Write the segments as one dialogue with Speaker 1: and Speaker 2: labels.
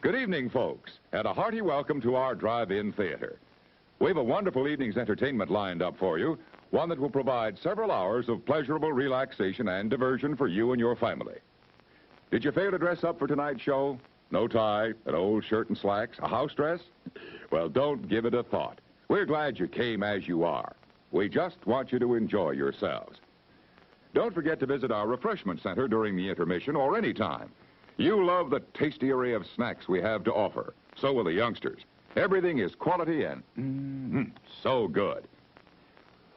Speaker 1: Good evening, folks, and a hearty welcome to our drive-in theater. We have a wonderful evening's entertainment lined up for you, one that will provide several hours of pleasurable relaxation and diversion for you and your family. Did you fail to dress up for tonight's show? No tie, an old shirt and slacks, a house dress? Well, don't give it a thought. We're glad you came as you are. We just want you to enjoy yourselves. Don't forget to visit our refreshment center during the intermission or any time. You love the tasty array of snacks we have to offer. So will the youngsters. Everything is quality and so good.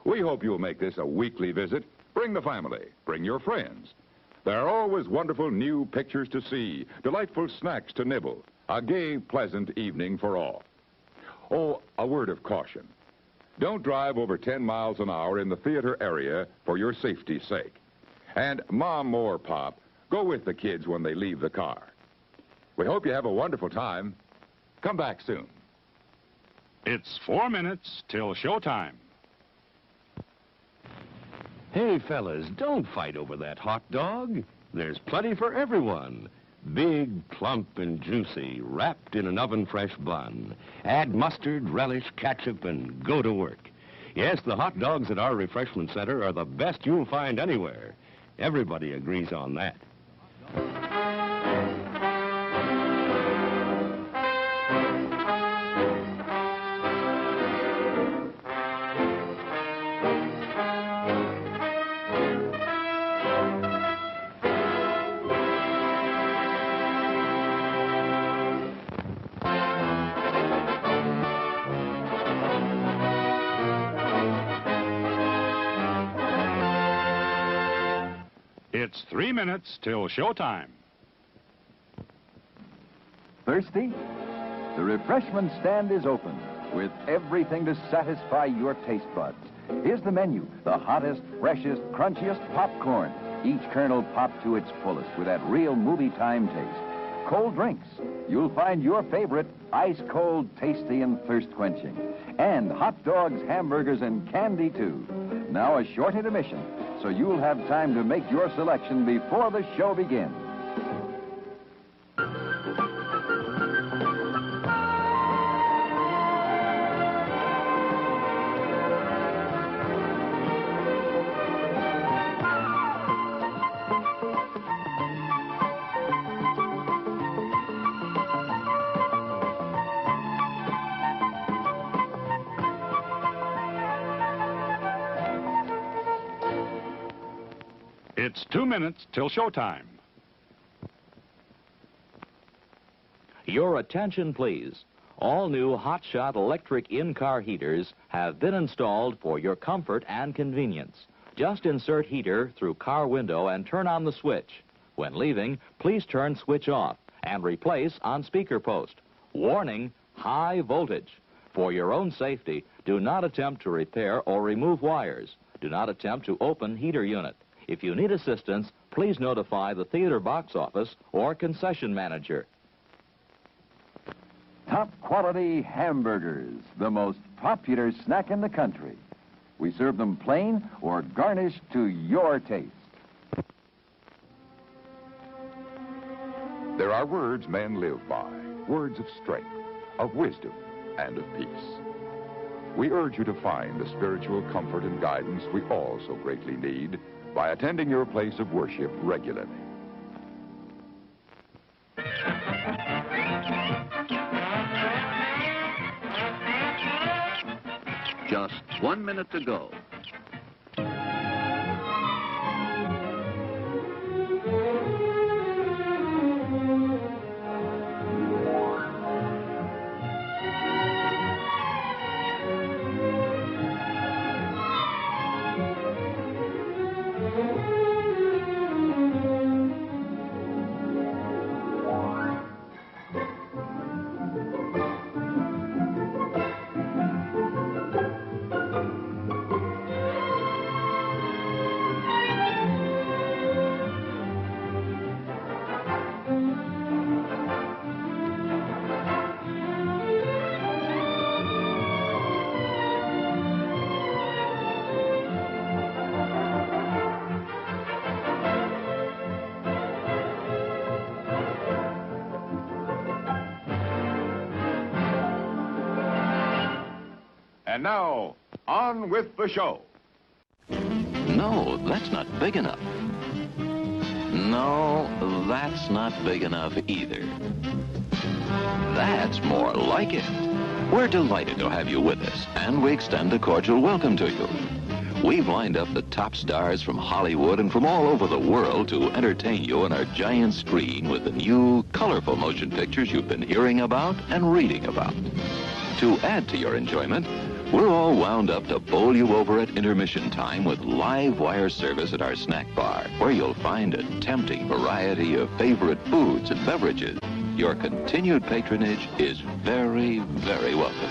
Speaker 1: We hope you'll make this a weekly visit. Bring the family. Bring your friends. There are always wonderful new pictures to see, delightful snacks to nibble, a gay, pleasant evening for all. Oh, a word of caution. Don't drive over 10 miles an hour in the theater area for your safety's sake. And Mom or Pop, go with the kids when they leave the car. We hope you have a wonderful time. Come back soon.
Speaker 2: It's 4 minutes till showtime.
Speaker 3: Hey, fellas, don't fight over that hot dog. There's plenty for everyone. Big, plump, and juicy, wrapped in an oven-fresh bun. Add mustard, relish, ketchup, and go to work. Yes, the hot dogs at our refreshment center are the best you'll find anywhere. Everybody agrees on that.
Speaker 2: It's 3 minutes till showtime.
Speaker 4: Thirsty? The refreshment stand is open with everything to satisfy your taste buds. Here's the menu: the hottest, freshest, crunchiest popcorn, each kernel popped to its fullest with that real movie time taste. Cold drinks. You'll find your favorite ice cold, tasty, and thirst quenching. And hot dogs, hamburgers, and candy too. Now a short intermission, so you'll have time to make your selection before the show begins.
Speaker 2: It's 2 minutes till showtime.
Speaker 5: Your attention, please. All new hotshot electric in-car heaters have been installed for your comfort and convenience. Just insert heater through car window and turn on the switch. When leaving, please turn switch off and replace on speaker post. Warning, high voltage. For your own safety, do not attempt to repair or remove wires. Do not attempt to open heater unit. If you need assistance, please notify the theater box office or concession manager.
Speaker 4: Top quality hamburgers, the most popular snack in the country. We serve them plain or garnished to your taste.
Speaker 1: There are words men live by, words of strength, of wisdom, and of peace. We urge you to find the spiritual comfort and guidance we all so greatly need by attending your place of worship regularly.
Speaker 6: Just 1 minute to go.
Speaker 1: And now, on with the show.
Speaker 6: No, that's not big enough. No, that's not big enough either. That's more like it. We're delighted to have you with us, and we extend a cordial welcome to you. We've lined up the top stars from Hollywood and from all over the world to entertain you on our giant screen with the new, colorful motion pictures you've been hearing about and reading about. To add to your enjoyment, we're all wound up to bowl you over at intermission time with live wire service at our snack bar, where you'll find a tempting variety of favorite foods and beverages. Your continued patronage is very, very welcome.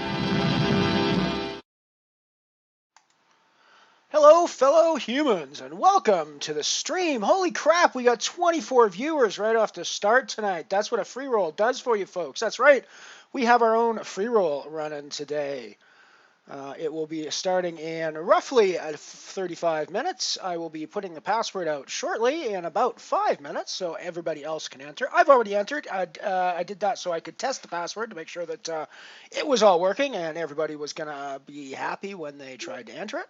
Speaker 7: Hello, fellow humans, and welcome to the stream. Holy crap, we got 24 viewers right off the start tonight. That's what a free roll does for you folks. That's right, we have our own free roll running today. It will be starting in roughly 35 minutes. I will be putting the password out shortly in about 5 minutes, so everybody else can enter. I've already entered. I did that so I could test the password to make sure that it was all working and everybody was going to be happy when they tried to enter it.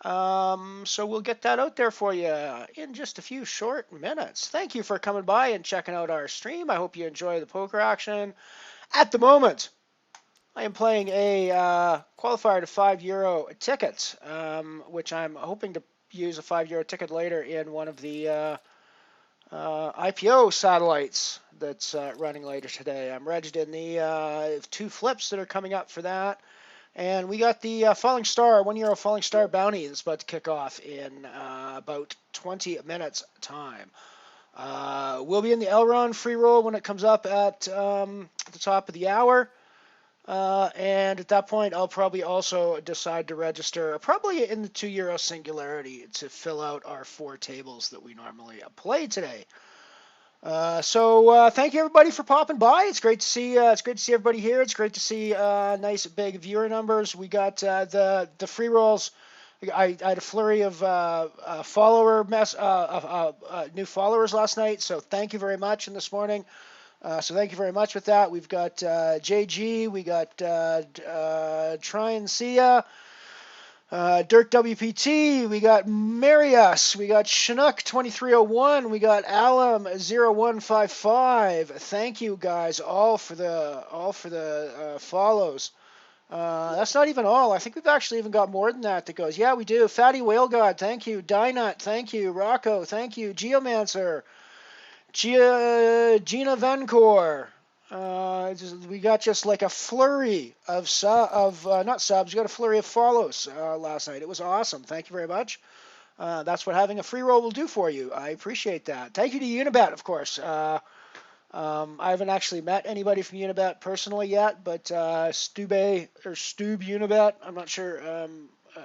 Speaker 7: So we'll get that out there for you in just a few short minutes. Thank you for coming by and checking out our stream. I hope you enjoy the poker action. At the moment, I am playing a qualifier to €5 ticket, which I'm hoping to use a €5 ticket later in one of the IPO satellites that's running later today. I'm registered in the 2 flips that are coming up for that. And we got the Falling Star, €1 Falling Star bounty that's about to kick off in about 20 minutes time. We'll be in the Elron free roll when it comes up at the top of the hour. And at that point, I'll probably also decide to register, probably in the €2 singularity, to fill out our 4 tables that we normally play today. So thank you everybody for popping by. It's great to see. It's great to see everybody here. It's great to see nice big viewer numbers. We got the free rolls. I had a flurry of new followers last night. So thank you very much. And this morning. So thank you very much with that. We've got JG, we got Try and See Ya, Dirk WPT, we got Marius, we got Chinook 2301, we got Alum 0155. Thank you guys all for the follows. That's not even all. I think we've actually even got more than that goes. Yeah, we do. Fatty Whale God, thank you. Dynut, thank you. Rocco, thank you. Geomancer. Gina Vencor. We got just like a flurry of not subs. We got a flurry of follows last night. It was awesome. Thank you very much. That's what having a free roll will do for you. I appreciate that. Thank you to Unibet, of course. I haven't actually met anybody from Unibet personally yet, but Stube Unibet. I'm not sure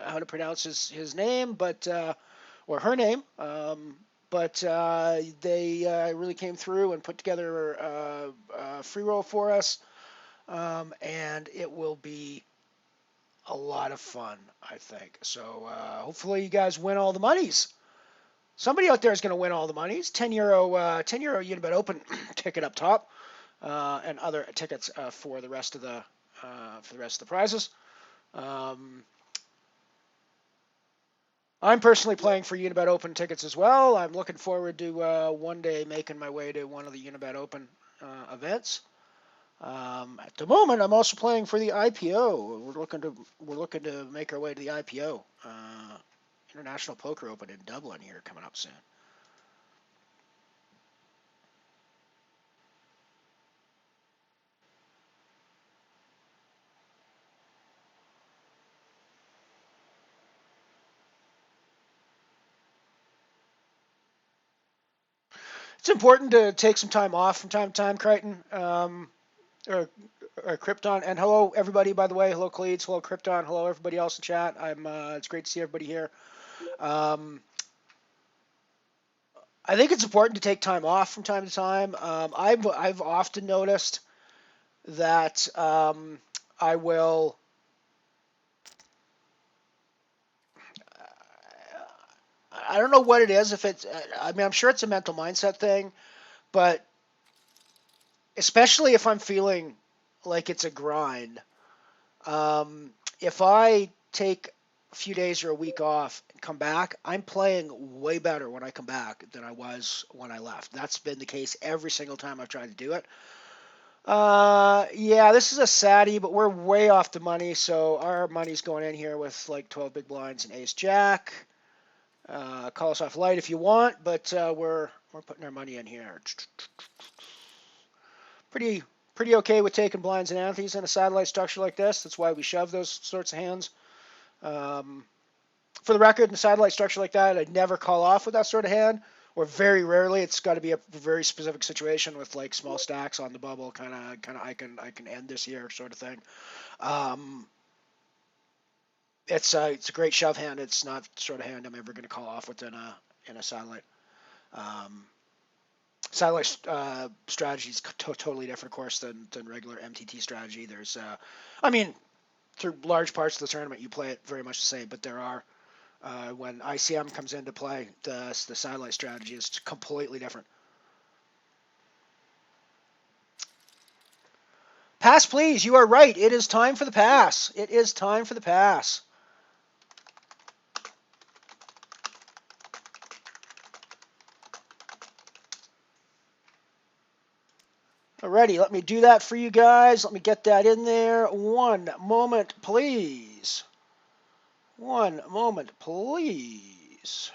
Speaker 7: how to pronounce his name, but or her name. But they really came through and put together a free roll for us, and it will be a lot of fun, I think. So hopefully you guys win all the monies. Somebody out there is going to win all the monies. €10 Unibet Open ticket up top, and other tickets for the rest of the prizes. I'm personally playing for Unibet Open tickets as well. I'm looking forward to one day making my way to one of the Unibet Open events. At the moment, I'm also playing for the IPO. We're looking to make our way to the IPO, International Poker Open in Dublin here coming up soon. It's important to take some time off from time to time, Crichton, or Krypton. And hello, everybody, by the way. Hello, Cleeds. Hello, Krypton. Hello, everybody else in chat. It's great to see everybody here. I think it's important to take time off from time to time. I've often noticed that I will... I don't know what it is. I'm sure it's a mental mindset thing, but especially if I'm feeling like it's a grind, if I take a few days or a week off and come back, I'm playing way better when I come back than I was when I left. That's been the case every single time I've tried to do it. Yeah, this is a Saddie, but we're way off the money, so our money's going in here with like 12 big blinds and ace jack. Call us off light if you want, but we're putting our money in here. Pretty okay with taking blinds and antes in a satellite structure like this. That's why we shove those sorts of hands. For the record, in a satellite structure like that, I'd never call off with that sort of hand, or very rarely. It's got to be a very specific situation with like small stacks on the bubble, kind of. I can end this here sort of thing. It's a great shove hand. It's not the sort of hand I'm ever going to call off with in a satellite. Satellite strategy is totally different, of course, than regular MTT strategy. There's, I mean, through large parts of the tournament, you play it very much the same, but there are, when ICM comes into play, the satellite strategy is completely different. Pass, please. You are right. It is time for the pass. It is time for the pass. Alrighty, let me do that for you guys. Let me get that in there. One moment, please. One moment, please.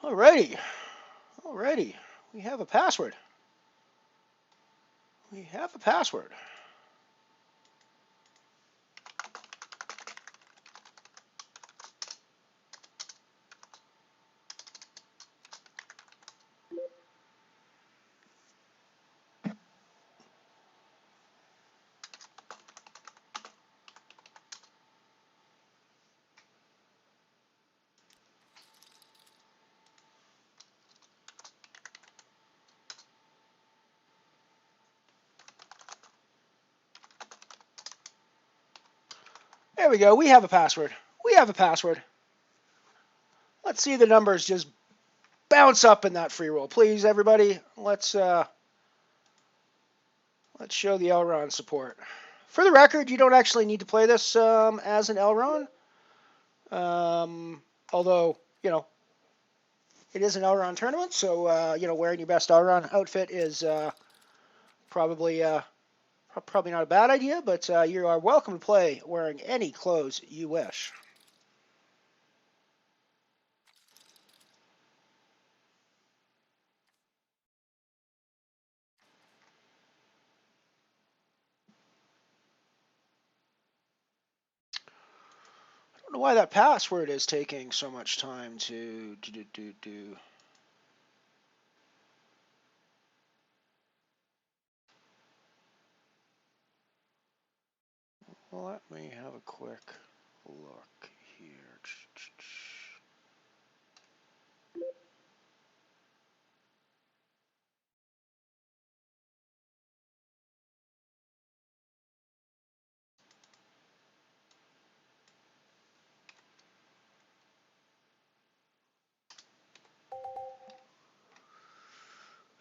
Speaker 7: Alrighty. Alrighty. We have a password. We have a password. There we go. We have a password. We have a password. Let's see the numbers just bounce up in that free roll, please, everybody. Let's show the Elron support. For the record, you don't actually need to play this as an Elron, although it is an Elron tournament, so wearing your best Elron outfit is probably not a bad idea. But you are welcome to play wearing any clothes you wish. I don't know why that password is taking so much time to do. Well, let me have a quick look here.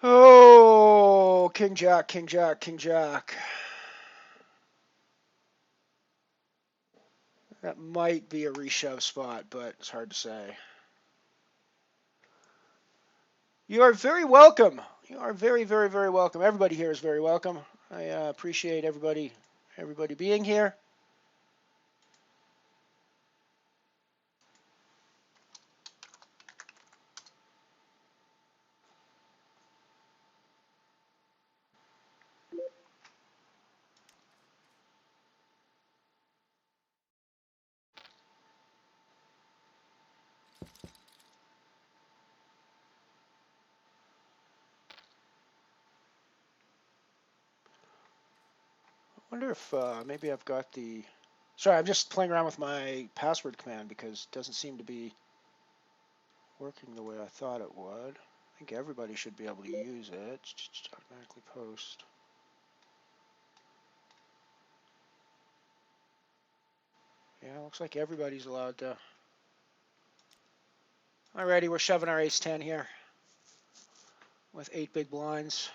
Speaker 7: Oh, King Jack, King Jack, King Jack. That might be a reshove spot, but it's hard to say. You are very welcome. You are very, very, very welcome. Everybody here is very welcome. I appreciate everybody being here. Wonder if maybe I've got the... Sorry, I'm just playing around with my password command because it doesn't seem to be working the way I thought it would. I think everybody should be able to use it. Just automatically post. Yeah, looks like everybody's allowed to. Alrighty, we're shoving our ace-10 here with 8 big blinds.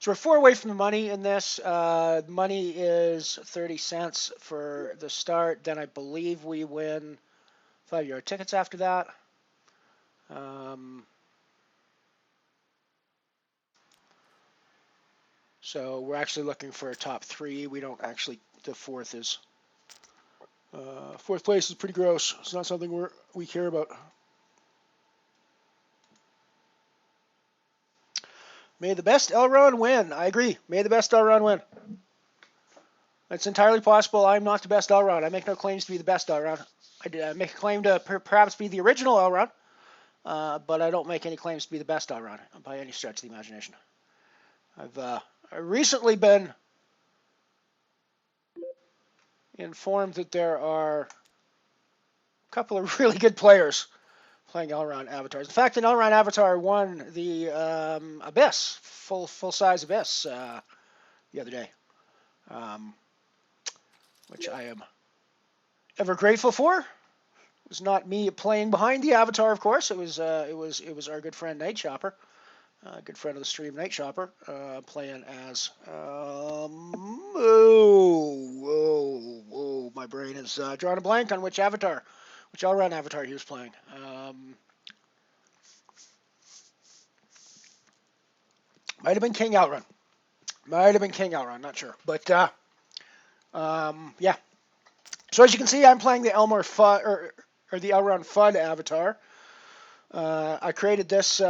Speaker 7: So we're 4 away from the money in this. Money is 30 cents for the start. Then I believe we win 5-yard tickets after that. So we're actually looking for a top 3. We don't actually. The fourth place is pretty gross. It's not something we care about. May the best Elron win. I agree. May the best Elron win. It's entirely possible I'm not the best Elron. I make no claims to be the best Elron. I make a claim to perhaps be the original Elron, but I don't make any claims to be the best Elron by any stretch of the imagination. I've recently been informed that there are a couple of really good players playing Elron avatars. In fact, an Elron avatar won the Abyss, full-size Abyss, the other day, which I am ever grateful for. It was not me playing behind the avatar, of course. It was our good friend Night Shopper, good friend of the stream, Night Shopper, playing as. My brain is drawing a blank on which Elron avatar he was playing. Might have been King Outrun. Not sure. But, yeah. So as you can see, I'm playing the Elmore FUD, or the Elron FUD avatar. I created this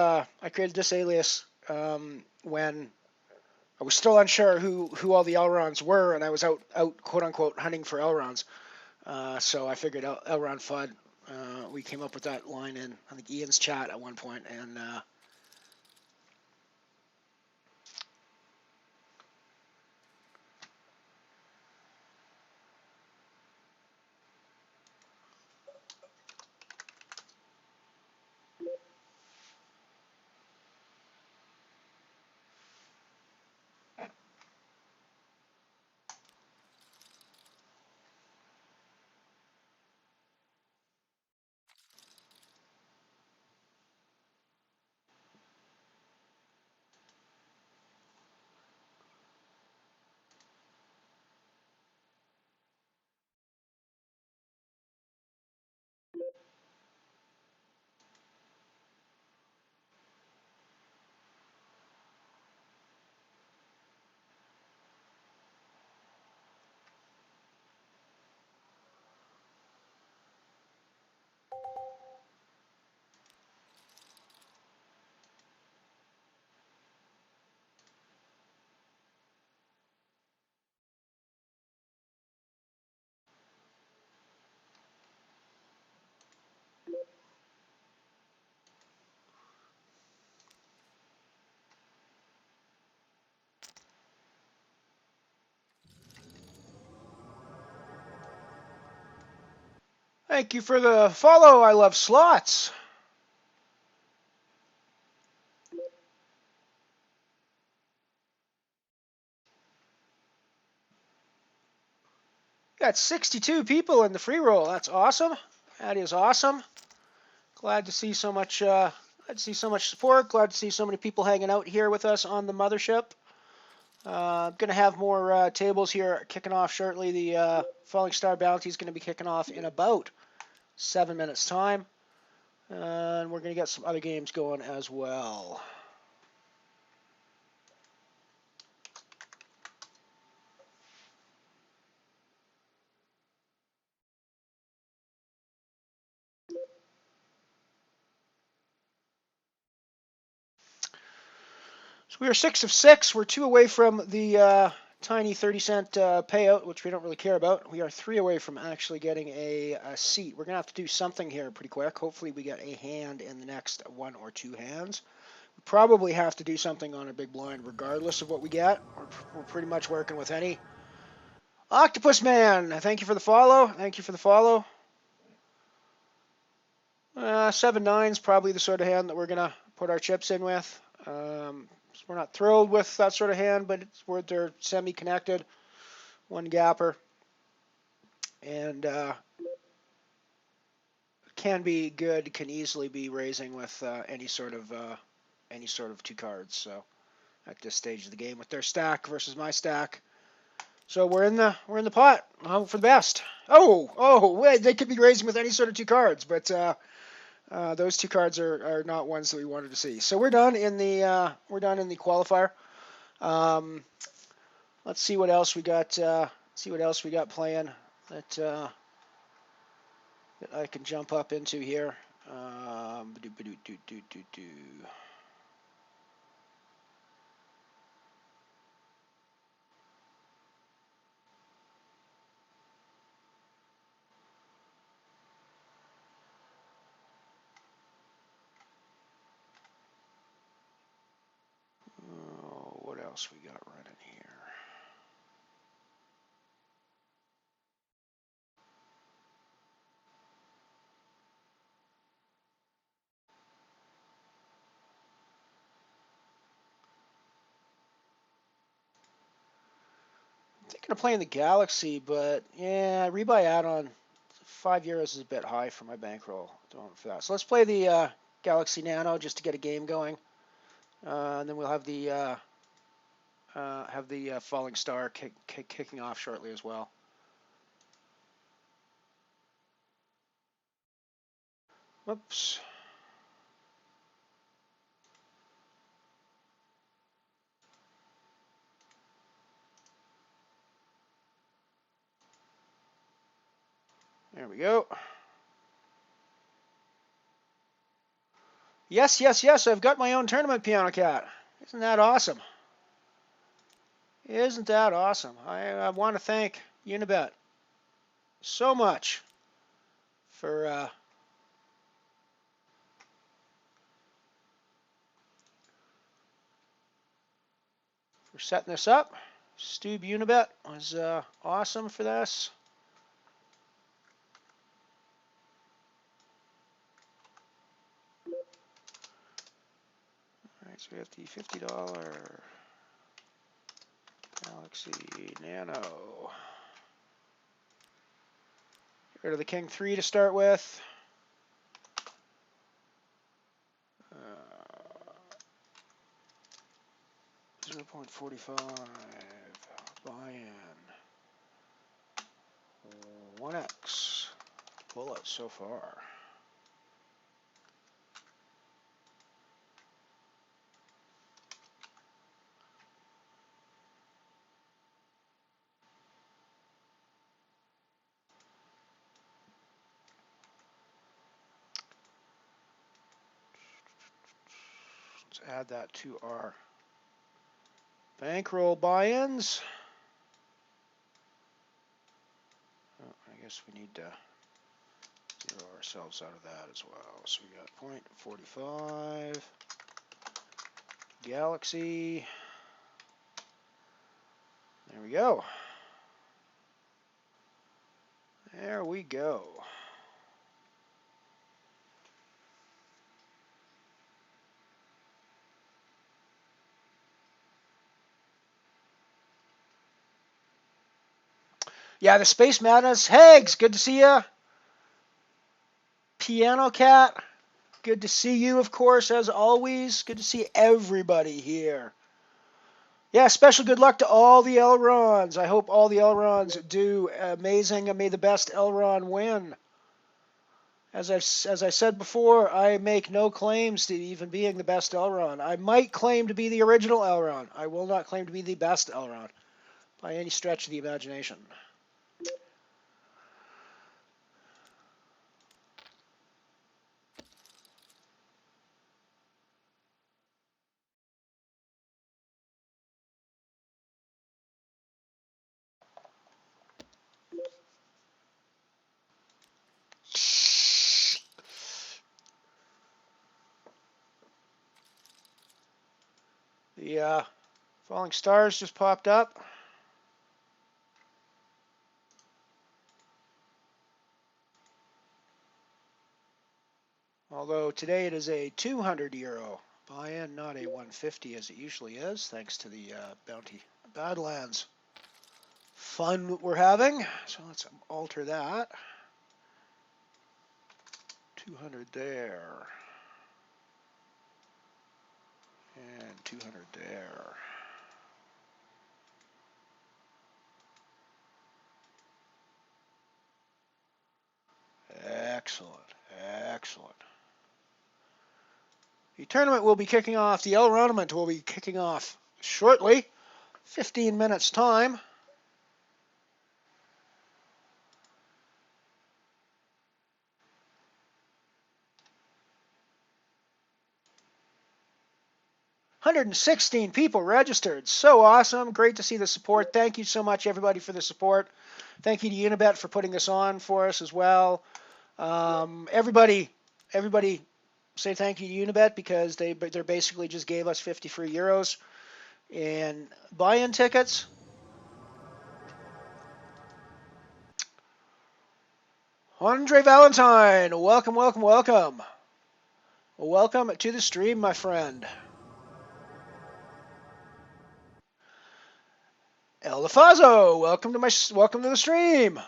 Speaker 7: alias when I was still unsure who all the Elrons were, and I was out quote-unquote hunting for Elrons. So I figured Elron FUD. We came up with that line in, I think, Ian's chat at one point, and thank you for the follow. I love slots. Got 62 people in the free roll. That's awesome. That is awesome. Glad to see so much. Glad to see so much support. Glad to see so many people hanging out here with us on the Mothership. I'm going to have more tables here kicking off shortly. The Falling Star Bounty is going to be kicking off in about 7 minutes' time. And we're going to get some other games going as well. So we are 6 of 6. We're 2 away from the tiny 30-cent payout, which we don't really care about. We are 3 away from actually getting a seat. We're going to have to do something here pretty quick. Hopefully we get a hand in the next 1 or 2 hands. We probably have to do something on a big blind regardless of what we get. We're pretty much working with any. Octopus Man, thank you for the follow. Thank you for the follow. 7-9 is probably the sort of hand that we're going to put our chips in with. We're not thrilled with that sort of hand, but it's where they're semi-connected. 1 gapper. And can be good, can easily be raising with any sort of 2 cards. So at this stage of the game with their stack versus my stack. So we're in the pot. Hope for the best. Oh, wait, they could be raising with any sort of 2 cards, but those 2 cards are not ones that we wanted to see. So we're done in the qualifier. Let's see what else we got. Playing that I can jump up into here. What else we got running here? I'm thinking of playing the Galaxy, but yeah, rebuy add-on €5 is a bit high for my bankroll. For that. So let's play the Galaxy Nano just to get a game going, and then we'll have the Falling Star kicking off shortly as well. Whoops. There we go. Yes, I've got my own tournament, Piano Cat. Isn't that awesome? Isn't that awesome? I want to thank Unibet so much for setting this up. Stube Unibet was awesome for this. All right, so we have the $50 Galaxy Nano. Get rid of the King 3 to start with. 0.45 buy-in. 1x. Bullet so far. Let's add that to our bankroll buy-ins. Oh, I guess we need to zero ourselves out of that as well. So we got 0.45 Galaxy. There we go. There we go. Yeah, the Space Madness. Hags, good to see ya. Piano Cat, good to see you, of course, as always. Good to see everybody here. Yeah, special good luck to all the Elrons. I hope all the Elrons do amazing, and may the best Elron win. As I said before, I make no claims to even being the best Elron. I might claim to be the original Elron. I will not claim to be the best Elron by any stretch of the imagination. The falling stars just popped up. Although today it is a €200 buy-in, not a 150 as it usually is, thanks to the Bounty Badlands fun we're having. So let's alter that. 200 there. And 200 there. Excellent. Excellent. The tournament will be kicking off. The El-Roniment will be kicking off shortly. 15 minutes time. $116 people registered. So awesome. Great to see the support. Thank you so much, everybody, for the support. Thank you to Unibet for putting this on for us as well. Everybody say thank you to Unibet because they basically just gave us 50 free euros in buy-in tickets. Andre Valentine, welcome, welcome, welcome. Welcome to the stream, my friend. El Defazo, welcome to the stream.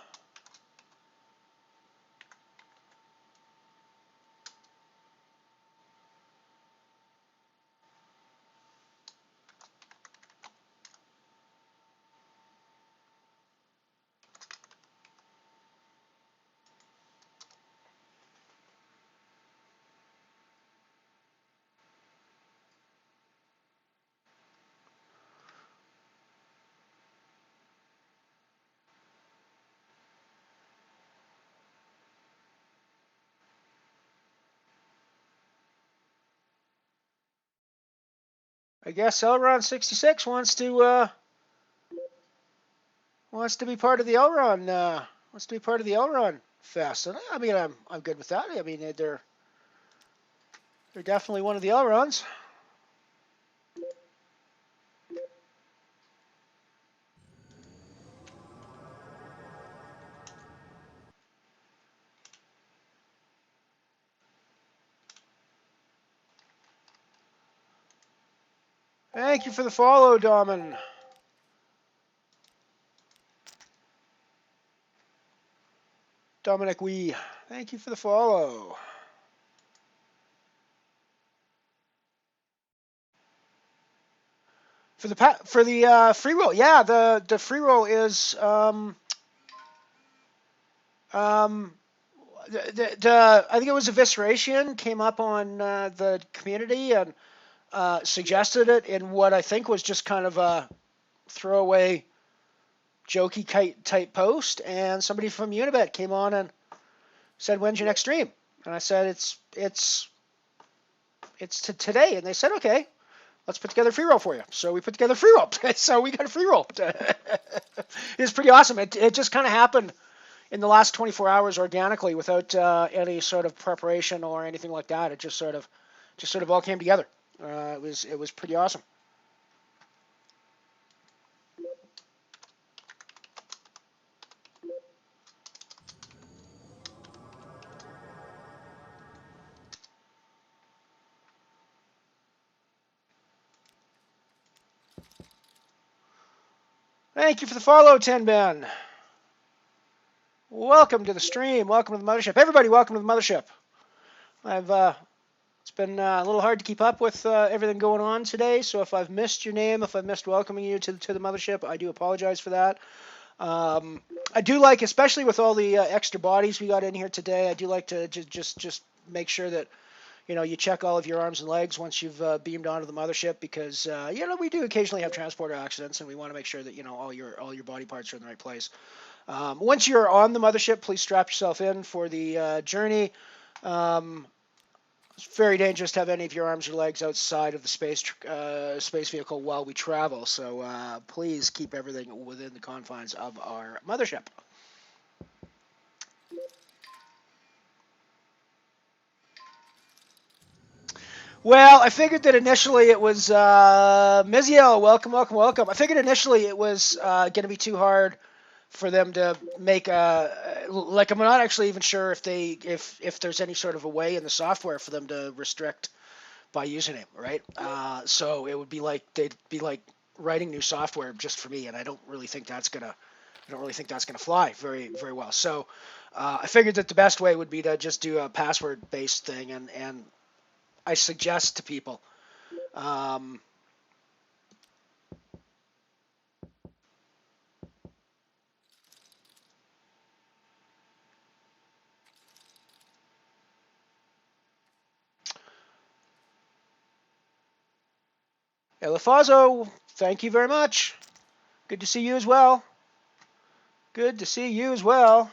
Speaker 7: I guess Elron66 wants to be part of the Elron fest. And I mean, I'm good with that. I mean, they're definitely one of the Elrons. Thank you for the follow, Domin. Dominic Wee, thank you for the follow. For the free roll, yeah, the free roll is I think it was Evisceration came up on the community and suggested it in what I think was just kind of a throwaway jokey type post, and somebody from Unibet came on and said, "When's your next stream?" And I said, "It's today." And they said, "Okay, let's put together a free roll for you." So we put together a free roll. So we got a free roll. It's pretty awesome. It just kind of happened in the last 24 hours organically without any sort of preparation or anything like that. It just sort of all came together. It was pretty awesome. Thank you for the follow, Ten Ben. Welcome to the stream. Welcome to the Mothership. Everybody, welcome to the Mothership. It's been a little hard to keep up with everything going on today, so if I've missed your name, if I've missed welcoming you to the Mothership, I do apologize for that. I do like, especially with all the extra bodies we got in here today, I do like to just make sure that you check all of your arms and legs once you've beamed onto the Mothership, because we do occasionally have transporter accidents, and we want to make sure that all your body parts are in the right place. Once you're on the Mothership, please strap yourself in for the journey. It's very dangerous to have any of your arms or legs outside of the space vehicle while we travel. So please keep everything within the confines of our Mothership. Well, I figured that initially it was Miziel. Welcome, welcome, welcome. I figured initially it was going to be too hard for them to make like I'm not actually even sure if there's any sort of a way in the software for them to restrict by username, right? So it would be like they'd be like writing new software just for me, and I don't really think that's gonna fly very very well. So I figured that the best way would be to just do a password based thing, and I suggest to people. Um, Elifazo, thank you very much. Good to see you as well. Good to see you as well.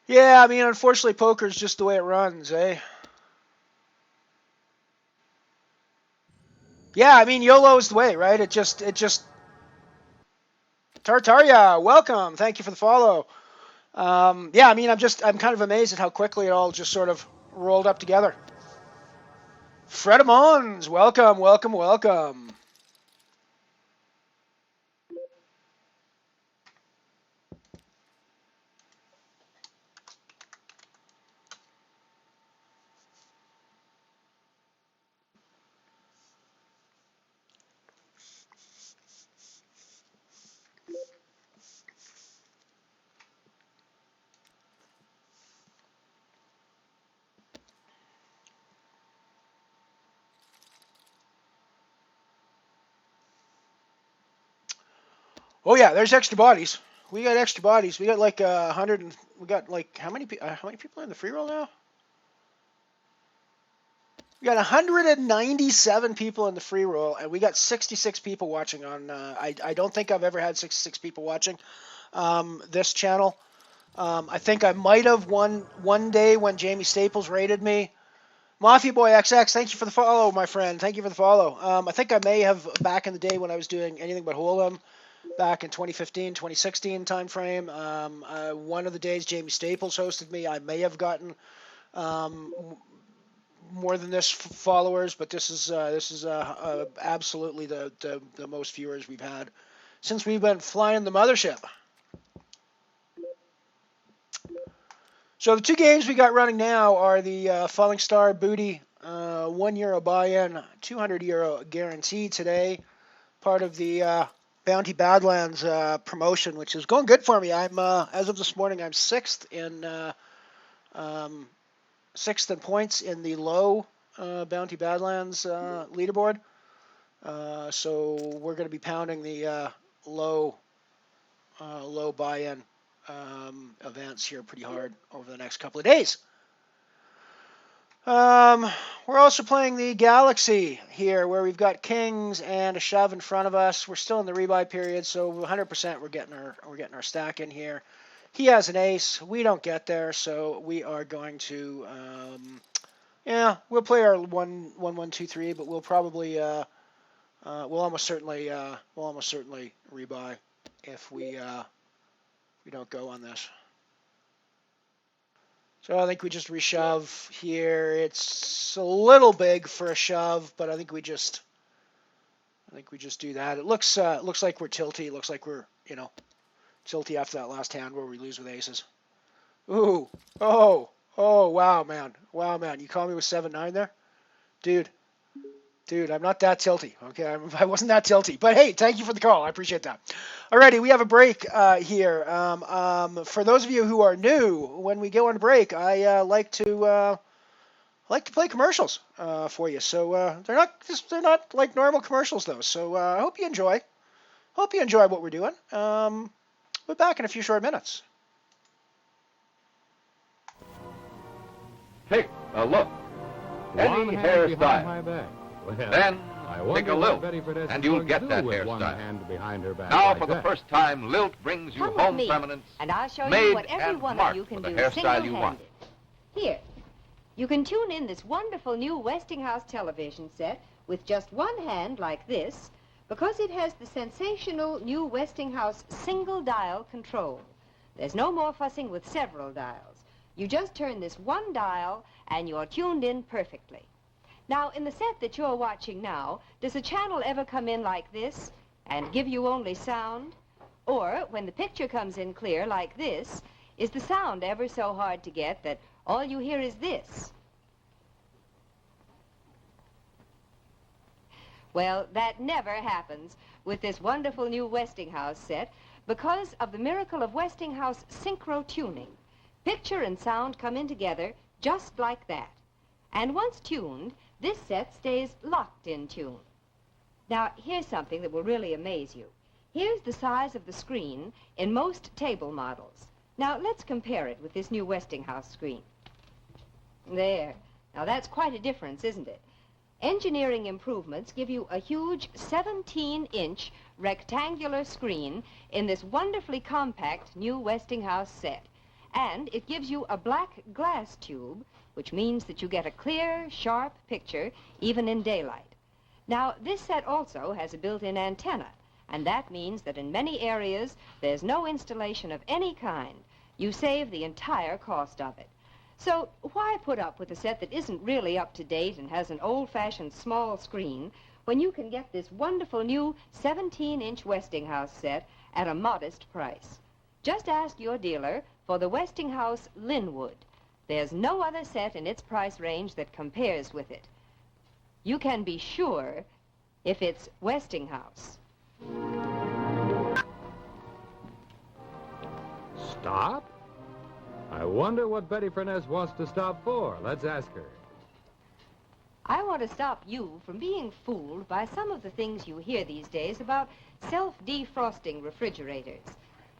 Speaker 7: Yeah, I mean, unfortunately, poker's just the way it runs, eh? Yeah, I mean, YOLO's the way, right? It just Tartaria, welcome. Thank you for the follow. Yeah, I mean, I'm kind of amazed at how quickly it all just sort of rolled up together. Fredamons, welcome, welcome, welcome. Oh yeah, there's extra bodies. We got extra bodies. We got like 100 and we got like how many people are in the free roll now? We got 197 people in the free roll, and we got 66 people watching on. I don't think I've ever had 66 people watching this channel. I think I might have one day when Jamie Staples rated me. Mafia Boy XX, thank you for the follow, my friend. Thank you for the follow. I think I may have back in the day when I was doing anything but Hold'em, back in 2015, 2016 time frame. One of the days Jamie Staples hosted me, I may have gotten um, more than this followers, but this is absolutely the most viewers we've had since we've been flying the Mothership. So the two games we got running now are the Falling Star Booty €1 buy-in, €200 guarantee today, part of the Bounty Badlands promotion, which is going good for me. I'm as of this morning, I'm sixth in points in the low Bounty Badlands leaderboard. So we're going to be pounding the low buy-in events here pretty hard over the next couple of days. We're also playing the Galaxy here, where we've got kings and a shove in front of us. We're still in the rebuy period, so 100% we're getting our stack in here. He has an ace. We don't get there, so we are going to we'll play our 1 1 1 2 3, but we'll probably We'll almost certainly rebuy if we don't go on this. So I think we just reshove here. It's a little big for a shove, but I think we just do that. It looks like we're tilty. It looks like we're tilty after that last hand where we lose with aces. Ooh, oh, wow, man. You caught me with 7-9 there, dude. I'm not that tilty. Okay, I wasn't that tilty. But hey, thank you for the call. I appreciate that. Alrighty, we have a break here. For those of you who are new, when we go on break, I like to play commercials for you. So they're not like normal commercials though. So I hope you enjoy. Hope you enjoy what we're doing. We're back in a few short minutes.
Speaker 3: Take a look. Any hairstyle. Then take a lilt, and you'll get that hairstyle. Now, for the first time, lilt brings you home permanence,
Speaker 8: and I'll show
Speaker 3: made
Speaker 8: you what every
Speaker 3: and
Speaker 8: one
Speaker 3: marked
Speaker 8: of you can
Speaker 3: for the
Speaker 8: do
Speaker 3: hairstyle you want.
Speaker 8: Here, you can tune in this wonderful new Westinghouse television set with just one hand like this, because it has the sensational new Westinghouse single dial control. There's no more fussing with several dials. You just turn this one dial and you're tuned in perfectly. Now, in the set that you're watching now, does a channel ever come in like this and give you only sound? Or, when the picture comes in clear like this, is the sound ever so hard to get that all you hear is this? Well, that never happens with this wonderful new Westinghouse set because of the miracle of Westinghouse synchro tuning. Picture and sound come in together just like that. And once tuned, this set stays locked in tune. Now, here's something that will really amaze you. Here's the size of the screen in most table models. Now, let's compare it with this new Westinghouse screen. There. Now, that's quite a difference, isn't it? Engineering improvements give you a huge 17-inch rectangular screen in this wonderfully compact new Westinghouse set. And it gives you a black glass tube, which means that you get a clear, sharp picture, even in daylight. Now, this set also has a built-in antenna, and that means that in many areas, there's no installation of any kind. You save the entire cost of it. So, why put up with a set that isn't really up to date and has an old-fashioned small screen when you can get this wonderful new 17-inch Westinghouse set at a modest price? Just ask your dealer for the Westinghouse Linwood. There's no other set in its price range that compares with it. You can be sure if it's Westinghouse.
Speaker 9: Stop? I wonder what Betty Furness wants to stop for. Let's ask her.
Speaker 8: I want to stop you from being fooled by some of the things you hear these days about self-defrosting refrigerators.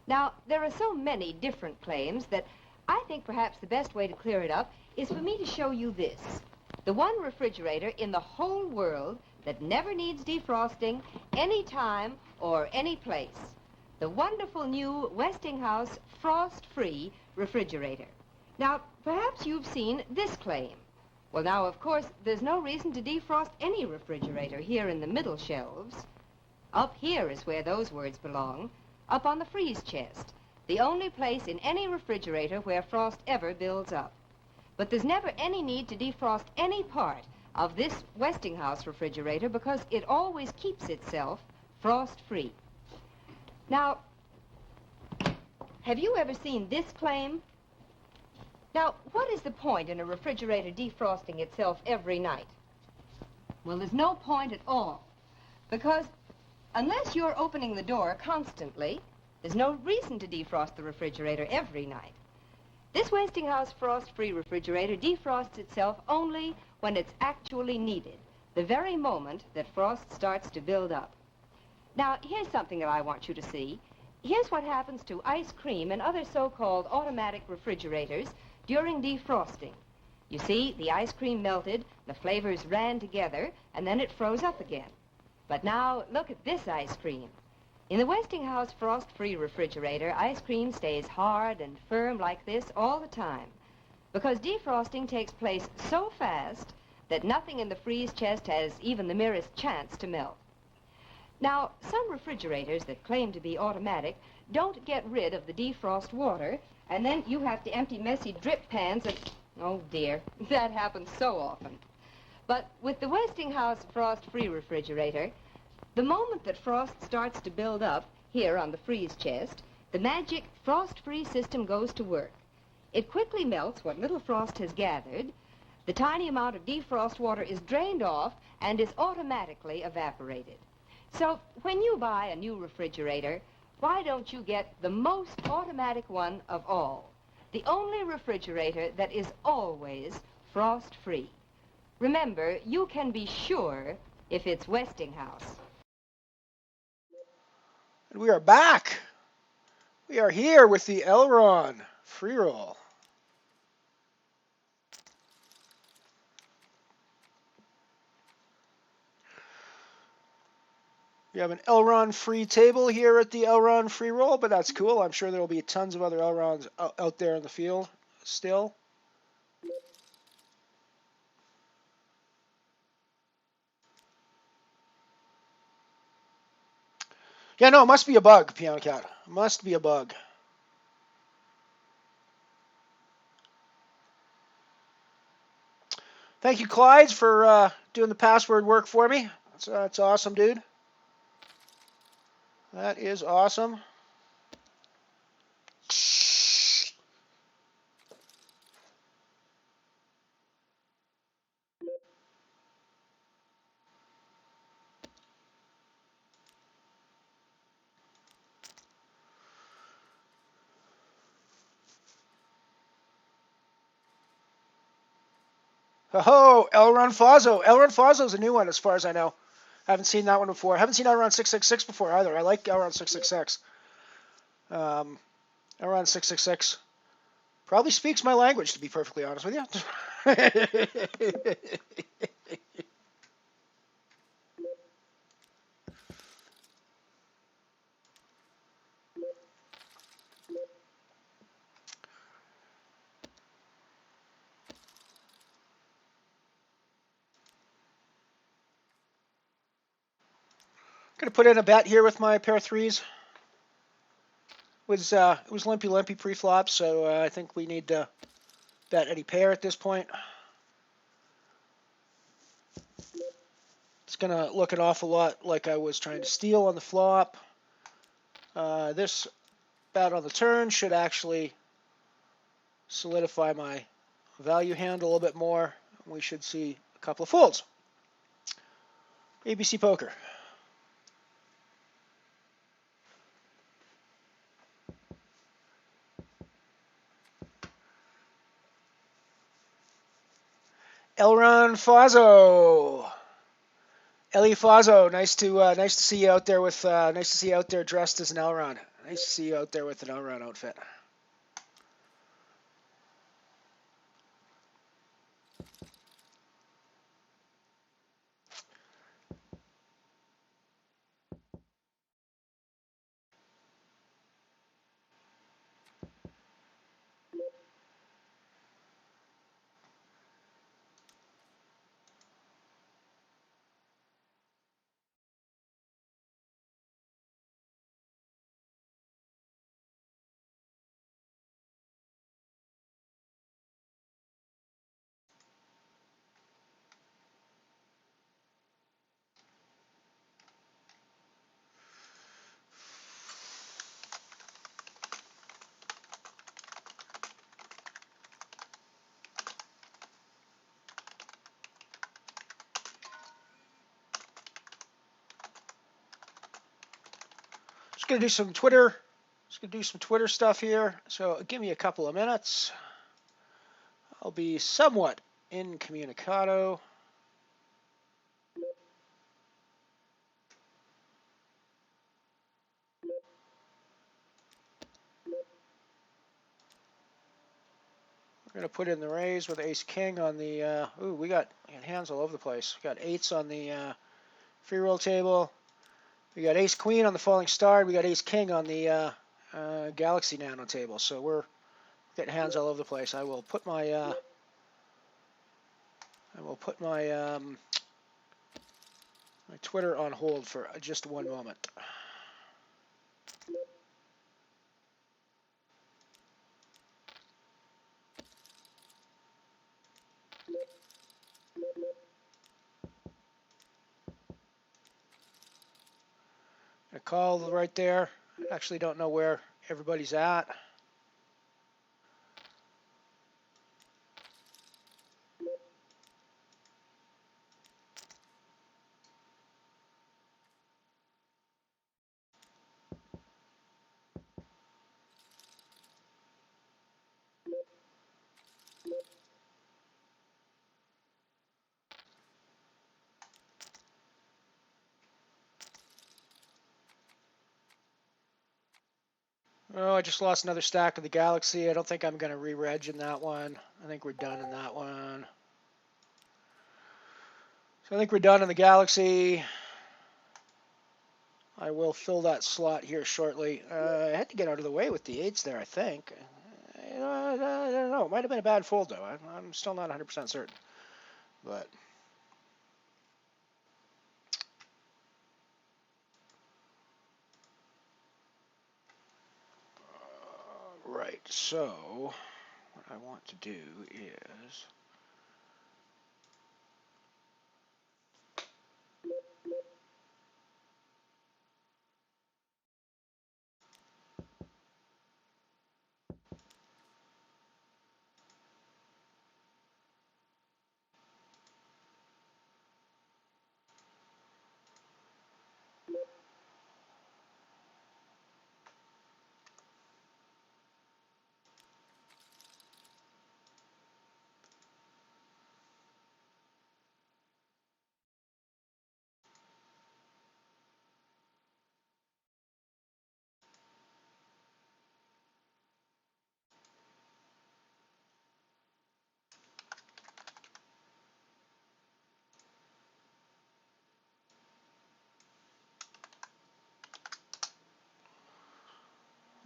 Speaker 8: Now, there are so many different claims that I think perhaps the best way to clear it up is for me to show you this. The one refrigerator in the whole world that never needs defrosting any time or any place. The wonderful new Westinghouse frost-free refrigerator. Now, perhaps you've seen this claim. Well, now, of course, there's no reason to defrost any refrigerator here in the middle shelves. Up here is where those words belong, up on the freeze chest, the only place in any refrigerator where frost ever builds up. But there's never any need to defrost any part of this Westinghouse refrigerator because it always keeps itself frost-free. Now, have you ever seen this claim? Now, what is the point in a refrigerator defrosting itself every night? Well, there's no point at all, because unless you're opening the door constantly, there's no reason to defrost the refrigerator every night. This Westinghouse frost-free refrigerator defrosts itself only when it's actually needed, the very moment that frost starts to build up. Now, here's something that I want you to see. Here's what happens to ice cream and other so-called automatic refrigerators during defrosting. You see, the ice cream melted, the flavors ran together, and then it froze up again. But now, look at this ice cream. In the Westinghouse frost-free refrigerator, ice cream stays hard and firm like this all the time, because defrosting takes place so fast that nothing in the freeze chest has even the merest chance to melt. Now, some refrigerators that claim to be automatic don't get rid of the defrost water, and then you have to empty messy drip pans and... Oh, dear, that happens so often. But with the Westinghouse frost-free refrigerator, the moment that frost starts to build up here on the freeze chest, the magic frost-free system goes to work. It quickly melts what little frost has gathered. The tiny amount of defrost water is drained off and is automatically evaporated. So when you buy a new refrigerator, why don't you get the most automatic one of all? The only refrigerator that is always frost-free. Remember, you can be sure if it's Westinghouse.
Speaker 7: And we are back. We are here with the Elron free roll. We have an Elron free table here at the Elron free roll, but that's cool. I'm sure there will be tons of other Elrons out there in the field still. Yeah, no, it must be a bug, Piano Cat. It must be a bug. Thank you, Clydes, for doing the password work for me. That's awesome, dude. That is awesome. Oh, Elron Fazzo. Elron Fazzo's a new one as far as I know. Haven't seen that one before. Haven't seen Elron 666 before either. I like Elron 666. Elron 666 probably speaks my language, to be perfectly honest with you. Gonna put in a bet here with my pair of threes. It was limpy pre-flop, so I think we need to bet any pair at this point. It's gonna look an awful lot like I was trying to steal on the flop. This bet on the turn should actually solidify my value hand a little bit more. We should see a couple of folds. ABC Poker. Elron Fazzo. Ellie Fazzo, nice to see you out there with nice to see you out there dressed as an Elron. Nice to see you out there with an Elron outfit. Just gonna do some Twitter. Just gonna do some Twitter stuff here. So give me a couple of minutes. I'll be somewhat incommunicado. We're gonna put in the raise with Ace King on the. Ooh, we got hands all over the place. We got eights on the free roll table. We got Ace Queen on the Falling Star. We got Ace King on the Galaxy Nano table. So we're getting hands all over the place. I will put my Twitter on hold for just one moment. A call right there. I actually don't know where everybody's at. Oh, I just lost another stack of the Galaxy. I don't think I'm going to re-reg in that one. I think we're done in that one. So I think we're done in the Galaxy. I will fill that slot here shortly. I had to get out of the way with the 8s there, I think. I don't know. It might have been a bad fold, though. I'm still not 100% certain. But right, so what I want to do is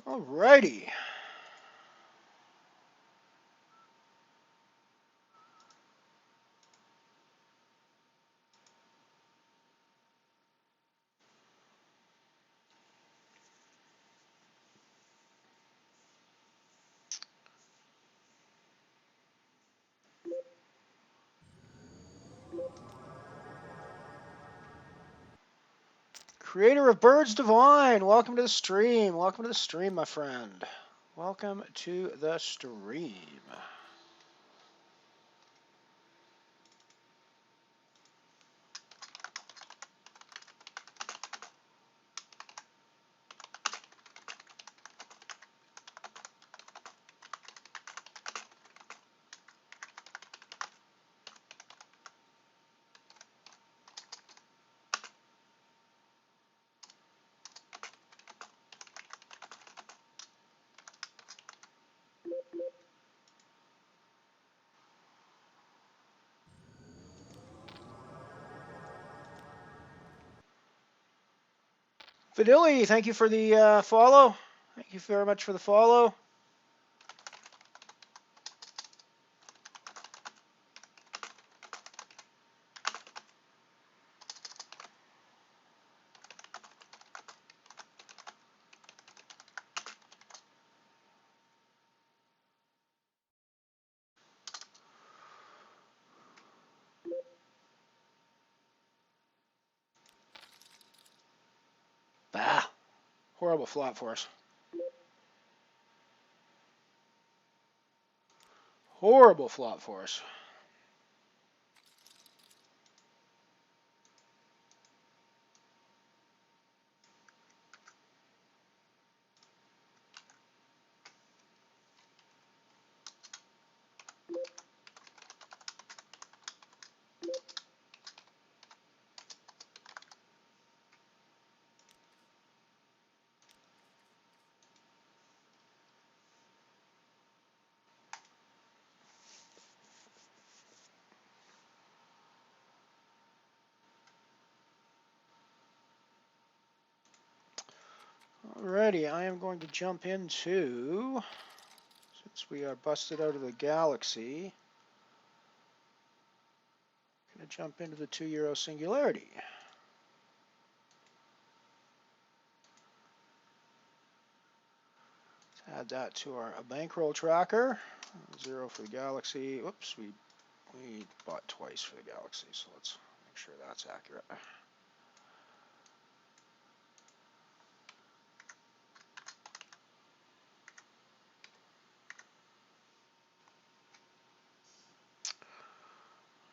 Speaker 7: alrighty. Creator of Birds Divine, welcome to the stream. Welcome to the stream, my friend. Welcome to the stream. Fideli, thank you for the follow. Thank you very much for the follow. Bah, horrible flop for us. Horrible flop for us. Alrighty, I am going to jump into, since we are busted out of the Galaxy, I'm going to jump into the €2 Singularity. Add that to our bankroll tracker. 0 for the Galaxy. Whoops, we bought twice for the Galaxy, so let's make sure that's accurate.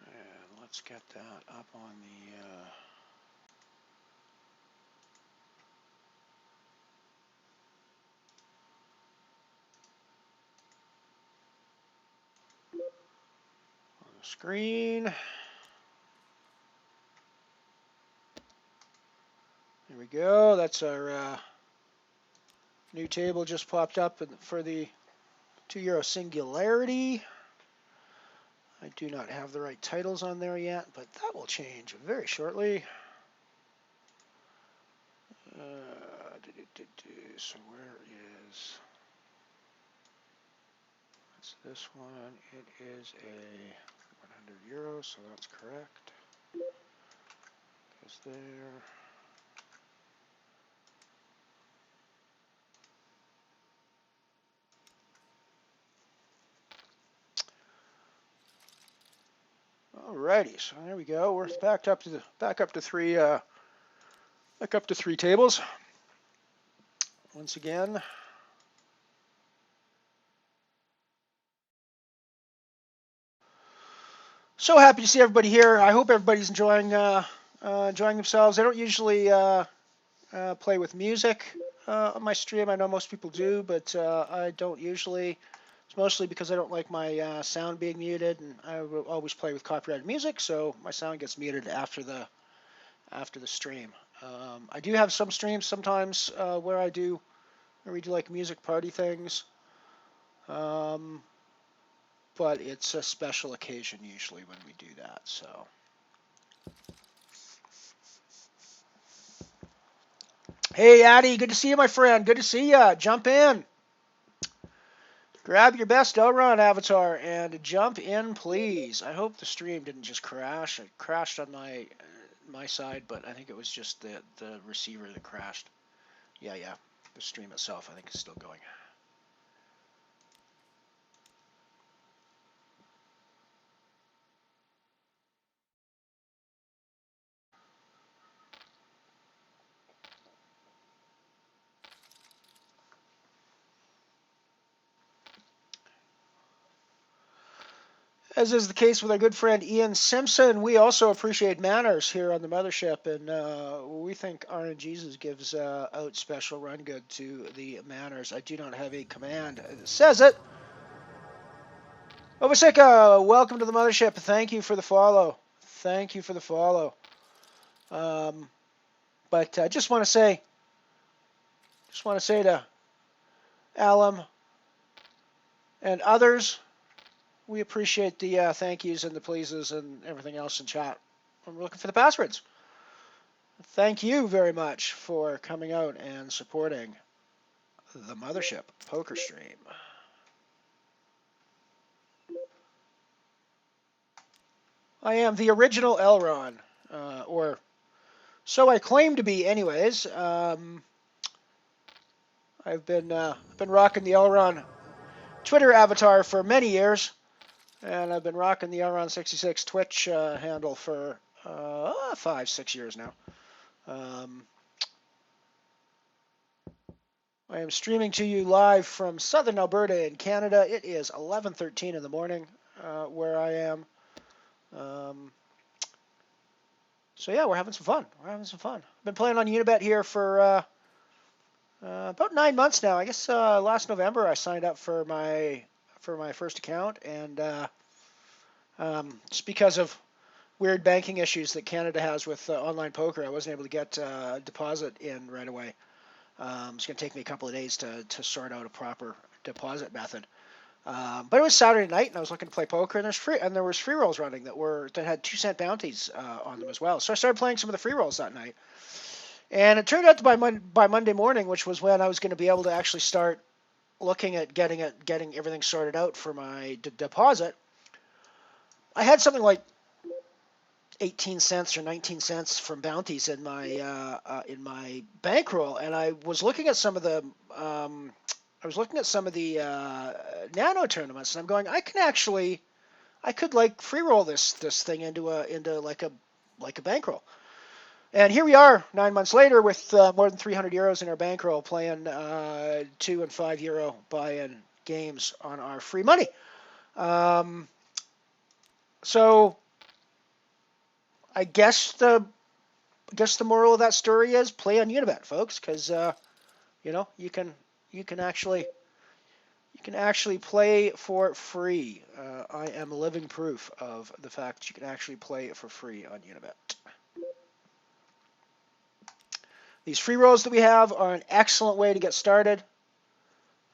Speaker 7: And let's get that up on the screen. There we go. That's our new table just popped up for the €2 Singularity. I do not have the right titles on there yet, but that will change very shortly. So where is... That's this one. It is a €100, so that's correct. Goes there. Alrighty, so there we go. We're back up to three tables. Once again. So happy to see everybody here. I hope everybody's enjoying themselves. I don't usually play with music on my stream. I know most people do, but I don't usually. It's mostly because I don't like my sound being muted, and I will always play with copyrighted music, so my sound gets muted after the stream. I do have some streams sometimes where we do like music party things, but it's a special occasion usually when we do that. So. Hey, Addy, good to see you, my friend. Good to see you. Jump in. Grab your best Elron avatar and jump in, please. I hope the stream didn't just crash. It crashed on my side, but I think it was just the receiver that crashed. Yeah. The stream itself, I think, is still going. As is the case with our good friend Ian Simpson, we also appreciate manners here on the Mothership, and we think RNGesus gives out special run good to the manners. I do not have a command that says it. Ovasika, welcome to the Mothership. Thank you for the follow. But I just want to say to Alum and others, we appreciate the thank yous and the pleases and everything else in chat. I'm looking for the passwords. Thank you very much for coming out and supporting the Mothership poker stream. I am the original Elron, or so I claim to be anyways. I've been rocking the Elron Twitter avatar for many years. And I've been rocking the Elron66 Twitch handle for 5-6 years now. I am streaming to you live from southern Alberta in Canada. It is 11:13 in the morning where I am. So yeah, we're having some fun. I've been playing on Unibet here for about 9 months now. I guess last November I signed up for my first account, and just because of weird banking issues that Canada has with online poker, I wasn't able to get a deposit in right away. It's going to take me a couple of days to sort out a proper deposit method. But it was Saturday night, and I was looking to play poker, and there was free rolls running that had 2-cent bounties on them as well. So I started playing some of the free rolls that night, and it turned out by Monday morning, which was when I was going to be able to actually start looking at getting everything sorted out for my deposit, I had something like 18 cents or 19 cents from bounties in my bankroll, and I was looking at some of the some of the nano tournaments, and I'm going, I could like free roll this thing into like a bankroll. And here we are, 9 months later, with more than 300 euros in our bankroll, playing 2 and 5 euro buy-in games on our free money. So I guess the moral of that story is play on Unibet, folks, because you can actually play for free. I am living proof of the fact that you can actually play for free on Unibet. These free rolls that we have are an excellent way to get started.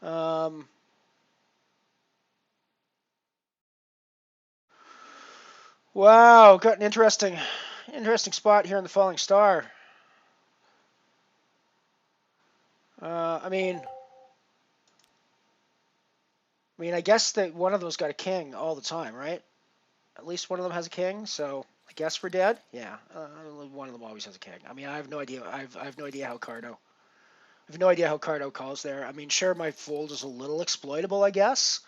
Speaker 7: Wow, got an interesting spot here in the Falling Star. I mean, I guess that one of them's got a king all the time, right? At least one of them has a king, so I guess we're dead. Yeah, one of them always has a king. I mean, I have no idea. I have no idea how Cardo. I have no idea how Cardo calls there. I mean, sure, my fold is a little exploitable, I guess.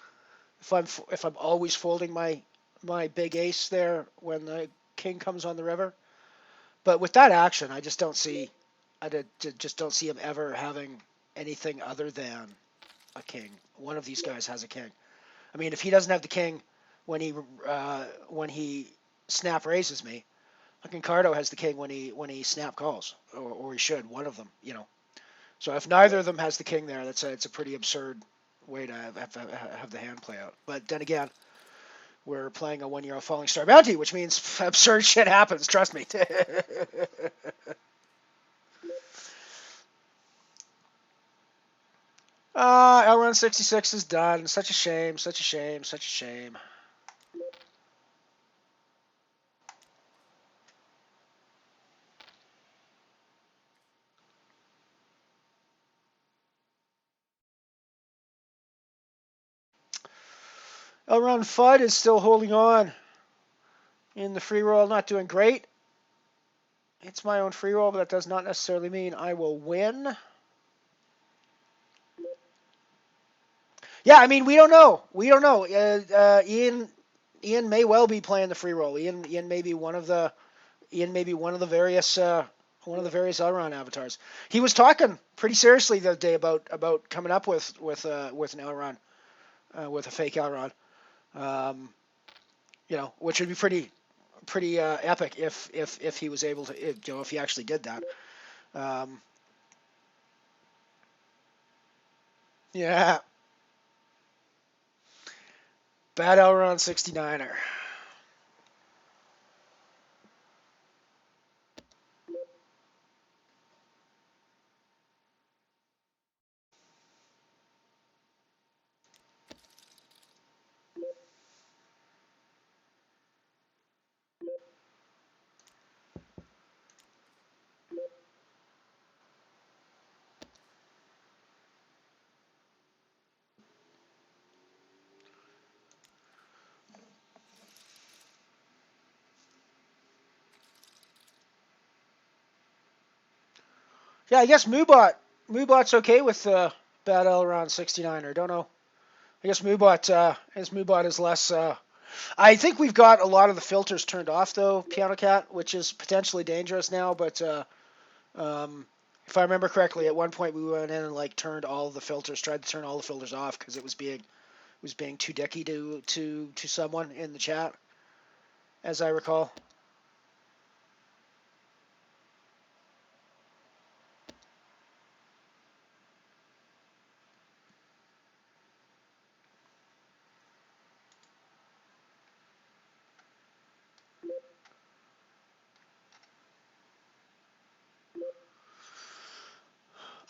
Speaker 7: If I'm always folding my big ace there when the king comes on the river, but with that action, I just don't see him ever having anything other than a king. One of these guys has a king. I mean, if he doesn't have the king when he snap raises me, fucking Cardo has the king when he snap calls, or he should, one of them, So if neither of them has the king there, it's a pretty absurd way to have the hand play out. But then again, we're playing a 1 euro Falling Star Bounty, which means absurd shit happens. Trust me. L-Run 66 is done. Such a shame. Such a shame. Such a shame. L-Run FUD is still holding on in the free roll, not doing great. It's my own free roll, but that does not necessarily mean I will win. Yeah, I mean, we don't know. Ian may well be playing the free roll. Ian may be one of the various Elron avatars. He was talking pretty seriously the other day about coming up with an Elron, with a fake Elron. Which would be pretty epic if he was able to, if he actually did that. Yeah. Bad Elron 69er. Yeah, I guess Moobot's okay with bad Elron 69er. Don't know. I guess Moobot is less. I think we've got a lot of the filters turned off though, Piano Cat, which is potentially dangerous now. But if I remember correctly, at one point we went in and turned all the filters, tried to turn all the filters off because it was being too dicky to someone in the chat, as I recall.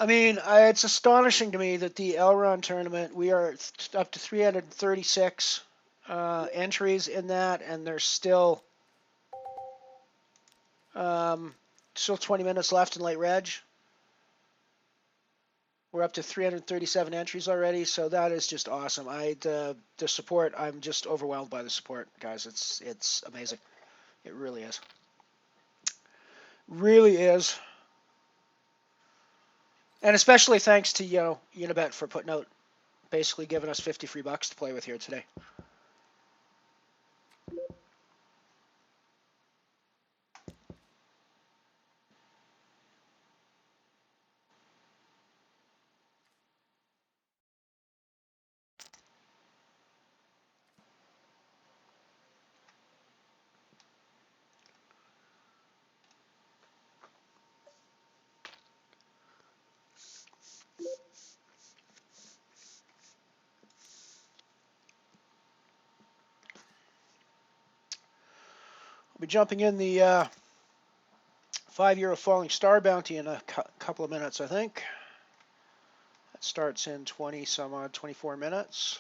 Speaker 7: I mean, it's astonishing to me that the Elron tournament, we are up to 336 entries in that, and there's still 20 minutes left in late reg. We're up to 337 entries already, so that is just awesome. The support, I'm just overwhelmed by the support, guys. It's amazing. It really is. Really is. And especially thanks to Unibet for putting out basically giving us 50 free bucks to play with here today. We'll be jumping in the €5 falling star bounty in a couple of minutes, I think. That starts in 24 minutes.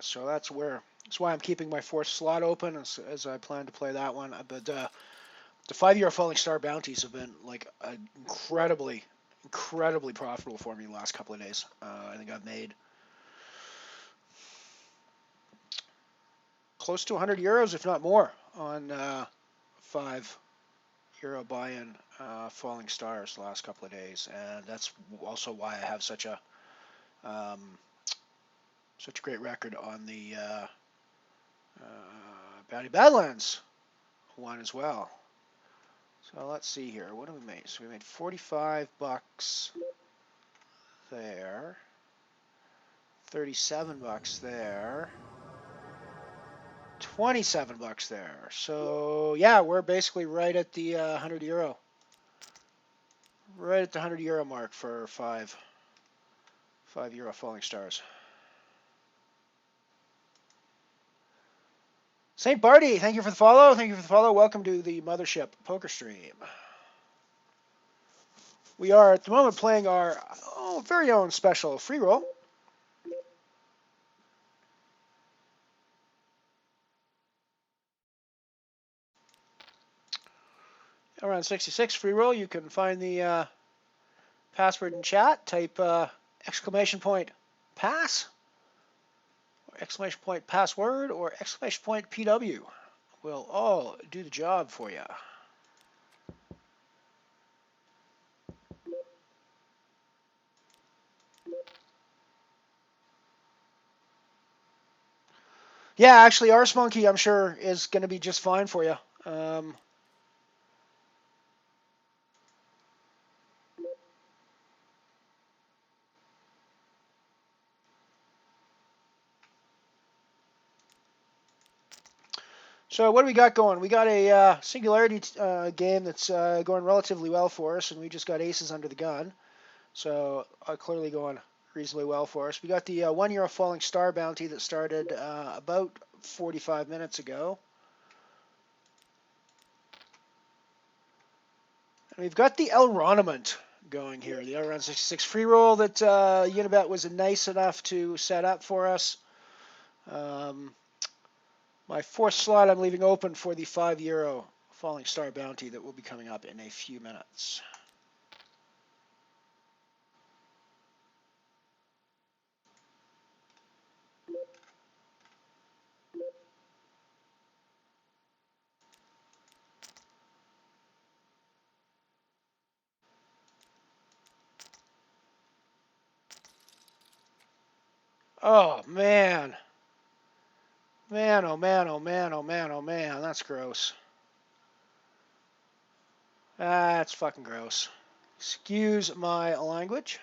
Speaker 7: So that's why I'm keeping my fourth slot open as I plan to play that one. But the €5 falling star bounties have been like incredibly profitable for me the last couple of days. I think I've made close to €100, if not more, on €5 buy-in falling stars the last couple of days, and that's also why I have such a great record on the Bounty Badlands one as well. So let's see here. What do we make? So we made 45 bucks there, 37 bucks there, 27 bucks there. So yeah, we're basically right at the €100. Right at the €100 mark for €5 falling stars. St. Barty, thank you for the follow. Thank you for the follow. Welcome to the Mothership poker stream. We are at the moment playing our very own special free roll. Around 66 free roll. You can find the password in chat. Type !pass, or !password, or !PW. We'll all do the job for you. Yeah, actually, Arse Monkey, I'm sure, is going to be just fine for you. So what do we got going? We got a Singularity game that's going relatively well for us, and we just got aces under the gun. So clearly going reasonably well for us. We got the €1 falling star bounty that started about 45 minutes ago. And we've got the Elroniment going here, the Elron 66 free roll that Unibet was nice enough to set up for us. My fourth slot I'm leaving open for the €5 falling star bounty that will be coming up in a few minutes. Oh, man. Man, oh, man, oh, man, oh, man, oh, man. That's gross. That's fucking gross. Excuse my language.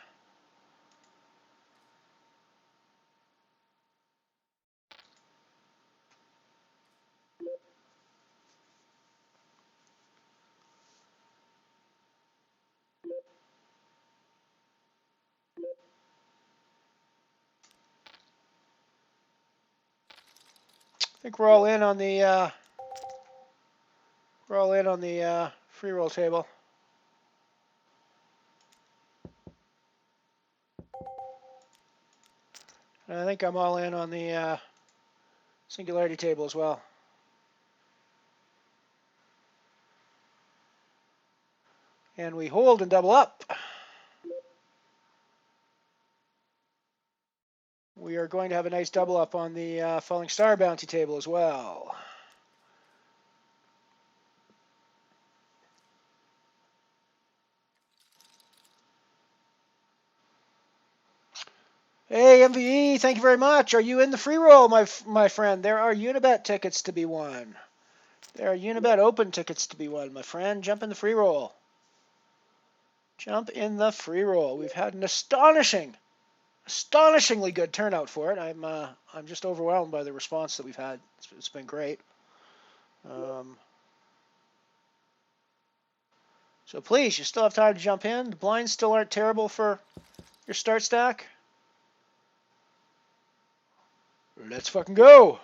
Speaker 7: I think we're all in on the free roll table. And I think I'm all in on the Singularity table as well. And we hold and double up. We are going to have a nice double up on the falling star bounty table as well. Hey, MVE, thank you very much. Are you in the free roll, my friend? There are Unibet tickets to be won. There are Unibet Open tickets to be won, my friend. Jump in the free roll. Jump in the free roll. We've had an astonishingly good turnout for it. I'm just overwhelmed by the response that we've had. It's been great. So please, you still have time to jump in. The blinds still aren't terrible for your start stack. Let's fucking go.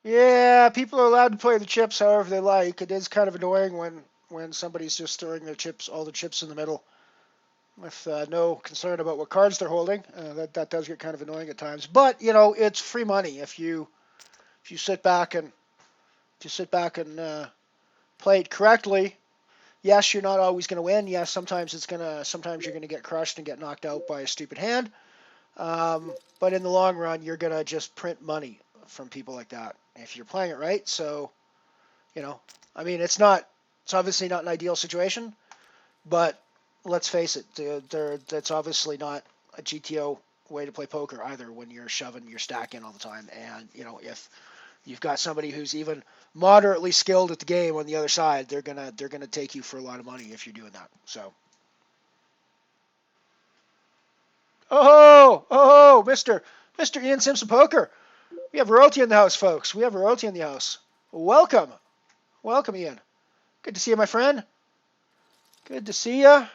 Speaker 7: Yeah, people are allowed to play the chips however they like. It is kind of annoying when somebody's just throwing their chips, all the chips in the middle, with no concern about what cards they're holding. That does get kind of annoying at times. But it's free money if you sit back and play it correctly. Yes, you're not always going to win. Yes, sometimes you're gonna get crushed and get knocked out by a stupid hand. But in the long run, you're gonna just print money from people like that if you're playing it right. So, I mean, it's obviously not an ideal situation, but let's face it, that's obviously not a GTO way to play poker either when you're shoving your stack in all the time. And, if you've got somebody who's even moderately skilled at the game on the other side, they're gonna take you for a lot of money if you're doing that. So, Mr. Ian Simpson Poker. We have royalty in the house, folks. We have royalty in the house. Welcome. Welcome, Ian. Good to see you, my friend. Good to see you.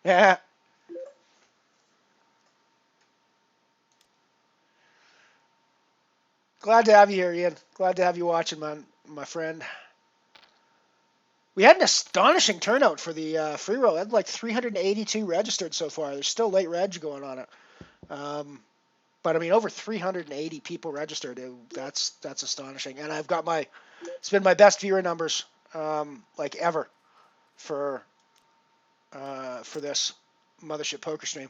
Speaker 7: Yeah. Glad to have you here, Ian. Glad to have you watching, man, my friend. We had an astonishing turnout for the free roll. I had like 382 registered so far. There's still late reg going on it. But I mean, over 380 people registered. That's astonishing. And it's been my best viewer numbers like ever for this Mothership poker stream.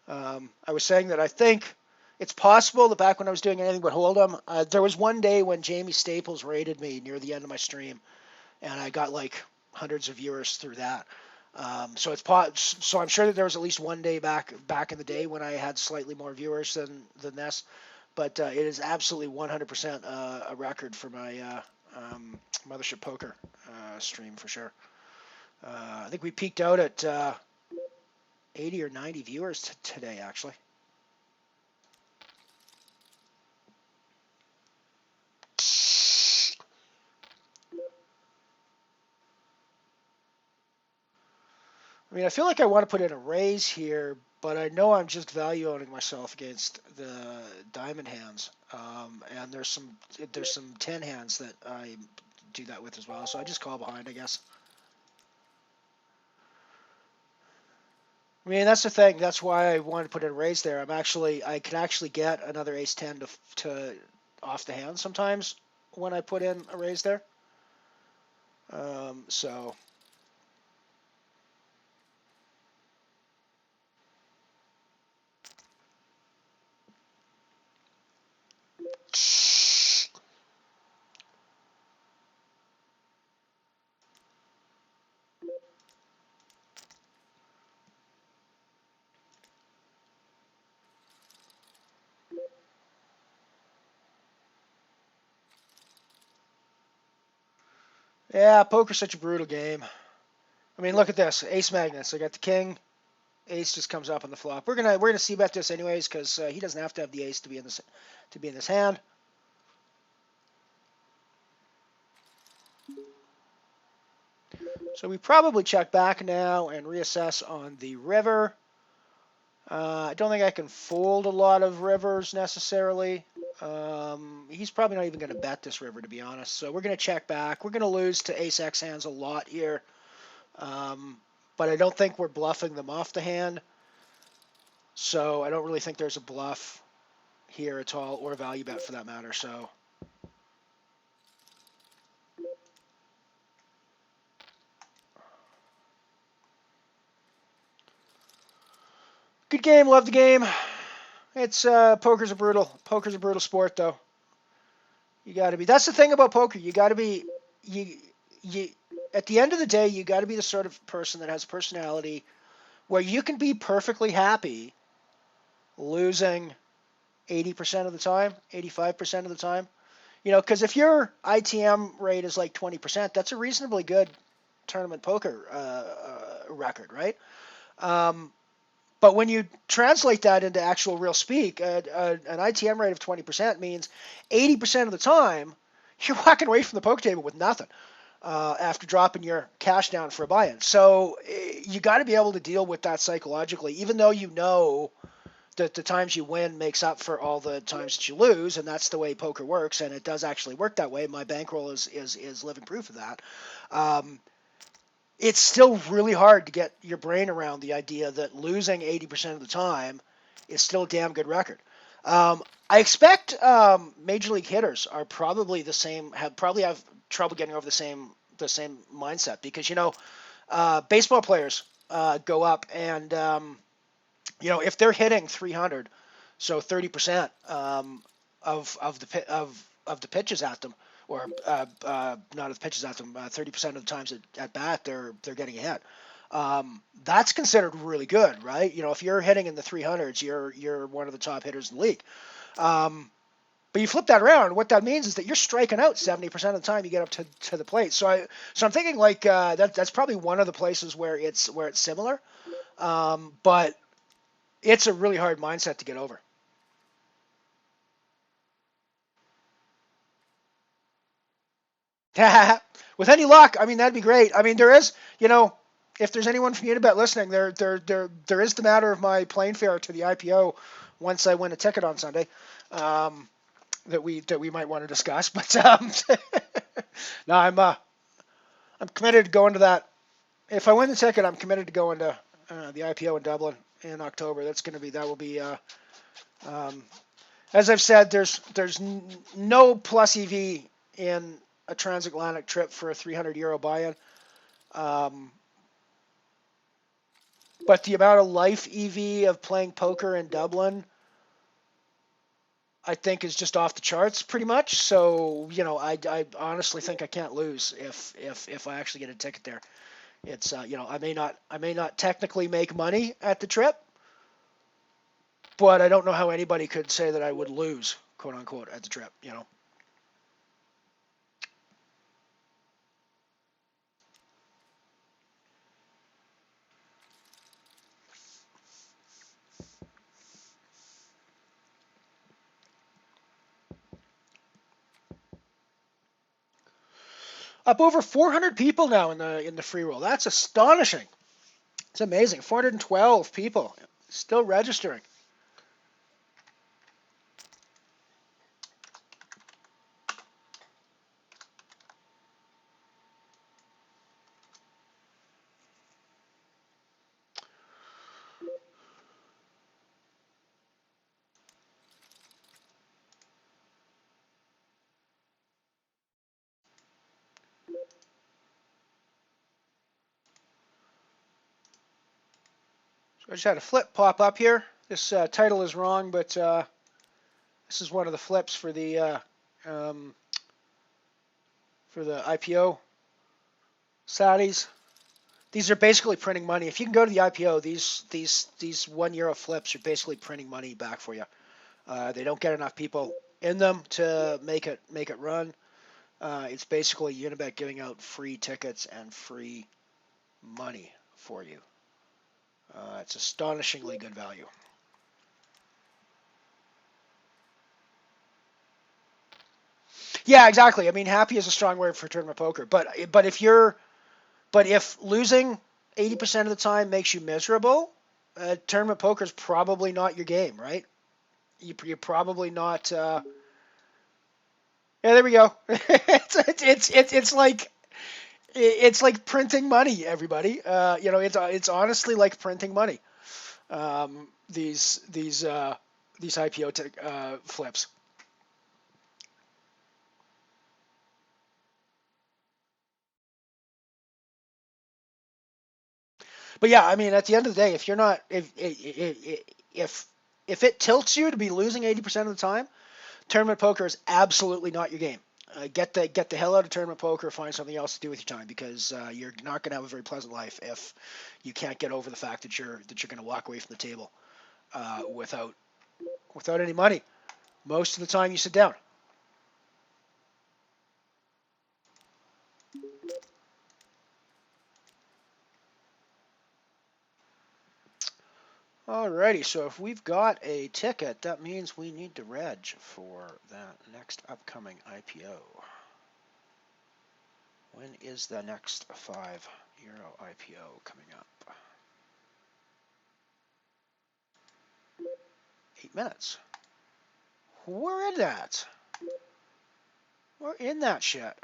Speaker 7: I was saying that I think it's possible that back when I was doing anything but Hold'em, there was one day when Jamie Staples raided me near the end of my stream, and I got like hundreds of viewers through that. So I'm sure that there was at least one day back in the day when I had slightly more viewers than this, but it is absolutely 100% a record for my Mothership poker stream for sure. I think we peaked out at 80 or 90 viewers today, actually. I mean, I feel like I want to put in a raise here, but I know I'm just value owning myself against the diamond hands. And there's some 10 hands that I do that with as well. So I just call behind, I guess. I mean, that's the thing. That's why I wanted to put in a raise there. I can actually get another ace 10 to off the hand sometimes when I put in a raise there. So. Yeah, poker's such a brutal game. I mean, look at this. Ace magnets. I got the king. Ace just comes up on the flop. We're gonna see bet this anyways because he doesn't have to have the ace to be in this hand. So we probably check back now and reassess on the river. I don't think I can fold a lot of rivers necessarily. He's probably not even going to bet this river, to be honest. So we're going to check back. We're going to lose to ace-x hands a lot here. But I don't think we're bluffing them off the hand. So I don't really think there's a bluff here at all, or a value bet for that matter. So good game, love the game. It's poker's a brutal sport though. You got to be. That's the thing about poker. You got to be. You. At the end of the day, you got to be the sort of person that has personality where you can be perfectly happy losing 80% of the time, 85% of the time. You know, because if your ITM rate is like 20%, that's a reasonably good tournament poker record, right? But when you translate that into actual real speak, an ITM rate of 20% means 80% of the time you're walking away from the poker table with nothing after dropping your cash down for a buy-in. So you got to be able to deal with that psychologically, even though you know that the times you win makes up for all the times that you lose, and that's the way poker works, and it does actually work that way. My bankroll is living proof of that. It's still really hard to get your brain around the idea that losing 80% of the time is still a damn good record. I expect major league hitters are probably the same. Probably have trouble getting over the same mindset because baseball players go up and if they're hitting 300, so 30% of the pitches at them, or not of the pitches at them, 30% of the times at bat they're getting a hit. That's considered really good, right? If you're hitting in the 300s, you're one of the top hitters in the league. But you flip that around, what that means is that you're striking out 70% of the time you get up to the plate. So I'm thinking like that's probably one of the places where it's similar, but it's a really hard mindset to get over. With any luck, I mean, that'd be great. I mean, there is, if there's anyone from Unibet listening, there is the matter of my plane fare to the IPO once I win a ticket on Sunday. That we might want to discuss, but no, I'm committed to going to that. If I win the ticket, I'm committed to going to the IPO in Dublin in October. That will be as I've said, there's no plus EV in a transatlantic trip for a €300 buy-in, but the amount of life EV of playing poker in Dublin, I think, is just off the charts pretty much. So, I honestly think I can't lose if I actually get a ticket there. It's I may not technically make money at the trip, but I don't know how anybody could say that I would lose, quote unquote, at the trip, Up over 400 people now in the free roll. That's astonishing. It's amazing. 412 people still registering. I just had a flip pop up here. This title is wrong, but this is one of the flips for the IPO Saudis. These are basically printing money. If you can go to the IPO, these €1 flips are basically printing money back for you. They don't get enough people in them to make it run. It's basically Unibet giving out free tickets and free money for you. It's astonishingly good value. Yeah, exactly. I mean, happy is a strong word for tournament poker, but if losing 80% of the time makes you miserable, tournament poker is probably not your game, right? You're probably not. Yeah, there we go. It's like printing money, everybody. It's honestly like printing money. These IPO flips. But yeah, I mean, at the end of the day, if you're not, if it tilts you to be losing 80% of the time, tournament poker is absolutely not your game. Get the hell out of tournament poker. Find something else to do with your time, because you're not going to have a very pleasant life if you can't get over the fact that you're going to walk away from the table without any money. Most of the time, you sit down. Alrighty, so if we've got a ticket, that means we need to reg for that next upcoming IPO. When is the next €5 IPO coming up? 8 minutes. We're in that. We're in that shit.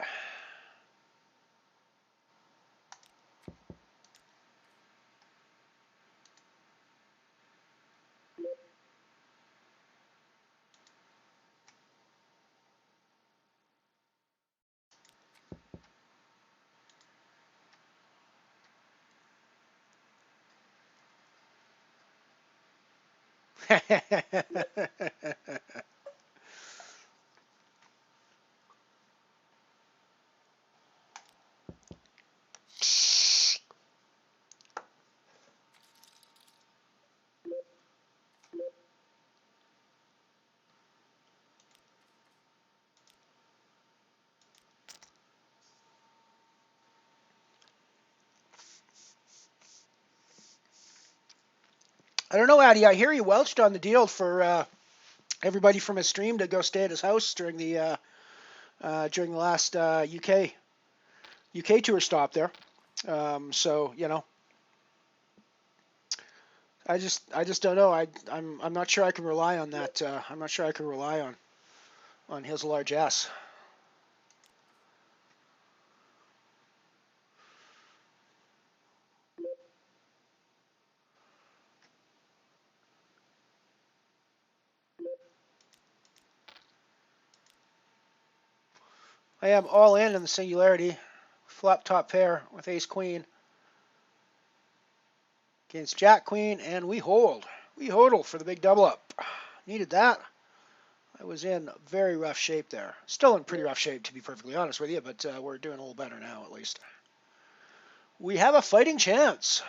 Speaker 7: I don't know, Addy. I hear you welched on the deal for everybody from his stream to go stay at his house during the last UK tour stop there. So I just don't know. I'm not sure I can rely on that. I'm not sure I can rely on his large ass. I am all in the singularity. Flop top pair with ace queen against jack queen, and we hold. We hodl for the big double up. Needed that. I was in very rough shape there. Still in pretty rough shape, to be perfectly honest with you, but we're doing a little better now, at least. We have a fighting chance.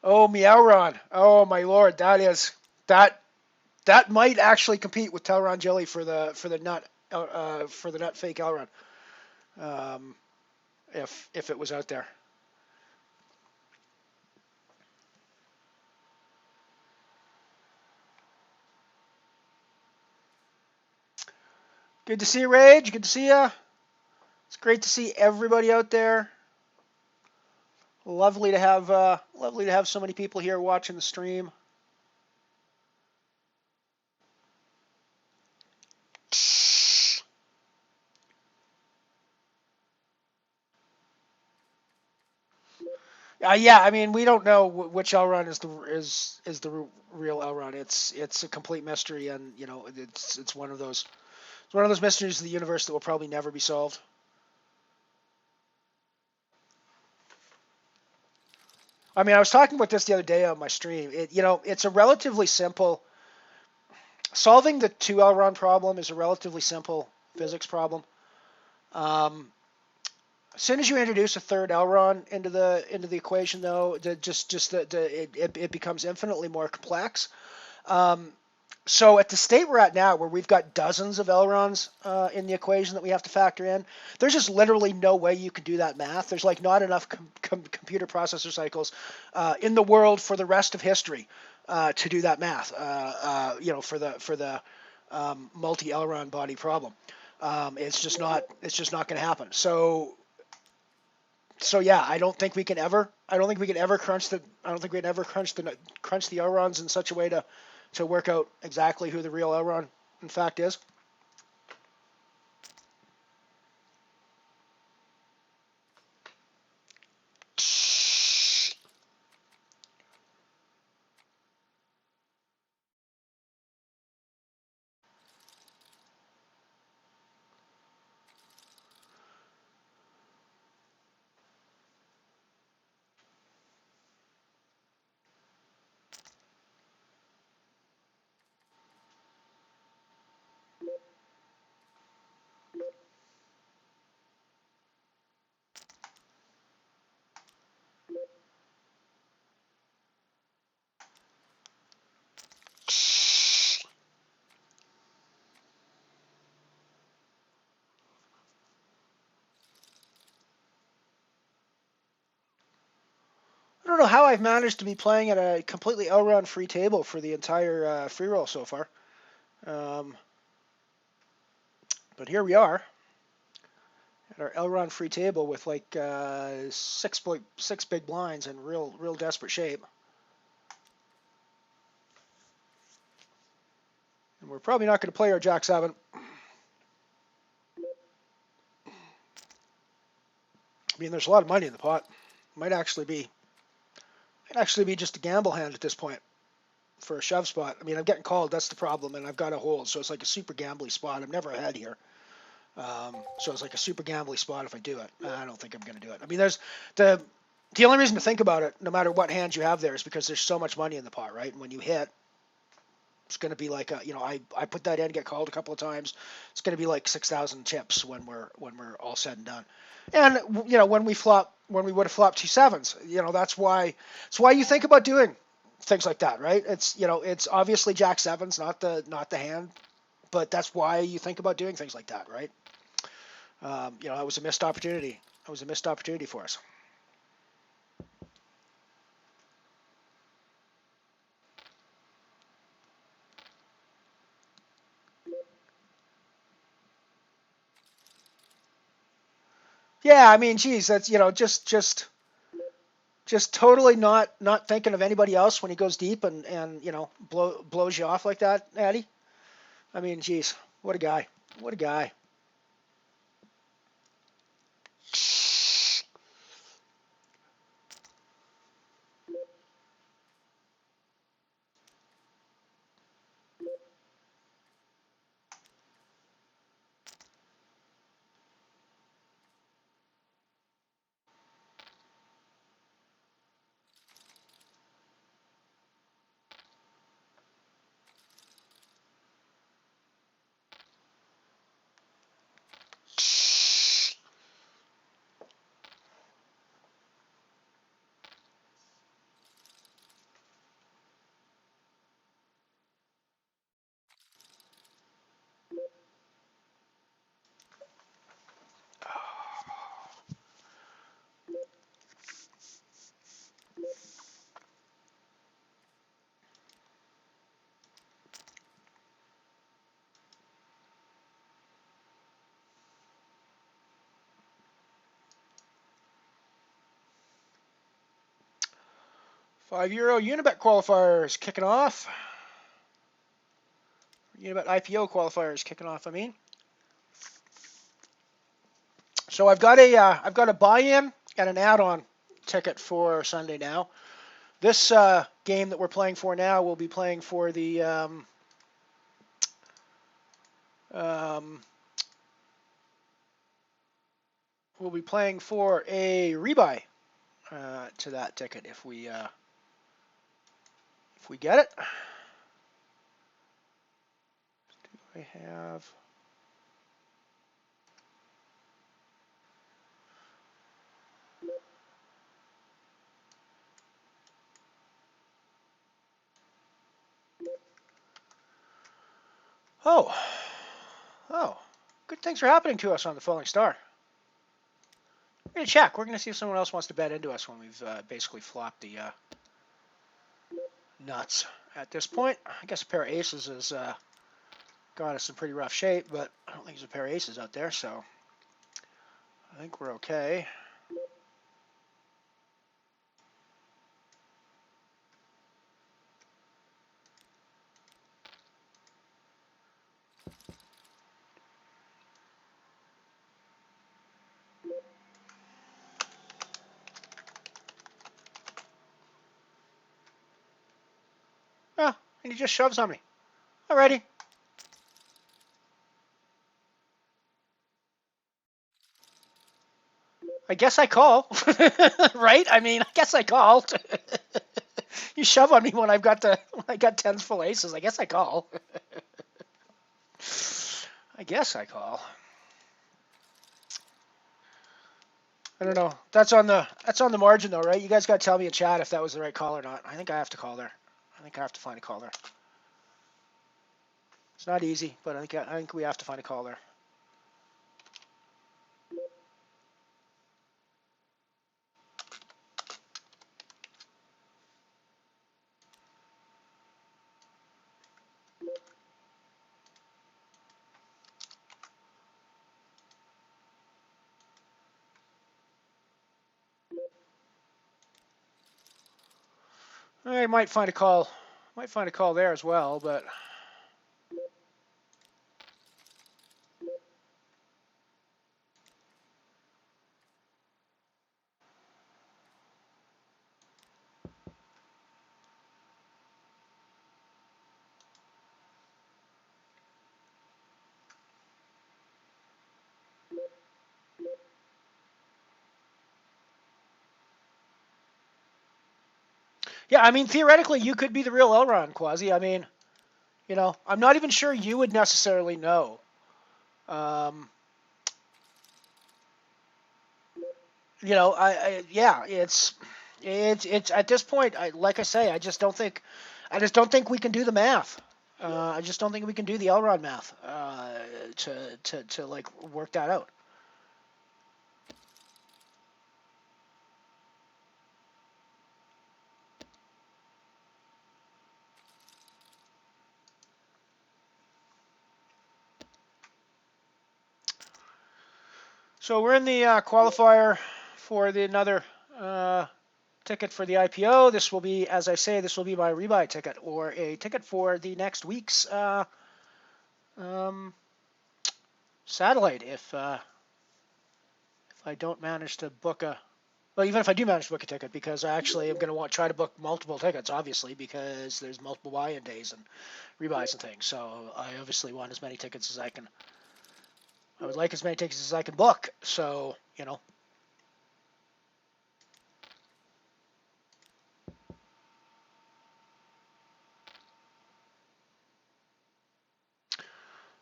Speaker 7: Oh, Meowron. Oh, my lord, that might actually compete with Telron Jelly for the nut fake Elron. If it was out there. Good to see you, Rage. Good to see you. It's great to see everybody out there. Lovely to have so many people here watching the stream. Yeah, I mean, we don't know which Elrond is the real Elrond. It's a complete mystery, and it's one of those mysteries of the universe that will probably never be solved. I mean, I was talking about this the other day on my stream. It's a relatively simple. Solving the 2 Elrond problem is a relatively simple physics problem. As soon as you introduce a third aileron into the equation, though, it becomes infinitely more complex. So at the state we're at now, where we've got dozens of ailerons in the equation that we have to factor in, there's just literally no way you can do that math. There's like not enough computer processor cycles in the world for the rest of history to do that math. For the multi-aileron body problem, it's just not going to happen. So yeah, I don't think we can ever crunch the ailerons in such a way to work out exactly who the real aileron in fact is. I don't know how I've managed to be playing at a completely aileron-free table for the entire free roll so far. But here we are at our aileron-free table with like six big blinds in real desperate shape. And we're probably not going to play our Jack 7. I mean, there's a lot of money in the pot. Might actually be just a gamble hand at this point for a shove spot. I mean, I'm getting called. That's the problem, and I've got a hold, so it's like a super gambly spot. I'm never ahead here, so it's like a super gambly spot if I do it. I don't think I'm going to do it. I mean, there's the only reason to think about it, no matter what hand you have there, is because there's so much money in the pot, right? And when you hit, it's going to be like I put that in, get called a couple of times. It's going to be like 6,000 chips when we're all said and done. And when we would have flopped 2 sevens, that's why you think about doing things like that, right? It's obviously Jack 7's not the hand, but that's why you think about doing things like that, right? It was a missed opportunity. It was a missed opportunity for us. Yeah, I mean, geez, that's just totally not thinking of anybody else when he goes deep and blows you off like that, Addy. I mean, geez, what a guy. What a guy. €5 Unibet qualifiers kicking off. Unibet IPO qualifiers kicking off, I mean. So I've got a buy-in and an add-on ticket for Sunday now. This game that we're playing for now, we'll be playing for the we'll be playing for a rebuy to that ticket if we get it. Do I have? Oh. Oh. Good things are happening to us on the Falling Star. We're going to check. We're going to see if someone else wants to bet into us when we've basically flopped the nuts. At this point, I guess a pair of aces has got us in pretty rough shape, but I don't think there's a pair of aces out there, so I think we're okay. Oh, and he just shoves on me. Alrighty. I guess I call. Right? I mean, I guess I called. You shove on me when I got tens full aces. I guess I call. I guess I call. I don't know. That's on the margin though, right? You guys got to tell me in chat if that was the right call or not. I think I have to call there. I think I have to find a call there. It's not easy, but I think we have to find a call there. I might find a call. Might find a call there as well, but yeah, I mean theoretically you could be the real Elron, Quasi. I mean, I'm not even sure you would necessarily know. Yeah, it's at this point, like I say, I just don't think we can do the math. I just don't think we can do the Elrod math to like work that out. So we're in the qualifier for another ticket for the IPO. This will be, as I say, this will be my rebuy ticket or a ticket for the next week's satellite. If I don't manage to book well, even if I do manage to book a ticket, because I actually am going to try to book multiple tickets, obviously, because there's multiple buy-in days and rebuys and things. So I obviously want as many tickets as I can. I would like as many tickets as I can book. So,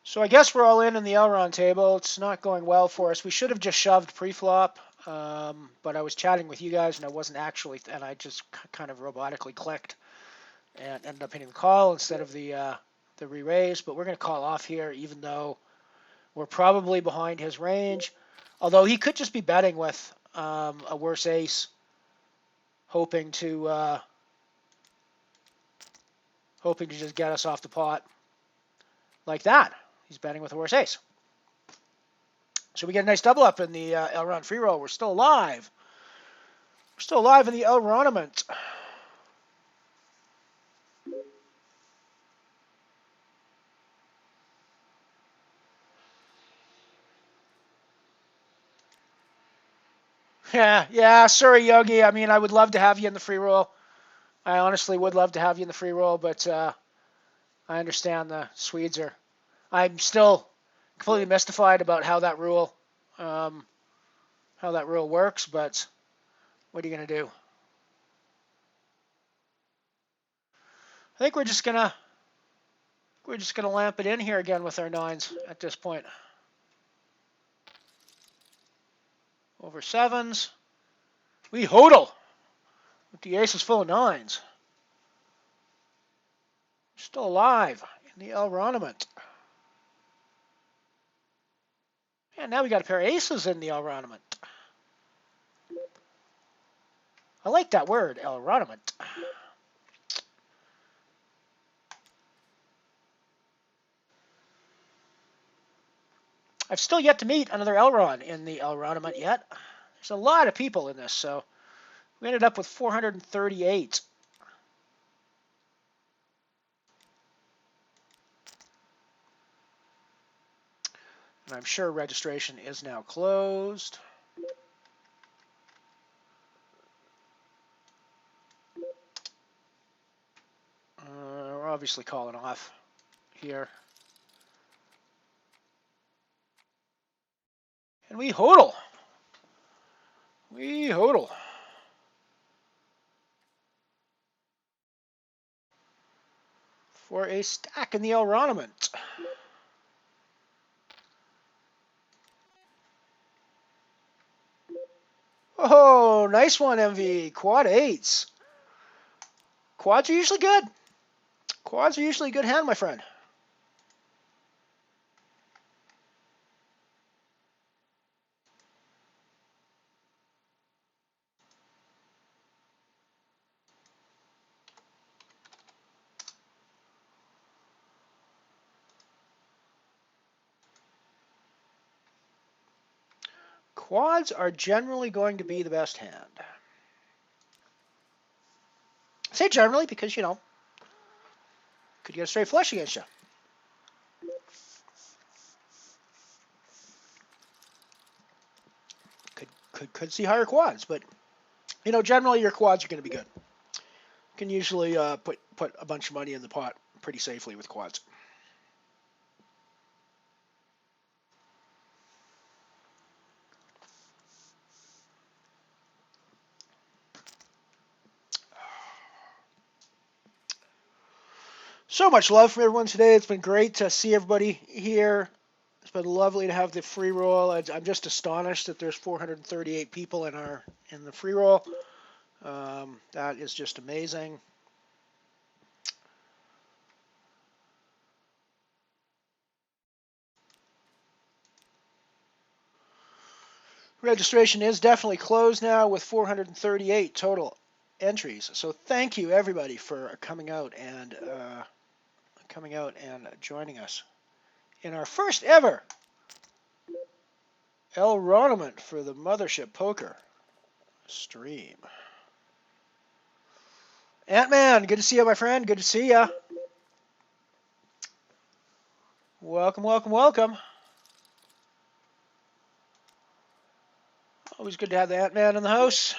Speaker 7: So I guess we're all in the Elrond table. It's not going well for us. We should have just shoved pre-flop, but I was chatting with you guys and I wasn't actually, and I just kind of robotically clicked and ended up hitting the call instead of the re-raise. But we're going to call off here, even though we're probably behind his range. Although he could just be betting with a worse ace, hoping to just get us off the pot like that. He's betting with a worse ace. So we get a nice double up in the Elrond free roll. We're still alive. We're still alive in the Elroniment. Yeah, sorry, Yogi. I mean, I would love to have you in the free roll. I honestly would love to have you in the free roll, but I understand the Swedes are. I'm still completely mystified about how that rule works, but what are you gonna do? I think we're just gonna lamp it in here again with our nines at this point. Over sevens. We hodl with the aces full of nines. Still alive in the Elroniment. And now we got a pair of aces in the Elroniment. I like that word, Elroniment. I've still yet to meet another Elron in the Elroniment yet. There's a lot of people in this, so we ended up with 438. And I'm sure registration is now closed. We're obviously calling off here. And we hodl. We hodl. For a stack in the Elroniment. Oh, nice one, MV. Quad eights. Quads are usually good. Quads are usually a good hand, my friend. Quads are generally going to be the best hand. I say generally because, you know, could get a straight flush against you. Could see higher quads, but, you know, generally your quads are going to be good. You can usually put a bunch of money in the pot pretty safely with quads. So much love from everyone today. It's been great to see everybody here. It's been lovely to have the free roll. I'm just astonished that there's 438 people in the free roll. That is just amazing. Registration is definitely closed now with 438 total entries. So thank you everybody for coming out and joining us in our first ever Elroniment for the Mothership Poker stream. Ant-Man, good to see you, my friend. Good to see you. Welcome, welcome, welcome. Always good to have the Ant-Man in the house.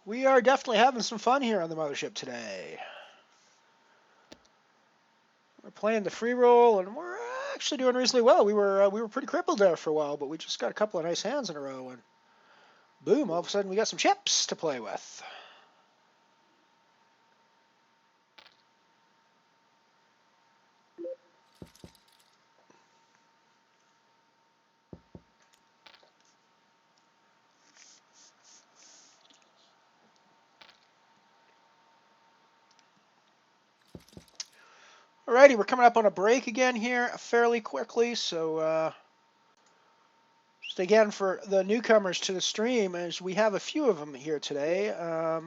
Speaker 7: We are definitely having some fun here on the Mothership today. We're playing the free roll, and we're actually doing reasonably well. We were pretty crippled there for a while, but we just got a couple of nice hands in a row, and boom, all of a sudden we got some chips to play with. Alrighty, we're coming up on a break again here fairly quickly, so just again for the newcomers to the stream, as we have a few of them here today. I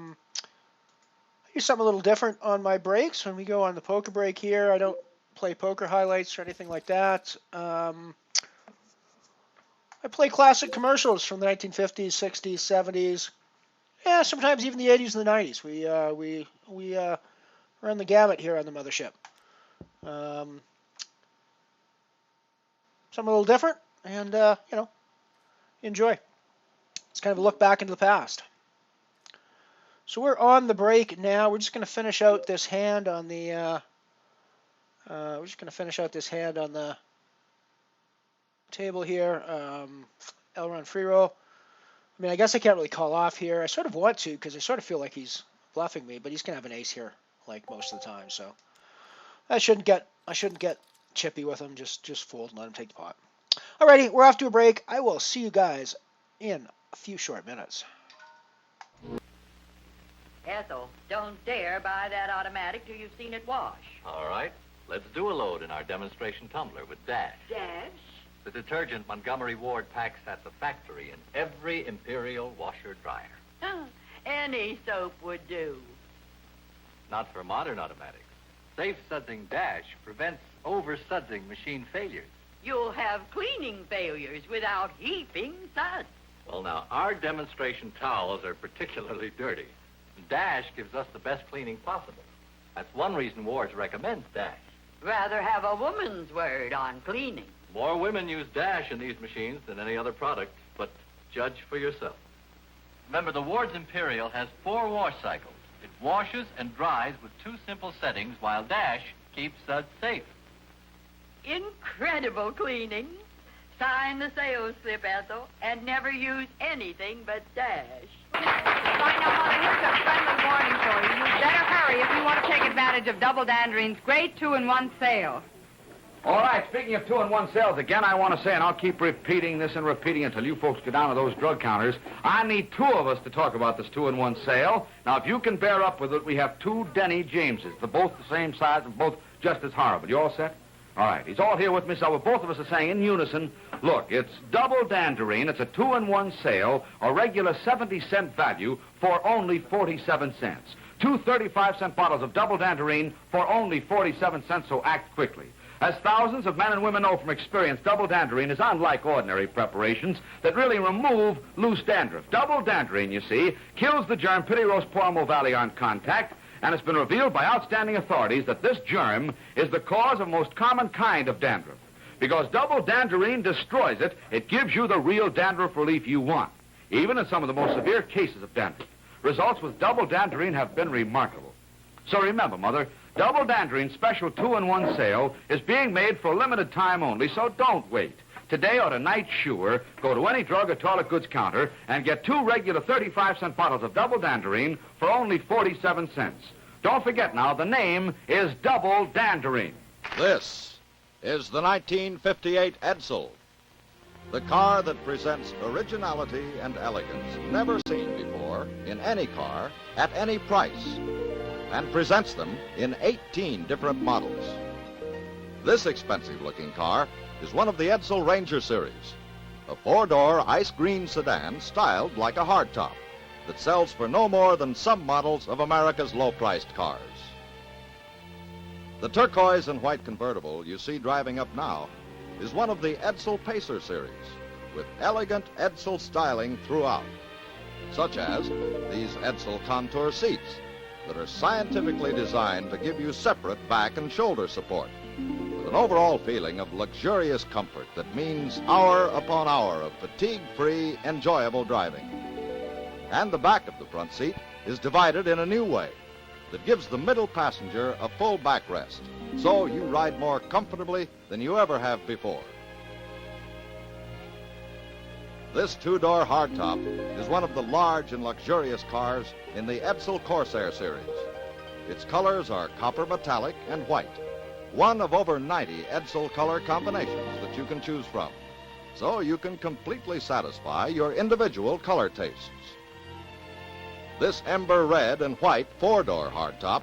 Speaker 7: do something a little different on my breaks. When we go on the poker break here, I don't play poker highlights or anything like that. I play classic commercials from the 1950s, 60s, 70s, yeah, sometimes even the 80s and the 90s. We run the gamut here on the Mothership. something a little different, and enjoy. It's kind of a look back into the past. So we're on the break now. We're just going to finish out this hand on the. Table here. Elrond free roll. I mean, I guess I can't really call off here. I sort of want to because I sort of feel like he's bluffing me, but he's going to have an ace here, like most of the time. So I shouldn't get chippy with him. Just fold and let him take the pot. Alrighty, we're off to a break. I will see you guys in a few short minutes.
Speaker 10: Ethel, don't dare buy that automatic till you've seen it wash.
Speaker 11: All right. Let's do a load in our demonstration tumbler with Dash.
Speaker 10: Dash?
Speaker 11: The detergent Montgomery Ward packs at the factory in every Imperial washer-dryer.
Speaker 10: Any soap would do.
Speaker 11: Not for modern automatics. Safe sudsing Dash prevents over-sudsing machine failures.
Speaker 10: You'll have cleaning failures without heaping suds.
Speaker 11: Well, now, our demonstration towels are particularly dirty. Dash gives us the best cleaning possible. That's one reason Ward's recommends Dash.
Speaker 10: Rather have a woman's word on cleaning.
Speaker 11: More women use Dash in these machines than any other product, but judge for yourself. Remember, the Ward's Imperial has 4 wash cycles. It washes and dries with 2 simple settings, while Dash keeps suds safe.
Speaker 10: Incredible cleaning. Sign the sales slip, Ethel, and never use anything but Dash.
Speaker 12: Right now, Mother, here's a friendly warning for you. You'd better hurry if you want to take advantage of Double Danderine's great 2-in-1 sale.
Speaker 13: All right, speaking of 2-in-1 sales, again, I want to say, and I'll keep repeating this and repeating until you folks go down to those drug counters, I need 2 of us to talk about this 2-in-1 sale. Now, if you can bear up with it, we have 2 Denny Jameses. They're both the same size and both just as horrible. You all set? All right, he's all here with me, so both of us are saying in unison, look, it's Double Danderine. It's a 2-in-1 sale, a regular 70-cent value for only 47 cents. 2 35-cent bottles of Double Danderine for only 47 cents, so act quickly. As thousands of men and women know from experience, Double Danderine is unlike ordinary preparations that really remove loose dandruff. Double Danderine, you see, kills the germ Pityros Pormo Valley on contact, and it's been revealed by outstanding authorities that this germ is the cause of most common kind of dandruff. Because Double Danderine destroys it, it gives you the real dandruff relief you want, even in some of the most severe cases of dandruff. Results with Double Danderine have been remarkable. So remember, Mother, Double Danderine's special 2-in-1 sale is being made for a limited time only, so don't wait. Today or tonight, sure, go to any drug or toilet goods counter and get 2 regular 35-cent bottles of Double Danderine for only 47 cents. Don't forget now, the name is Double Danderine.
Speaker 14: This is the 1958 Edsel, the car that presents originality and elegance never seen before in any car at any price, and presents them in 18 different models. This expensive-looking car is one of the Edsel Ranger series, a 4-door ice green sedan styled like a hardtop that sells for no more than some models of America's low-priced cars. The turquoise and white convertible you see driving up now is one of the Edsel Pacer series with elegant Edsel styling throughout, such as these Edsel Contour seats that are scientifically designed to give you separate back and shoulder support, with an overall feeling of luxurious comfort that means hour upon hour of fatigue-free, enjoyable driving. And the back of the front seat is divided in a new way that gives the middle passenger a full backrest, so you ride more comfortably than you ever have before. This 2-door hardtop is one of the large and luxurious cars in the Edsel Corsair series. Its colors are copper metallic and white, one of over 90 Edsel color combinations that you can choose from, so you can completely satisfy your individual color tastes. This ember red and white 4-door hardtop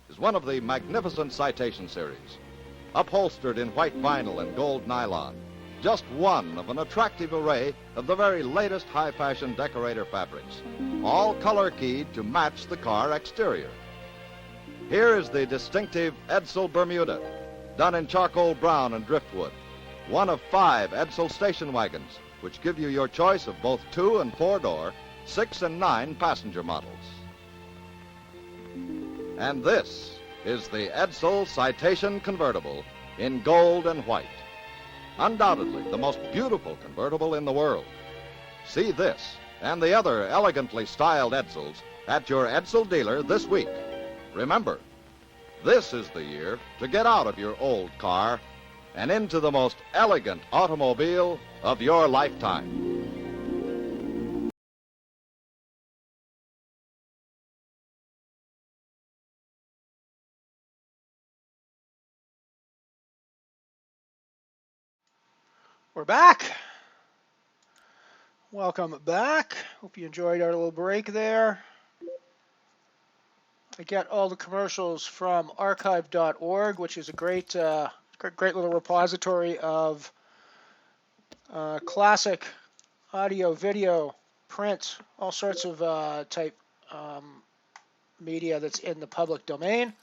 Speaker 14: is one of the magnificent Citation series, upholstered in white vinyl and gold nylon, just one of an attractive array of the very latest high-fashion decorator fabrics, all color-keyed to match the car exterior. Here is the distinctive Edsel Bermuda, done in charcoal brown and driftwood, one of 5 Edsel station wagons, which give you your choice of both 2- and 4-door, 6- and 9 passenger models. And this is the Edsel Citation Convertible in gold and white. Undoubtedly the most beautiful convertible in the world. See this and the other elegantly styled Edsels at your Edsel dealer this week. Remember, this is the year to get out of your old car and into the most elegant automobile of your lifetime.
Speaker 7: We're back. Welcome back. Hope you enjoyed our little break there. I get all the commercials from archive.org, which is a great little repository of classic audio, video, print, all sorts of type media that's in the public domain.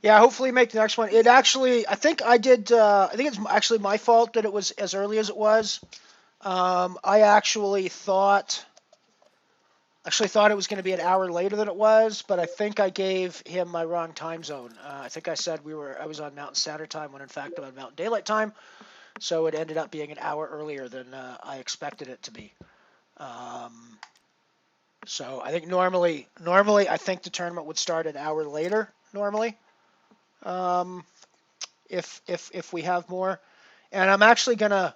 Speaker 7: Yeah, hopefully make the next one. It actually, I think I did. I think it's actually my fault that it was as early as it was. I actually thought it was going to be an hour later than it was, but I think I gave him my wrong time zone. I think I said I was on Mountain Standard Time when in fact I'm on Mountain Daylight Time, so it ended up being an hour earlier than I expected it to be. So I think normally I think the tournament would start an hour later normally. If we have more, and I'm actually gonna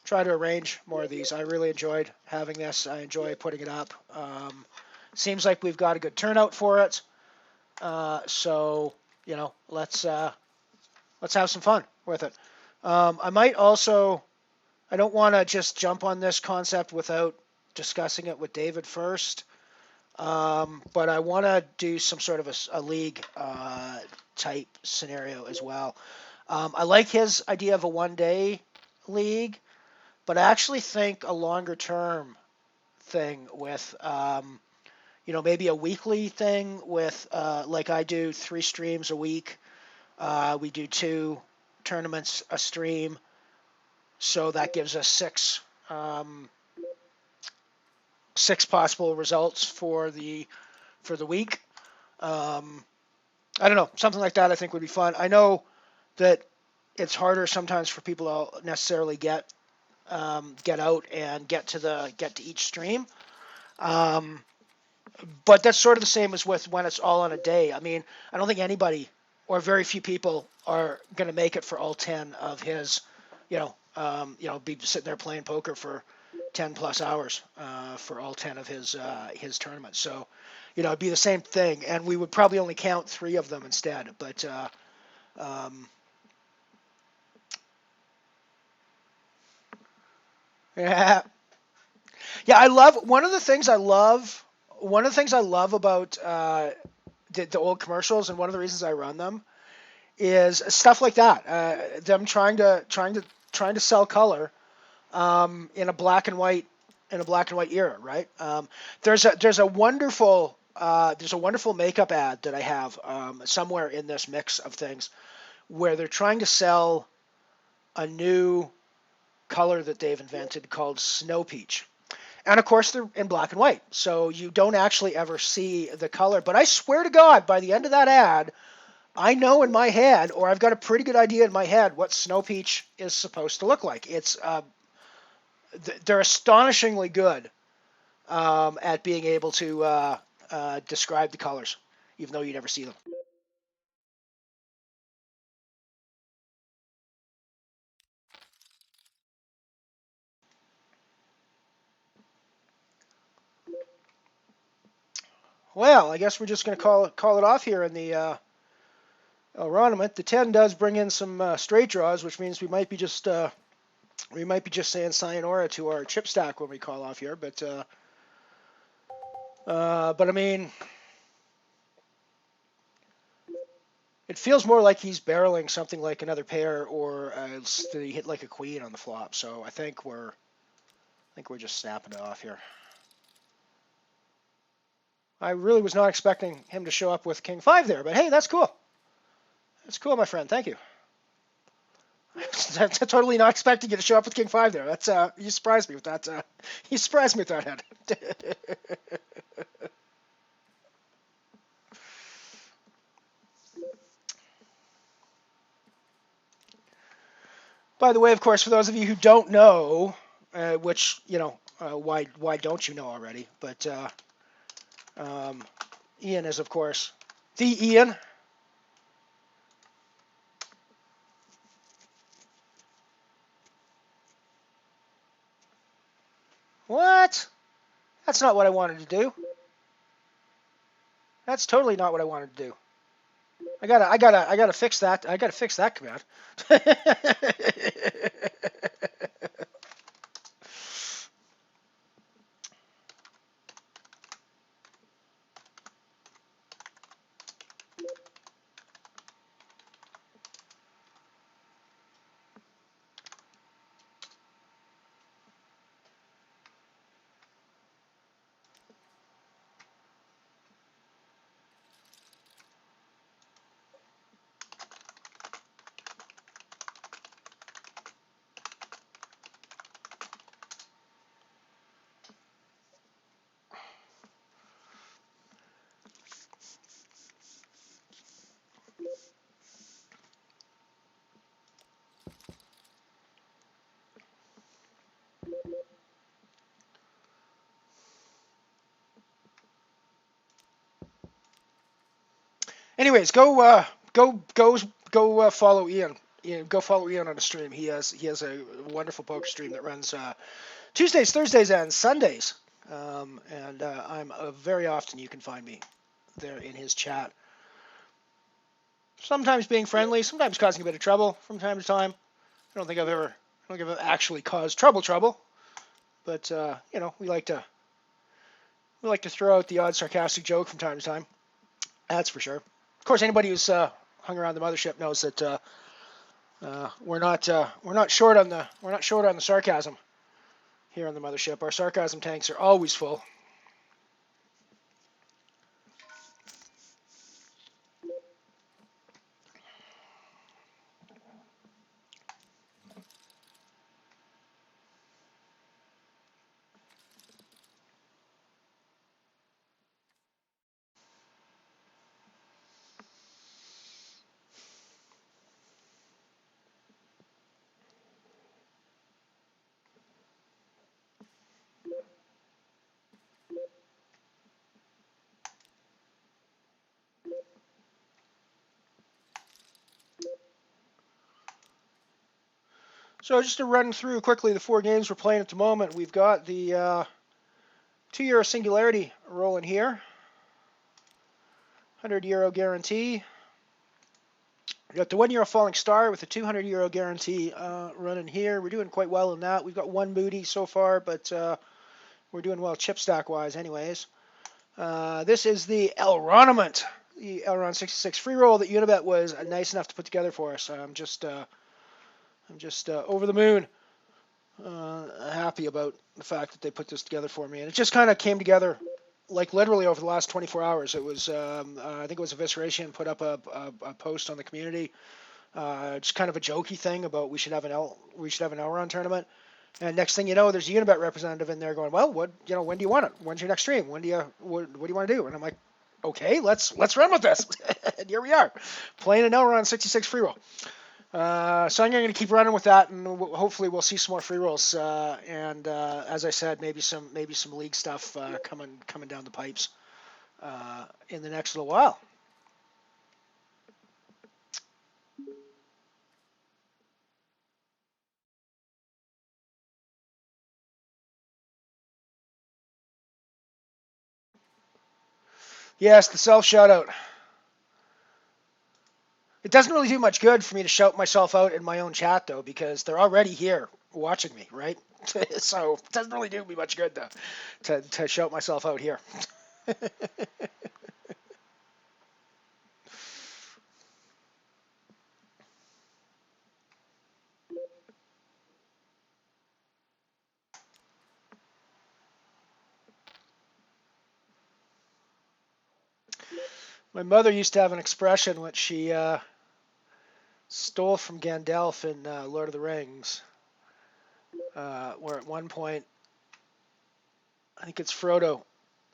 Speaker 7: try to arrange more of these. I really enjoyed having this. I enjoy putting it up. Seems like we've got a good turnout for it. So let's have some fun with it. I might also. I don't want to just jump on this concept without discussing it with David first. But I want to do some sort of a league type scenario as well. I like his idea of a one-day league, but I actually think a longer-term thing with, maybe a weekly thing with, like I do 3 streams a week. We do 2 tournaments a stream, so that gives us 6 possible results for the week. I don't know, something like that I think would be fun. I know that it's harder sometimes for people to necessarily get out and get to each stream. But that's sort of the same as with when it's all on a day. I mean, I don't think anybody or very few people are going to make it for all 10 of his, be sitting there playing poker for 10 plus hours for all 10 of his tournaments. So, it'd be the same thing, and we would probably only count 3 of them instead. But yeah, I love one of the things I love about the old commercials, and one of the reasons I run them is stuff like that. Them trying to sell color in a black and white era, right? There's a wonderful makeup ad that I have somewhere in this mix of things where they're trying to sell a new color that they've invented called Snow Peach. And of course they're in black and white, so you don't actually ever see the color. But I swear to God, by the end of that ad, I know in my head, or I've got a pretty good idea in my head, what Snow Peach is supposed to look like. They're astonishingly good at being able to describe the colors, even though you never see them. Well, I guess we're just going to call it off here in the Elroniment. The 10 does bring in some straight draws, which means we might be just saying sayonara to our chip stack when we call off here. But I mean, it feels more like he's barreling something like another pair, or he hit like a queen on the flop. So I think we're just snapping it off here. I really was not expecting him to show up with King 5 there, but hey, that's cool. That's cool, my friend. Thank you. I'm totally not expecting you to show up with King 5 there. That's you surprised me with that. You surprised me with that hand. By the way, of course, for those of you who don't know, which why don't you know already? But Ian is, of course, the Ian. What? That's not what I wanted to do. That's totally not what I wanted to do. I gotta fix that. I gotta fix that command. Anyways, go follow Ian. Go follow Ian on the stream. He has a wonderful poker stream that runs Tuesdays, Thursdays, and Sundays. And I'm very often you can find me there in his chat. Sometimes being friendly, sometimes causing a bit of trouble from time to time. I don't think I've actually caused trouble. But we like to throw out the odd sarcastic joke from time to time. That's for sure. Of course, anybody who's hung around the Mothership knows that we're not short on the sarcasm here on the Mothership. Our sarcasm tanks are always full. So just to run through quickly the 4 games we're playing at the moment, we've got the 2 Euro Singularity rolling here. €100 guarantee. We got the €1 Falling Star with a €200 guarantee running here. We're doing quite well in that. We've got 1 booty so far, but we're doing well chip stack wise anyways. This is the Elroniment, the Elron 66 free roll that Unibet was nice enough to put together for us. I'm just over the moon happy about the fact that they put this together for me. And it just kind of came together like literally over the last 24 hours. It was, I think it was Evisceration put up a post on the community, just kind of a jokey thing about we should have an Elron tournament. And next thing you know, there's a Unibet representative in there going, well, when do you want it? When's your next stream? What do you want to do? And I'm like, okay, let's run with this. And here we are, playing an Elron 66 free roll. So I'm going to keep running with that, and hopefully we'll see some more free rolls. And as I said, maybe some league stuff coming down the pipes in the next little while. Yes, the self shout out. It doesn't really do much good for me to shout myself out in my own chat though, because they're already here watching me, right? So it doesn't really do me much good though to shout myself out here. My mother used to have an expression which she stole from Gandalf in Lord of the Rings, where at one point, I think it's Frodo,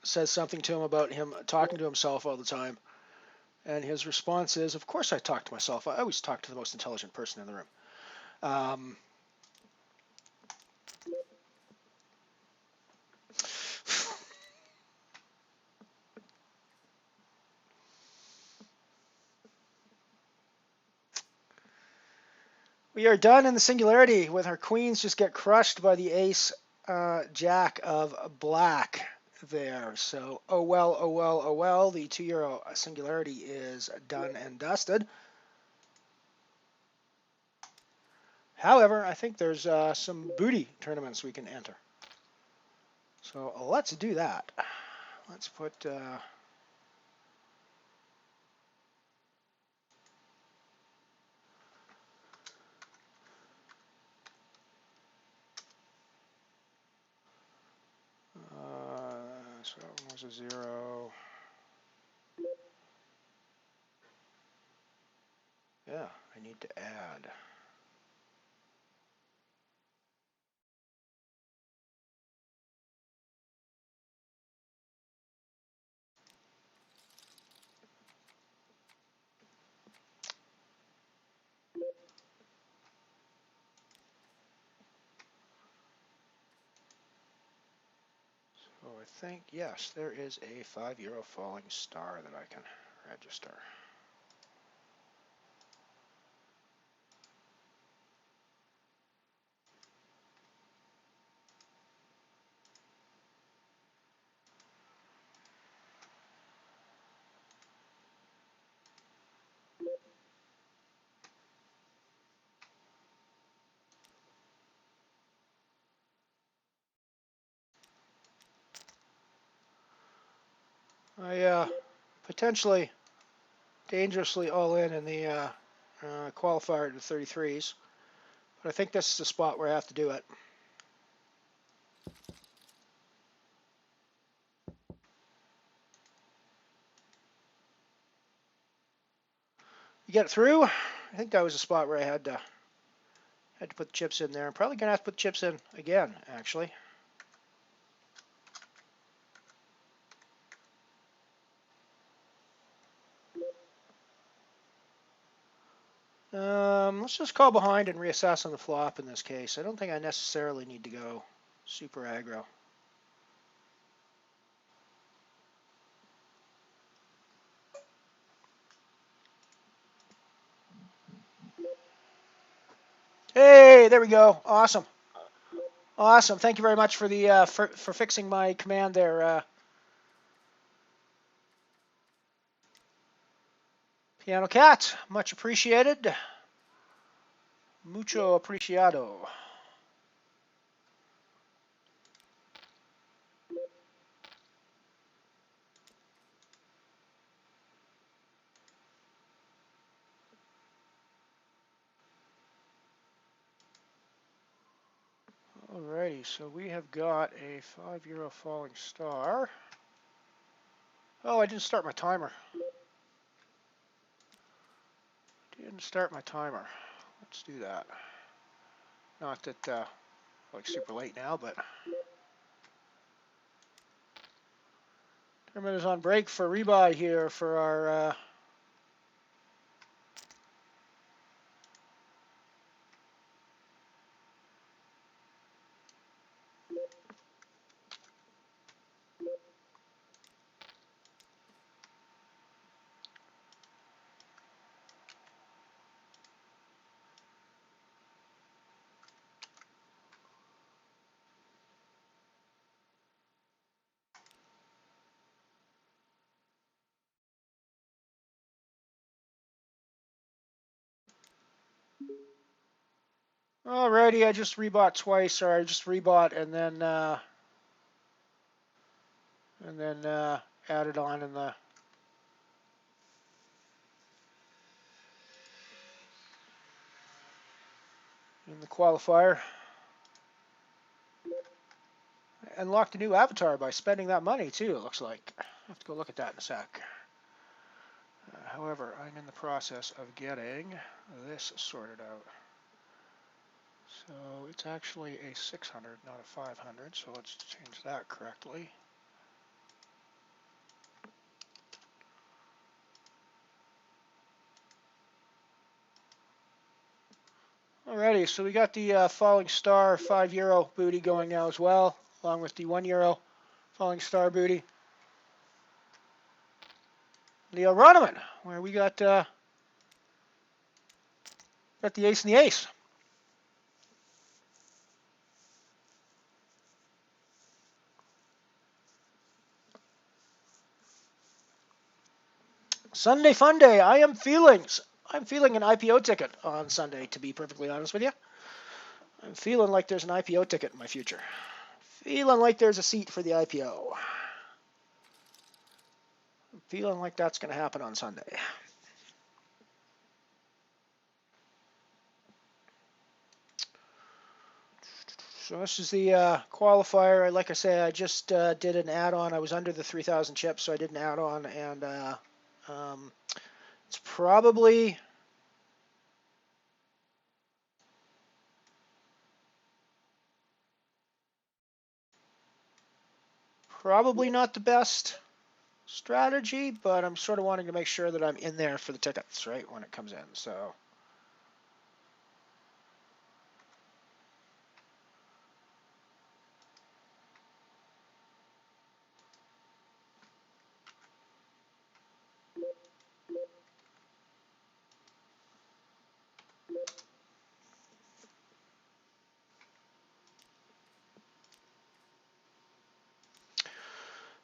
Speaker 7: says something to him about him talking to himself all the time. And his response is, of course I talk to myself. I always talk to the most intelligent person in the room. We are done in the singularity with our queens just get crushed by the ace jack of black there. So, oh well, oh well, oh well. The €2 singularity is done and dusted. However, I think there's some booty tournaments we can enter. So let's do that. Let's put... so that was a 0. Yeah, I need to add. So I think, yes, there is a €5 falling star that I can register. I potentially dangerously all in the qualifier to 33s, but I think this is the spot where I have to do it. You get it through. I think that was the spot where I had to put the chips in there. I'm probably gonna have to put the chips in again, actually. Let's just call behind and reassess on the flop in this case. I don't think I necessarily need to go super aggro. Hey, there we go. Awesome. Awesome. Thank you very much for the for fixing my command there. Piano Cat, much appreciated. Mucho apreciado. Alrighty, so we have got a €5 falling star. Oh, I didn't start my timer. Didn't start my timer. Let's do that. Not that like super late now, but tournament is on break for rebuy here for our Alrighty, I just rebought twice, or I just rebought and then added on in the qualifier. I unlocked a new avatar by spending that money too, it looks like. I'll have to go look at that in a sec. However, I'm in the process of getting this sorted out. So it's actually a 600, not a 500, so let's change that correctly. Alrighty, so we got the Falling Star €5 booty going now as well, along with the €1 Falling Star booty. The Ornament, where we got the ace and the ace. Sunday fun day. I'm feeling an IPO ticket on Sunday, to be perfectly honest with you. I'm feeling like there's an IPO ticket in my future. Feeling like there's a seat for the IPO. I'm feeling like that's going to happen on Sunday. So this is the qualifier. Like I say, I just did an add-on. I was under the 3,000 chips, so I did an add-on, and it's probably not the best strategy, but I'm sort of wanting to make sure that I'm in there for the tickets, right, when it comes in. So.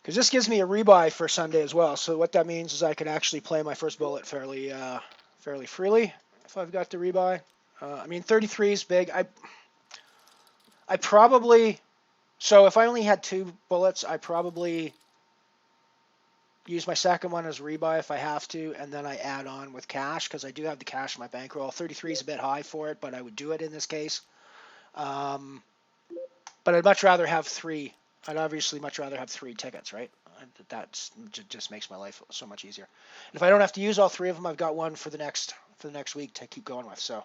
Speaker 7: Because this gives me a rebuy for Sunday as well. So what that means is I can actually play my first bullet fairly freely if I've got the rebuy. I mean, 33 is big. I probably, so if I only had 2 bullets, I probably use my second one as a rebuy if I have to, and then I add on with cash because I do have the cash in my bankroll. 33 is a bit high for it, but I would do it in this case. But I'd much rather have 3. I'd obviously much rather have 3 tickets, right? That just makes my life so much easier. And if I don't have to use all 3 of them, I've got one for the next week to keep going with. So.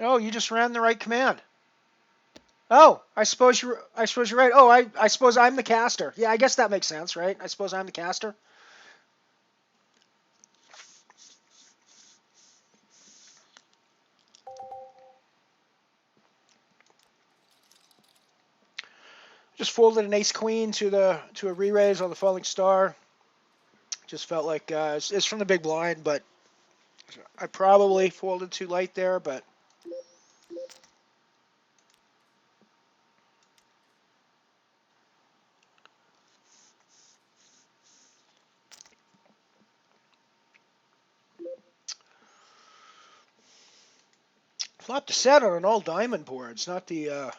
Speaker 7: Oh, you just ran the right command. Oh, I suppose you're right. Oh, I suppose I'm the caster. Yeah, I guess that makes sense, right? I suppose I'm the caster. Just folded an ace queen to a re-raise on the Falling Star. Just felt like it's from the big blind, but I probably folded too light there, but. Flop to set on an all diamond board. It's not the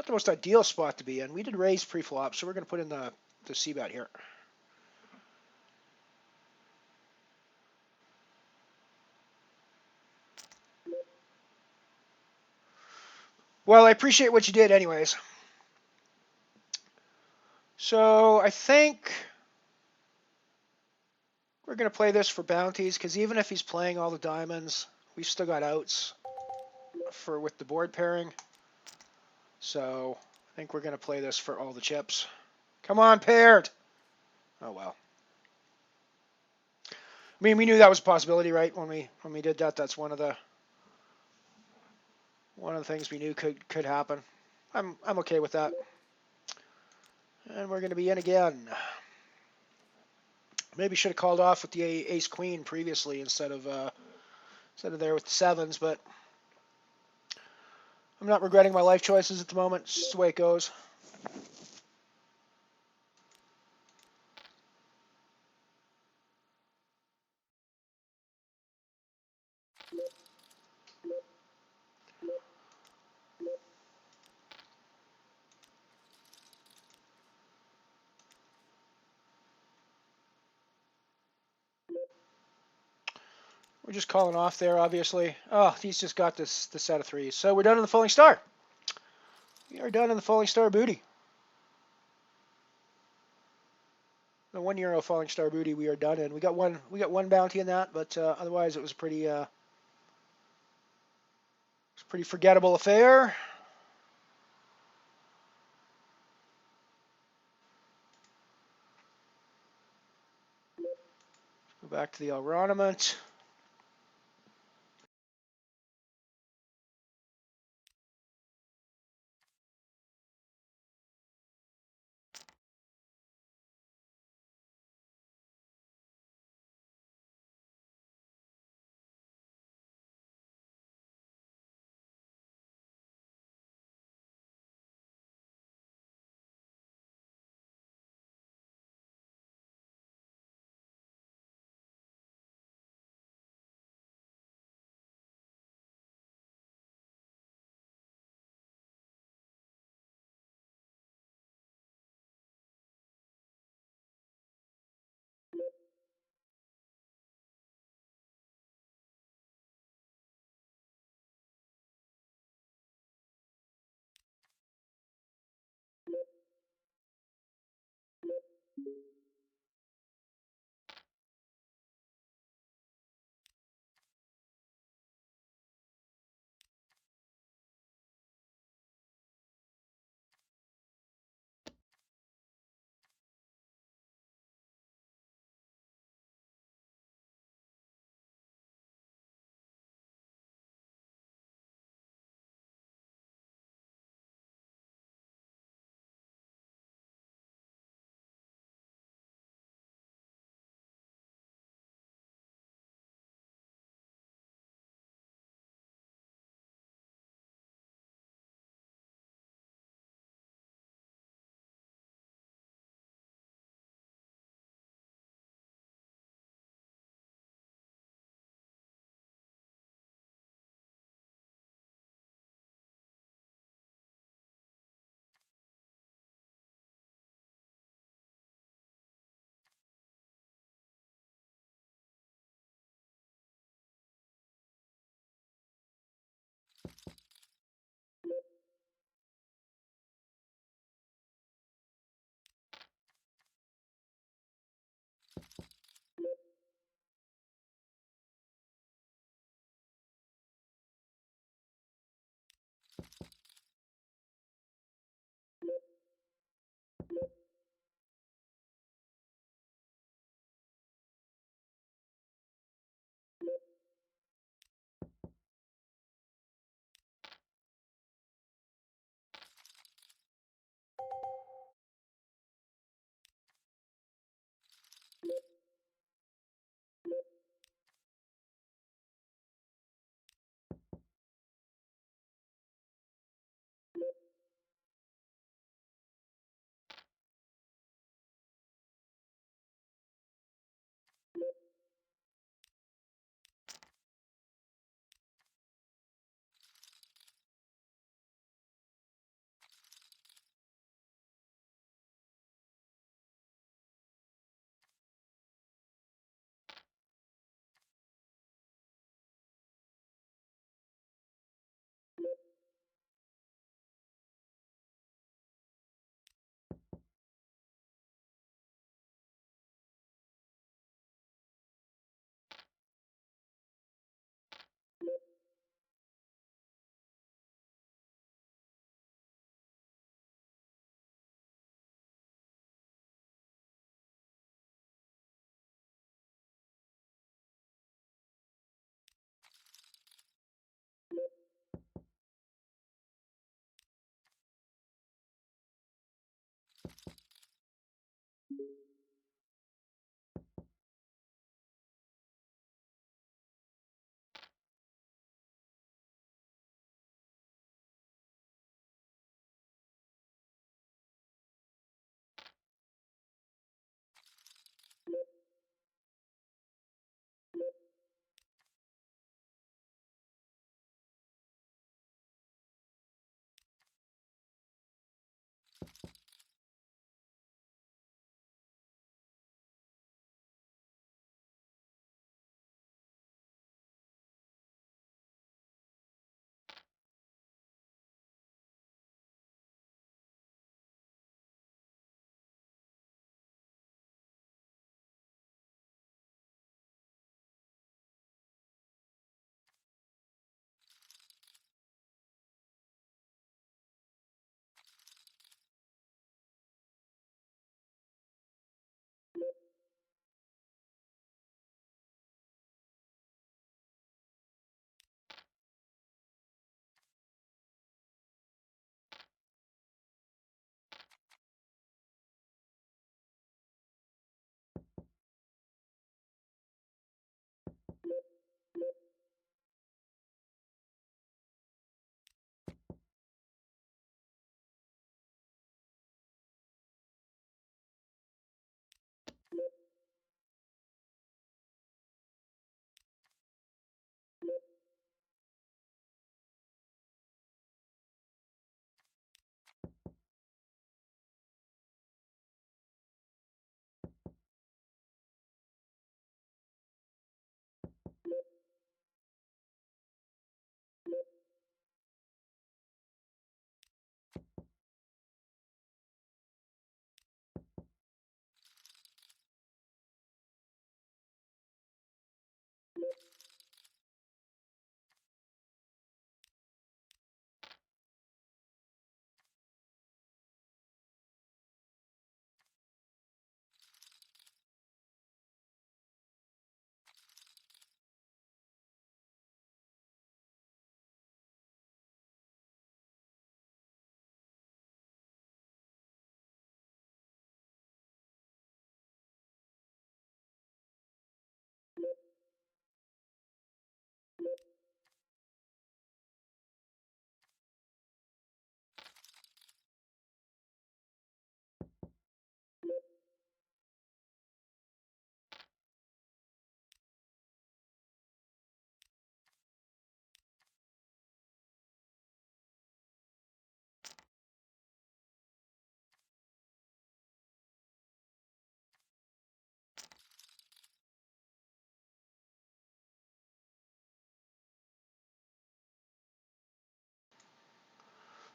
Speaker 7: most ideal spot to be in. We did raise pre-flop, so we're going to put in the c-bet here. Well, I appreciate what you did anyways. So I think we're going to play this for bounties, because even if he's playing all the diamonds, we've still got outs with the board pairing. So I think we're going to play this for all the chips. Come on, paired. Oh, well. I mean, we knew that was a possibility, right? When we did that, that's one of the things we knew could happen. I'm okay with that. And we're going to be in again. Maybe should have called off with the ace queen previously instead of there with the 7s, but I'm not regretting my life choices at the moment. It's just the way it goes. We're just calling off there, obviously. Oh, he's just got the set of threes. So we're done in the falling star. We are done in the falling star booty. The €1 falling star booty we are done in. We got one bounty in that, but otherwise it was a pretty forgettable affair. Go back to the ornament.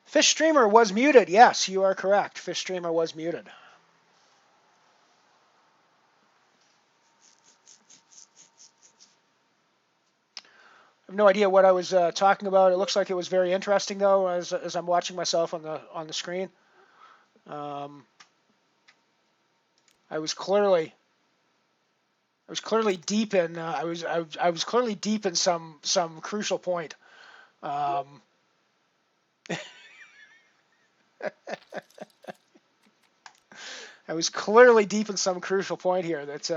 Speaker 7: Fish Streamer was muted. Yes, you are correct. Fish Streamer was muted. I have no idea what I was talking about. It looks like it was very interesting, though, as I'm watching myself on the screen. I was clearly deep in I was clearly deep in some crucial point. I was clearly deep in some crucial point here. That's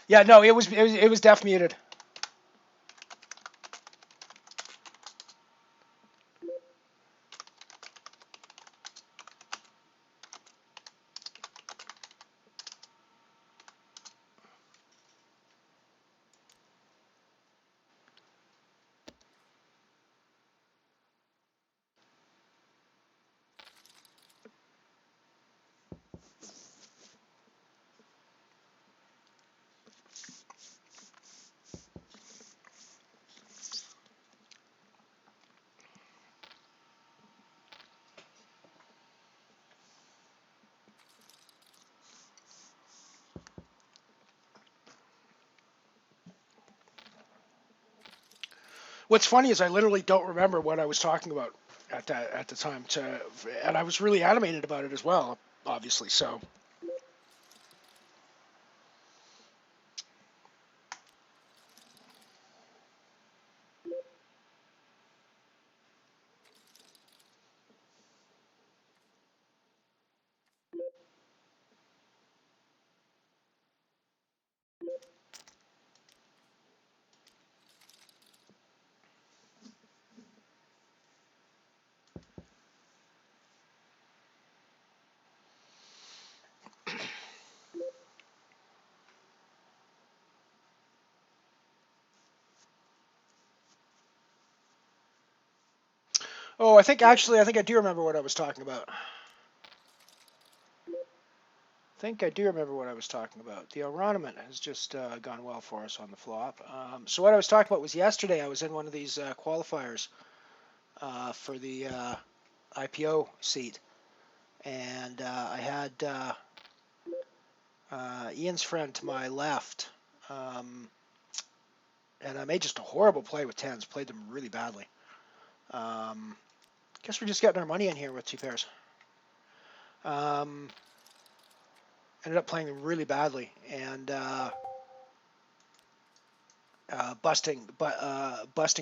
Speaker 7: yeah, no, it was def muted. What's funny is I literally don't remember what I was talking about at the time, and I was really animated about it as well, obviously. So. Oh, I think I do remember what I was talking about. The ornament has just gone well for us on the flop. So what I was talking about was yesterday I was in one of these qualifiers for the IPO seat, and I had Ian's friend to my left, and I made just a horrible play with tens. Played them really badly. Guess we're just getting our money in here with two pairs. Ended up playing them really badly and busting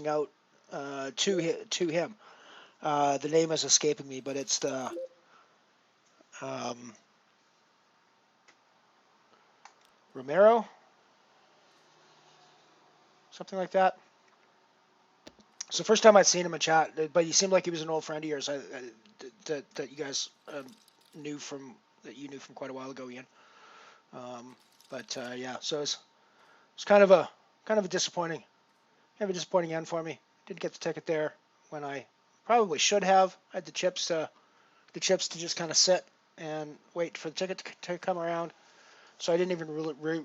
Speaker 7: out to him. The name is escaping me, but it's the Romero, something like that. It's the first time I'd seen him in chat, but he seemed like he was an old friend of yours that you guys knew from quite a while ago, Ian. Yeah, so it's kind of a disappointing end for me. Didn't get the ticket there when I probably should have. I had the chips to just kind of sit and wait for the ticket to come around. So I didn't even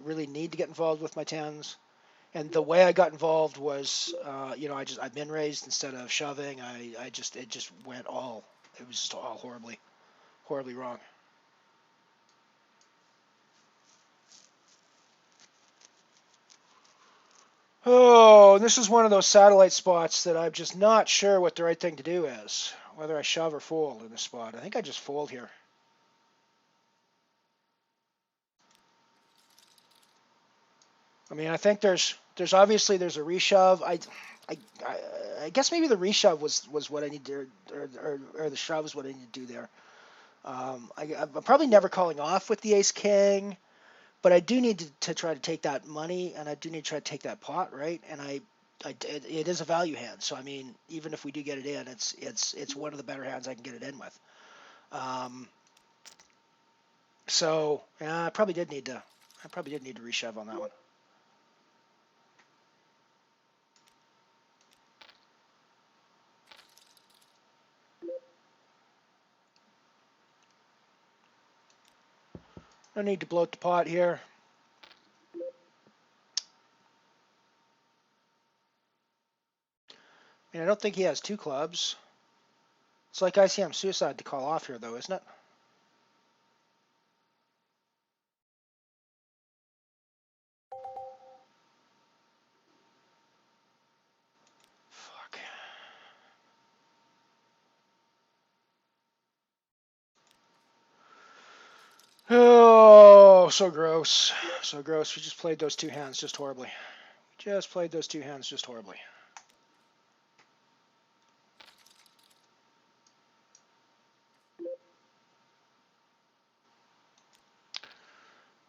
Speaker 7: really need to get involved with my tens. And the way I got involved was, I min raised instead of shoving. It just went all. It was just all horribly wrong. Oh, this is one of those satellite spots that I'm just not sure what the right thing to do is. Whether I shove or fold in this spot. I think I just fold here. I mean, I think there's obviously a reshove. I guess maybe the reshove was what I need to, or the shove is what I need to do there. I'm probably never calling off with the ace king, but I do need to try to take that money, and I do need to try to take that pot, right? And it is a value hand, so I mean, even if we do get it in, it's one of the better hands I can get it in with. So yeah, I probably did need to reshove on that one. No need to bloat the pot here. I mean, I don't think he has two clubs. It's like ICM suicide to call off here, though, isn't it? Fuck. Oh, so gross. So gross. We just played those two hands just horribly.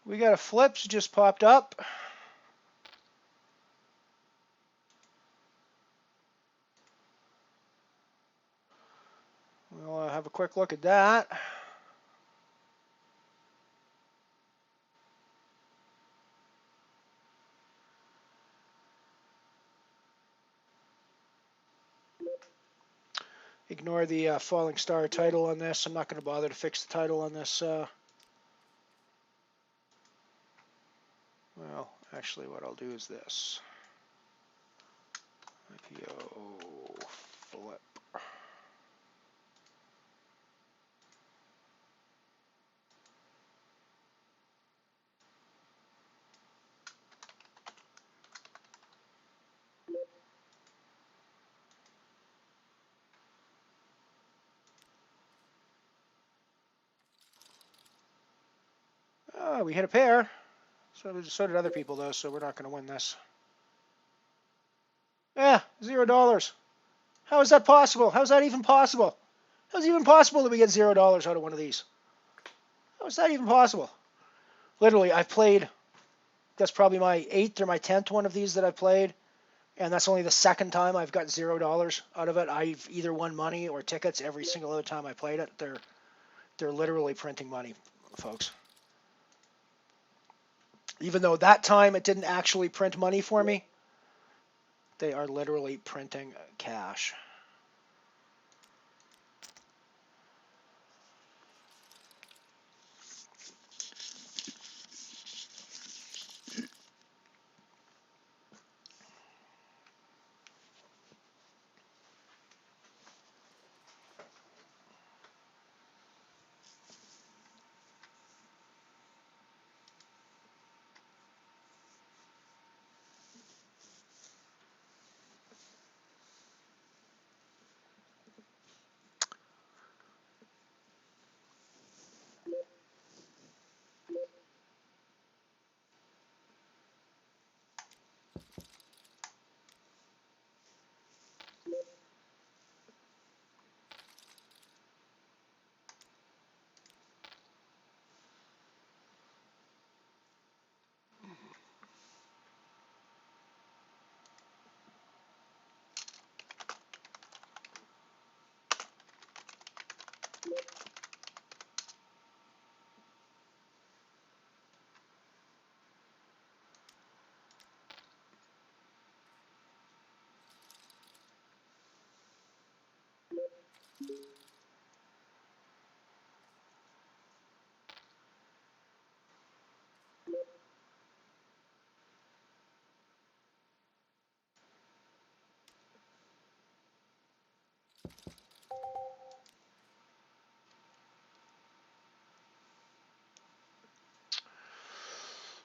Speaker 7: We got a flips just popped up. We'll have a quick look at that. Ignore the falling star title on this. I'm not going to bother to fix the title on this. Well, actually, what I'll do is this. IPO flip. Oh, we hit a pair. So did other people, though, so we're not going to win this. Yeah, $0. How is that possible? How is that even possible? How is it even possible that we get $0 out of one of these? How is that even possible? Literally, I've played, that's probably my 8th or my 10th one of these that I've played, and that's only the second time I've got $0 out of it. I've either won money or tickets every single other time I played it. They're literally printing money, folks. Even though that time it didn't actually print money for me, they are literally printing cash.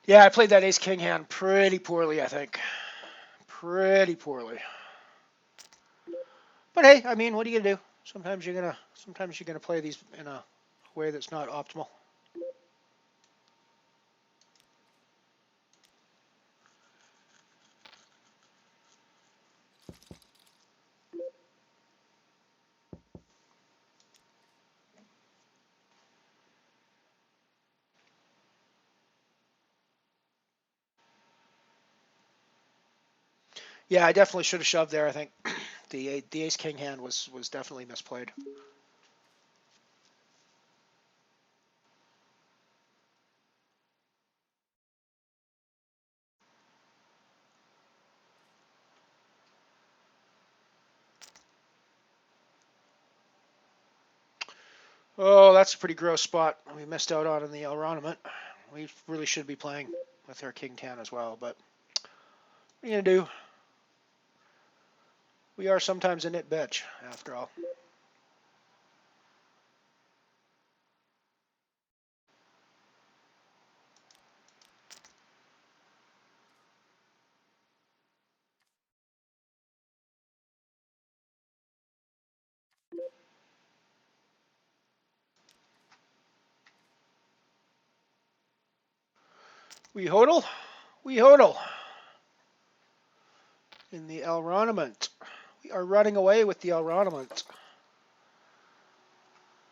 Speaker 7: Yeah, I played that ace-king hand pretty poorly, I think. Pretty poorly. But hey, I mean, what are you gonna do? Sometimes you're gonna play these in a way that's not optimal. Yeah, I definitely should have shoved there. I think the ace-king hand was definitely misplayed. Oh, that's a pretty gross spot we missed out on in the Elroniment. We really should be playing with our king 10 as well, but what are you gonna do? We are sometimes a nit bitch, after all. We hodl, we hodl. In the Elroniment. We are running away with the Elroniment.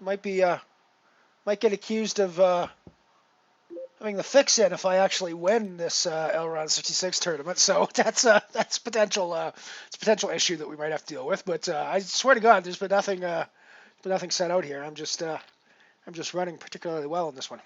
Speaker 7: Might get accused of having the fix in if I actually win this Elron 66 tournament. So that's it's a potential issue that we might have to deal with. But I swear to God, there's been nothing set out here. I'm just running particularly well in this one.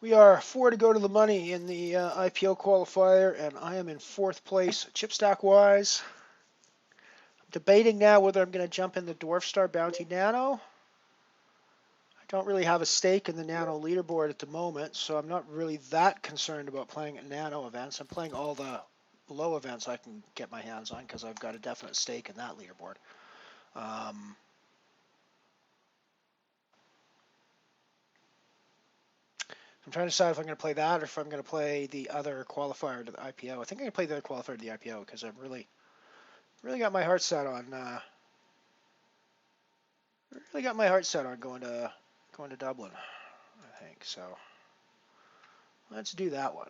Speaker 7: We are 4 to go to the money in the IPO qualifier, and I am in 4th place chip stack wise. I'm debating now whether I'm going to jump in the Dwarf Star Bounty Nano. I don't really have a stake in the Nano leaderboard at the moment, so I'm not really that concerned about playing at Nano events. I'm playing all the low events I can get my hands on because I've got a definite stake in that leaderboard. I'm trying to decide if I'm going to play that or if I'm going to play the other qualifier to the IPO. I think I'm going to play the other qualifier to the IPO because I've really got my heart set on going to Dublin. I think so. Let's do that one.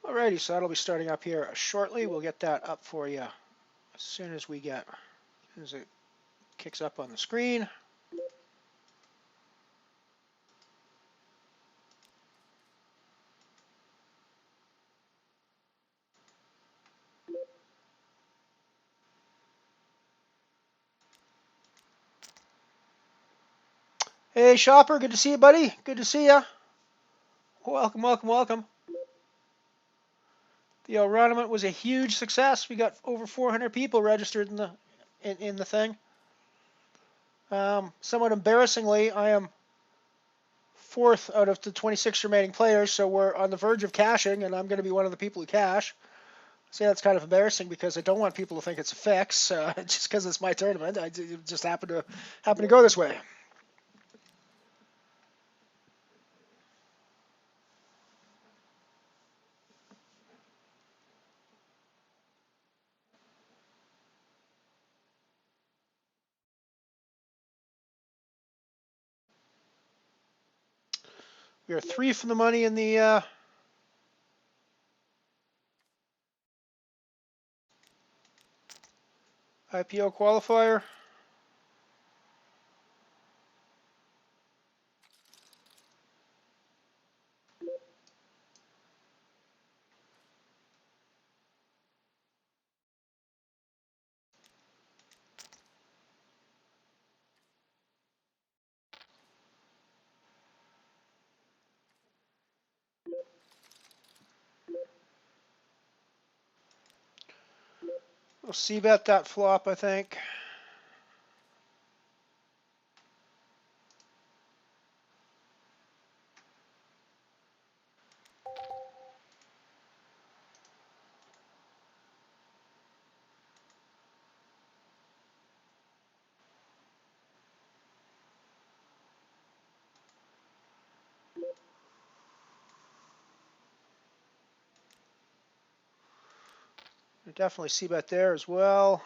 Speaker 7: Alrighty, so that'll be starting up here shortly. We'll get that up for you as soon as it Kicks up on the screen. Hey, Shopper, good to see you, buddy. Good to see you. Welcome, welcome, welcome. The Aeronomet was a huge success. We got over 400 people registered in the thing. Somewhat embarrassingly, I am 4th out of the 26 remaining players, so we're on the verge of cashing, and I'm going to be one of the people who cash. See, that's kind of embarrassing because I don't want people to think it's a fix just because it's my tournament. It just happened to go this way. We are 3 from the money in the IPO qualifier. We'll see about that flop, I think. We'll definitely see bet there as well.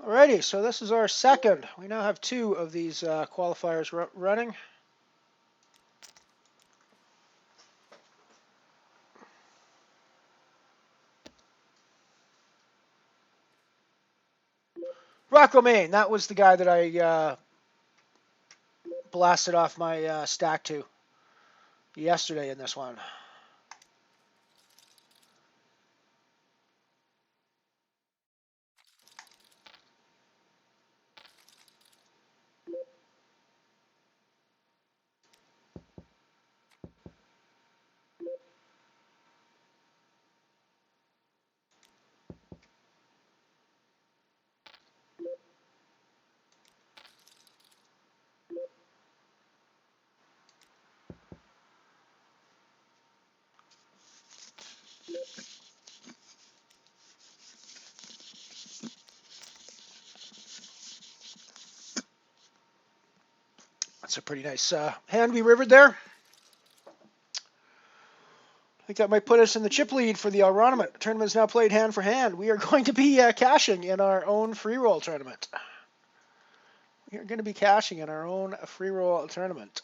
Speaker 7: Alrighty, so this is our second. We now have 2 of these qualifiers running. Rocco Main, that was the guy that I blasted off my stack to yesterday in this one. That's a pretty nice hand we rivered there. I think that might put us in the chip lead for the Aeronomet. The tournament is now played hand for hand. We are going to be cashing in our own free roll tournament. We are going to be cashing in our own free roll tournament.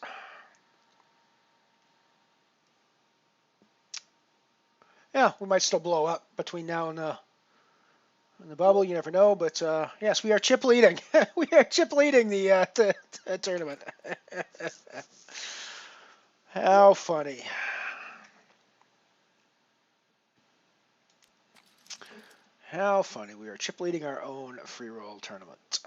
Speaker 7: Yeah, we might still blow up between now and the bubble. You never know. But yes, we are chip leading. We are chip leading the tournament. How funny. How funny. We are chip leading our own free roll tournament.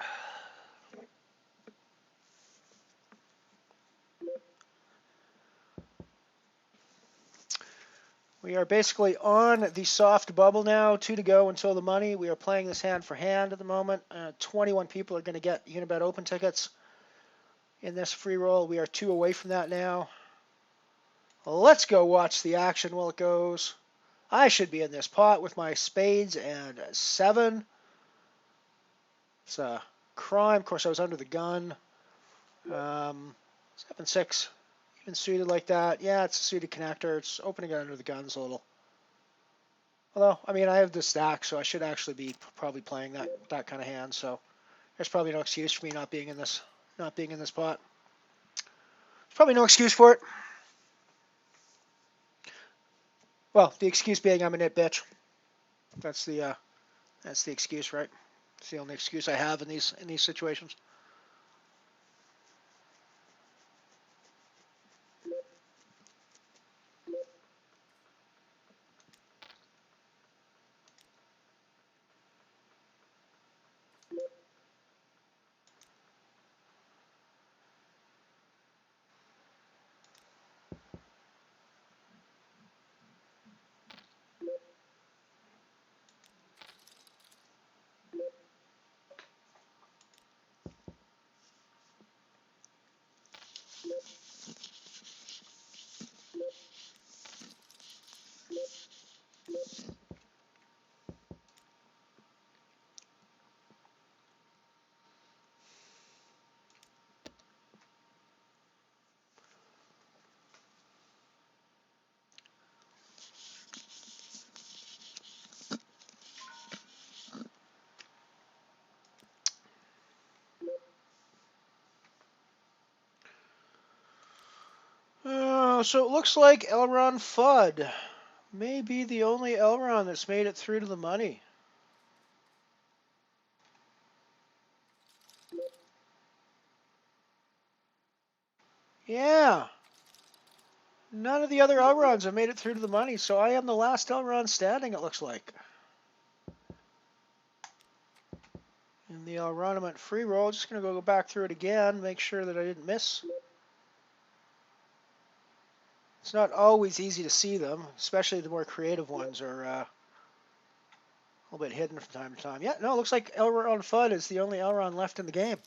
Speaker 7: We are basically on the soft bubble now. 2 to go until the money. We are playing this hand for hand at the moment. 21 people are going to get Unibet Open tickets in this free roll. We are 2 away from that now. Let's go watch the action while it goes. I should be in this pot with my spades and 7. It's a crime. Of course, I was under the gun. 7-6. Even suited like that. Yeah, it's a suited connector. It's opening it under the guns a little. Although, I mean, I have the stack, so I should actually be probably playing that kind of hand. So there's probably no excuse for me not being in this pot. There's probably no excuse for it. Well, the excuse being I'm a nit bitch. That's the excuse, right? It's the only excuse I have in these situations. So it looks like Elron Fudd may be the only Elron that's made it through to the money. Yeah. None of the other Elrons have made it through to the money, so I am the last Elron standing, it looks like. In the Elroniment free roll, just going to go back through it again, make sure that I didn't miss. It's not always easy to see them, especially the more creative ones are a little bit hidden from time to time. Yeah, no, it looks like Elron Fudd is the only Elron left in the game.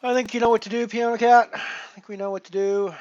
Speaker 7: I think you know what to do, Piano Cat. I think we know what to do.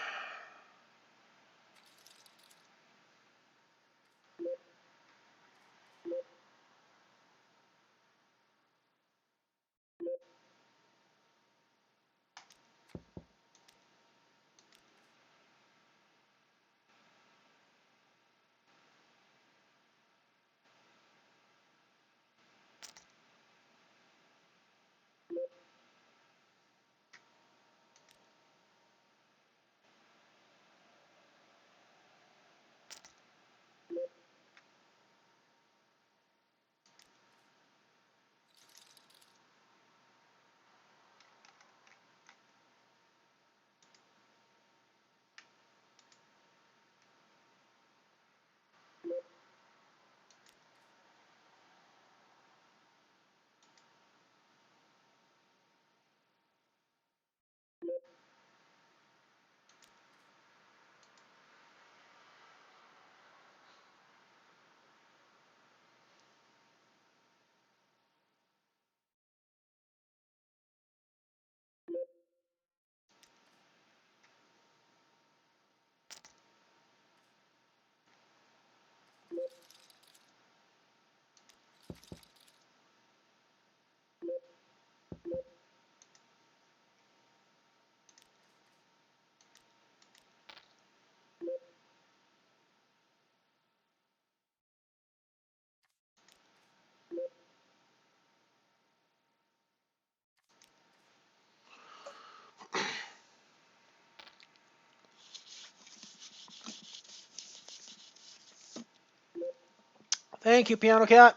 Speaker 7: Thank you, Piano Cat.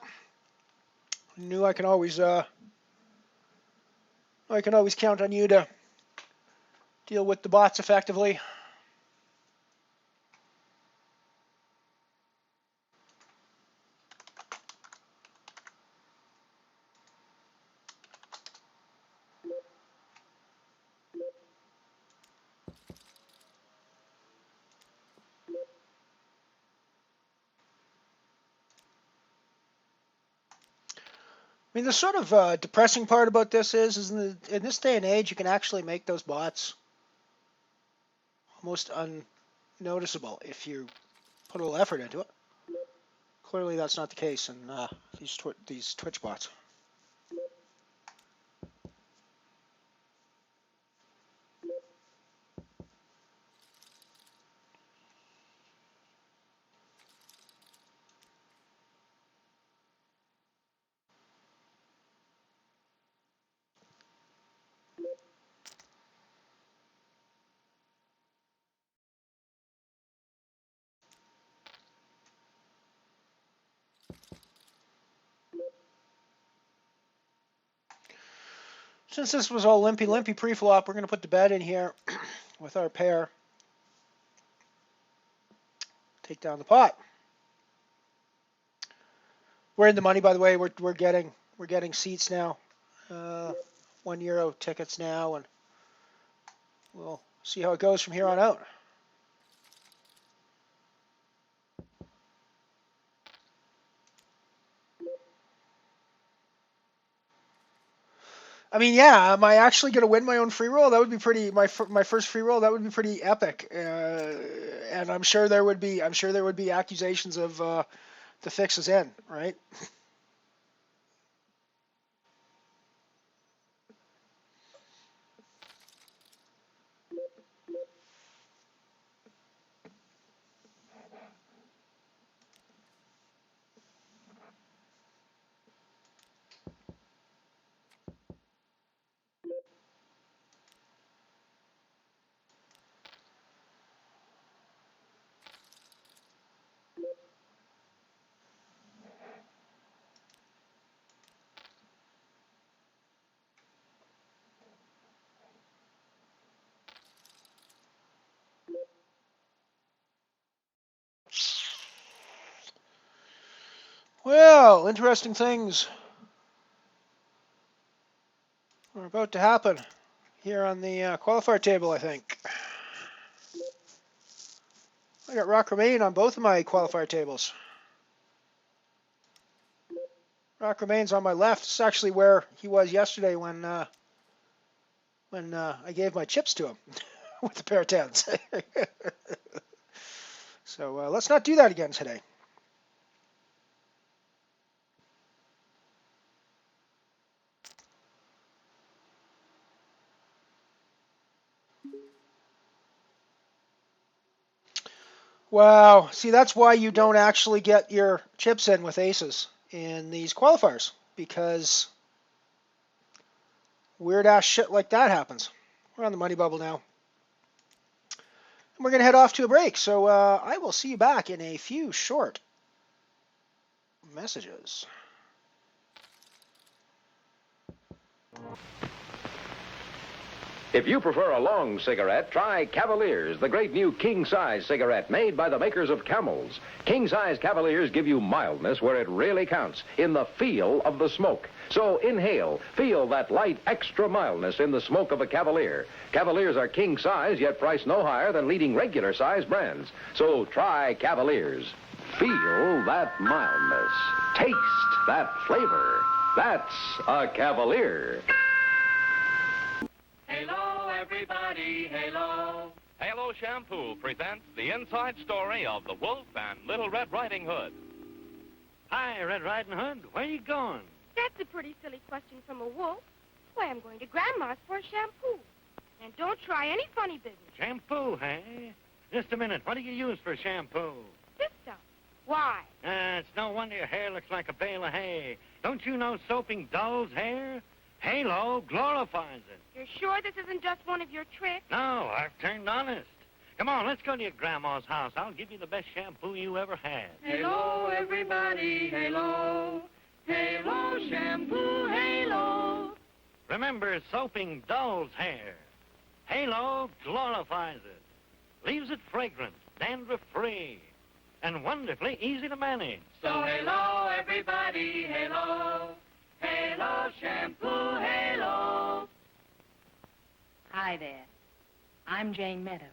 Speaker 7: I knew I can always count on you to deal with the bots effectively. I mean, the sort of depressing part about this is in this day and age, you can actually make those bots almost noticeable if you put a little effort into it. Clearly, that's not the case in these Twitch bots. Since this was all limpy pre-flop, we're going to put the bet in here with our pair. Take down the pot. We're in the money, by the way. We're getting seats now, €1 tickets now, and we'll see how it goes from here on out. I mean, yeah, am I actually going to win my own free roll? That would be pretty. My first free roll. That would be pretty epic. And I'm sure there would be accusations of the fix is in, right? Well, interesting things are about to happen here on the qualifier table, I think. I got Rock Remain on both of my qualifier tables. Rock Remain's on my left. It's actually where he was yesterday when I gave my chips to him with the pair of tens. So let's not do that again today. Wow. See, that's why you don't actually get your chips in with aces in these qualifiers, because weird ass shit like that happens. We're on the money bubble now. And we're going to head off to a break. So I will see you back in a few short messages.
Speaker 3: If you prefer a long cigarette, try Cavaliers, the great new king-size cigarette made by the makers of Camels. King-size Cavaliers give you mildness where it really counts, in the feel of the smoke. So inhale, feel that light extra mildness in the smoke of a Cavalier. Cavaliers are king-size, yet priced no higher than leading regular-size brands. So try Cavaliers. Feel that mildness. Taste that flavor. That's a Cavalier.
Speaker 15: Halo, everybody, halo.
Speaker 16: Halo Shampoo presents the inside story of the Wolf and Little Red Riding Hood.
Speaker 17: Hi, Red Riding Hood. Where are you going?
Speaker 18: That's a pretty silly question from a wolf. Why, I'm going to Grandma's for a shampoo. And don't try any funny business.
Speaker 17: Shampoo, hey? Just a minute. What do you use for shampoo?
Speaker 18: This stuff. Why?
Speaker 17: It's no wonder your hair looks like a bale of hay. Don't you know soaping dulls hair? Halo glorifies it.
Speaker 18: You're sure this isn't just one of your tricks?
Speaker 17: No, I've turned honest. Come on, let's go to your grandma's house. I'll give you the best shampoo you ever had.
Speaker 15: Halo, everybody, halo. Halo shampoo, halo.
Speaker 17: Remember soaping doll's hair. Halo glorifies it. Leaves it fragrant, dandruff-free, and wonderfully easy to manage.
Speaker 15: So halo, everybody, halo. Halo shampoo, halo.
Speaker 19: Hi there. I'm Jane Meadow.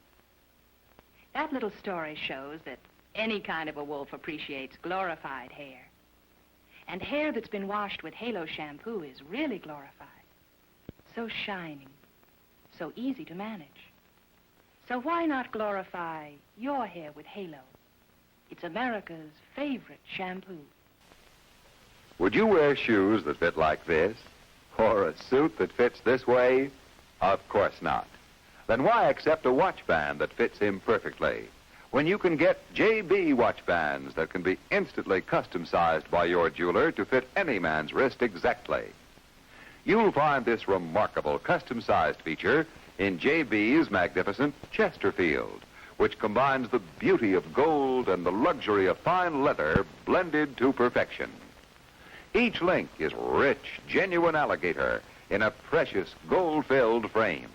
Speaker 19: That little story shows that any kind of a wolf appreciates glorified hair. And hair that's been washed with Halo shampoo is really glorified. So shining, so easy to manage, So why not glorify your hair with Halo? It's America's favorite shampoo.
Speaker 20: Would you wear shoes that fit like this? Or a suit that fits this way? Of course not. Then why accept a watch band that fits him perfectly, when you can get JB watch bands that can be instantly custom-sized by your jeweler to fit any man's wrist exactly? You'll find this remarkable custom-sized feature in JB's magnificent Chesterfield, which combines the beauty of gold and the luxury of fine leather blended to perfection. Each link is rich, genuine alligator in a precious gold-filled frame.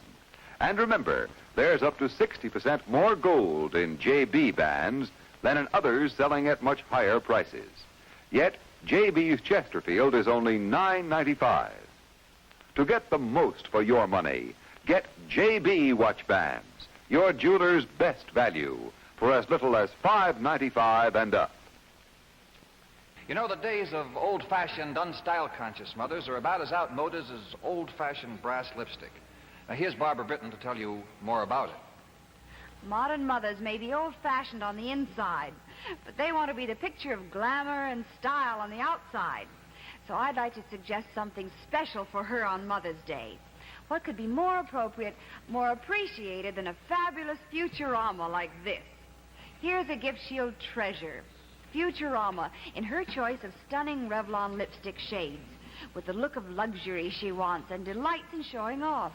Speaker 20: And remember, there's up to 60% more gold in JB bands than in others selling at much higher prices. Yet, JB's Chesterfield is only $9.95. To get the most for your money, get JB watch bands, your jeweler's best value, for as little as $5.95 and up.
Speaker 21: You know, the days of old-fashioned, unstyle-conscious mothers are about as outmoded as old-fashioned brass lipstick. Now, here's Barbara Britton to tell you more about it.
Speaker 12: Modern mothers may be old-fashioned on the inside, but they want to be the picture of glamour and style on the outside. So I'd like to suggest something special for her on Mother's Day. What could be more appropriate, more appreciated than a fabulous Futurama like this? Here's a gift she'll treasure. Futurama, in her choice of stunning Revlon lipstick shades, with the look of luxury she wants and delights in showing off.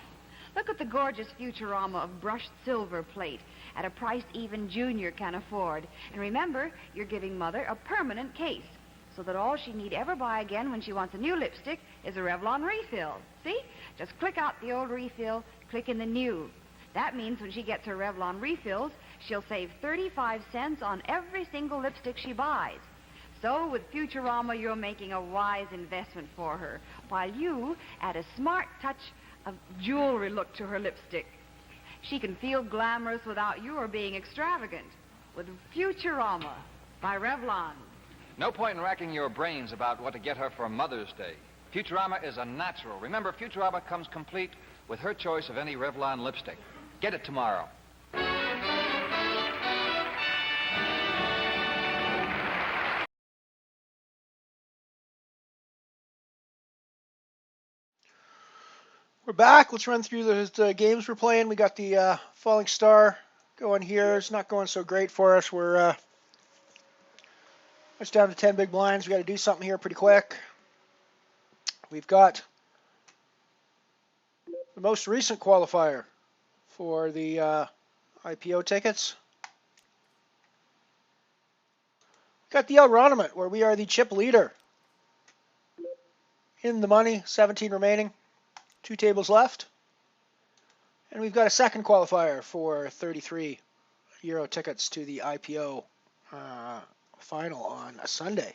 Speaker 12: Look at the gorgeous Futurama of brushed silver plate at a price even Junior can afford. And remember, you're giving Mother a permanent case, so that all she need ever buy again when she wants a new lipstick is a Revlon refill. See? Just click out the old refill, click in the new. That means when she gets her Revlon refills, she'll save 35 cents on every single lipstick she buys. So with Futurama, you're making a wise investment for her, while you add a smart touch of jewelry look to her lipstick. She can feel glamorous without your being extravagant. With Futurama by Revlon.
Speaker 21: No point in racking your brains about what to get her for Mother's Day. Futurama is a natural. Remember, Futurama comes complete with her choice of any Revlon lipstick. Get it tomorrow.
Speaker 7: We're back. Let's run through the games we're playing. We got the Falling Star going here. It's not going so great for us. We're it's down to 10 big blinds. We got to do something here pretty quick. We've got the most recent qualifier for the IPO tickets. Got the El Roniment, where we are the chip leader. In the money, 17 remaining. 2 tables left. And we've got a second qualifier for 33 Euro tickets to the IPO final on a Sunday.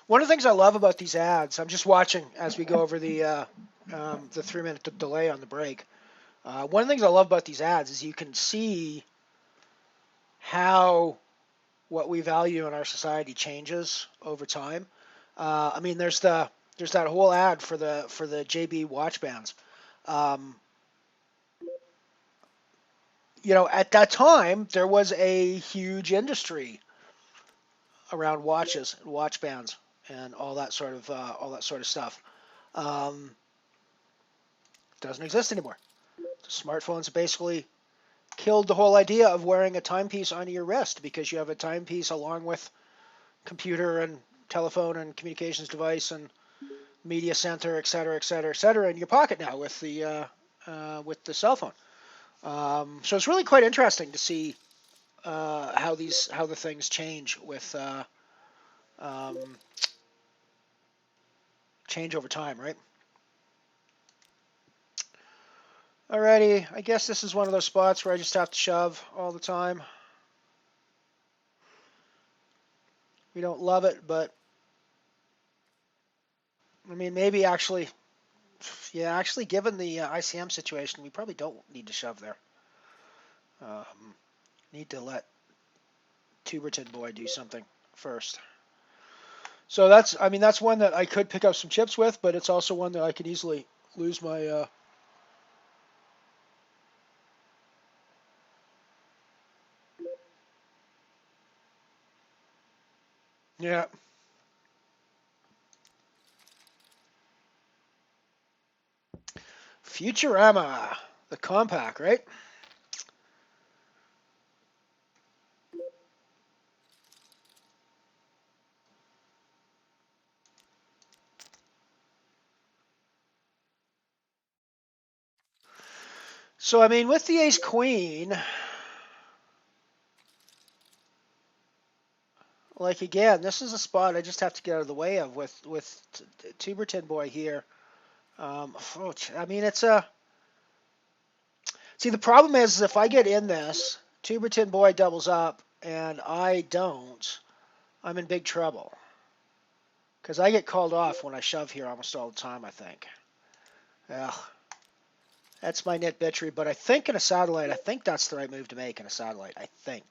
Speaker 7: One of the things I love about these ads, I'm just watching as we go over the 3-minute delay on the break. One of the things I love about these ads is you can see how what we value in our society changes over time. I mean, there's that whole ad for the JB watch bands. You know, at that time there was a huge industry around watches and watch bands and all that sort of stuff. Doesn't exist anymore. The smartphones basically killed the whole idea of wearing a timepiece on your wrist, because you have a timepiece along with computer and telephone and communications device and media center, et cetera, in your pocket now with the cell phone. So it's really quite interesting to see how the things change with change over time, right? Alrighty, I guess this is one of those spots where I just have to shove all the time. We don't love it, but I mean, maybe actually, yeah, actually, given the ICM situation, we probably don't need to shove there. Need to let Tuberton Boy do something first. So that's, I mean, that's one that I could pick up some chips with, but it's also one that I could easily lose my. Yeah. Futurama, the compact, right? So, I mean, with the ace queen, like again, this is a spot I just have to get out of the way of with Tuberton Boy here. I mean, it's a. See, the problem is if I get in this, Tuberton Boy doubles up, and I don't, I'm in big trouble. Because I get called off when I shove here almost all the time, I think. Yeah. That's my nit bitchery, but I think in a satellite, I think that's the right move to make in a satellite. I think.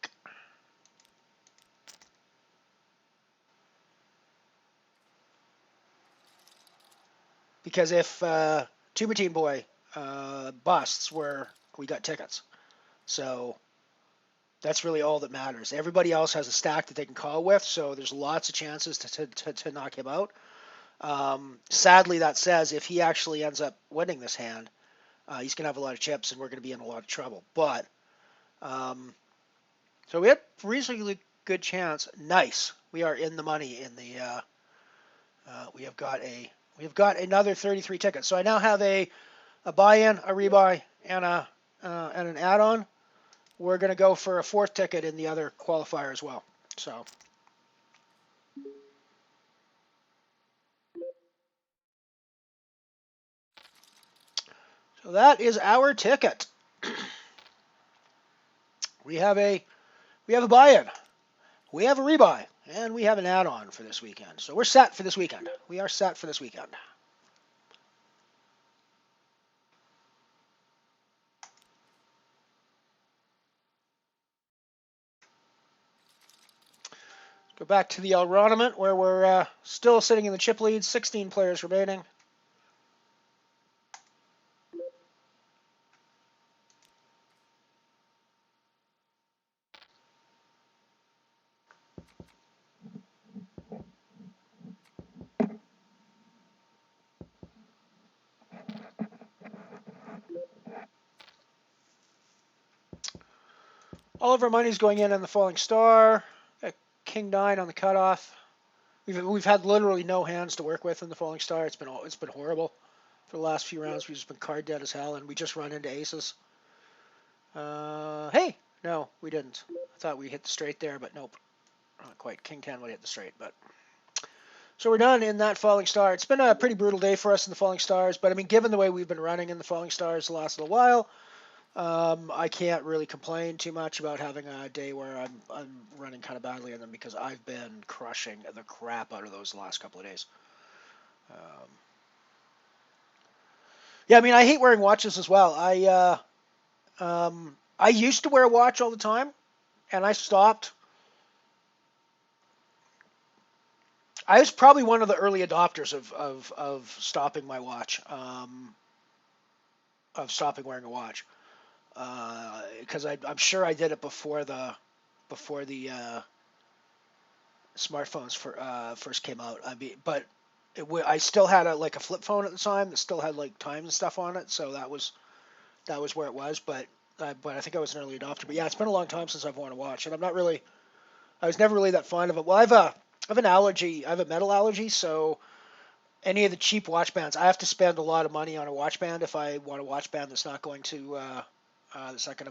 Speaker 7: Because if Tubertine Boy busts, we got tickets. So that's really all that matters. Everybody else has a stack that they can call with, so there's lots of chances to knock him out. Sadly, that says if he actually ends up winning this hand, he's going to have a lot of chips, and we're going to be in a lot of trouble. But so we had a reasonably good chance. Nice, we are in the money in the. We have got another 33 tickets. So I now have a buy-in, a rebuy, and an add-on. We're going to go for a fourth ticket in the other qualifier as well. So that is our ticket. We have a buy-in, we have a rebuy, and we have an add-on for this weekend. So we're set for this weekend. We are set for this weekend. Go back to the El Roniment where we're still sitting in the chip lead, 16 players remaining. All of our money's going in on the falling star. Got King 9 on the cutoff. We've had literally no hands to work with in the falling star. It's been horrible for the last few rounds. We've just been card dead as hell, and we just run into aces. Hey, no, we didn't. I thought we hit the straight there, but nope, not quite. King 10 would hit the straight, but so we're done in that falling star. It's been a pretty brutal day for us in the falling stars, but I mean, given the way we've been running in the falling stars the last little while. I can't really complain too much about having a day where I'm running kind of badly in them because I've been crushing the crap out of those the last couple of days. Yeah, I mean, I hate wearing watches as well. I used to wear a watch all the time, and I stopped. I was probably one of the early adopters of stopping my watch, of stopping wearing a watch. Because I'm sure I did it before the smartphones first came out. But I still had a flip phone at the time that still had like time and stuff on it, so that was where it was. But I think I was an early adopter. But yeah, it's been a long time since I've worn a watch, and I was never really that fond of it. Well, I have an allergy. I have a metal allergy, so any of the cheap watch bands, I have to spend a lot of money on a watch band if I want a watch band that's not going to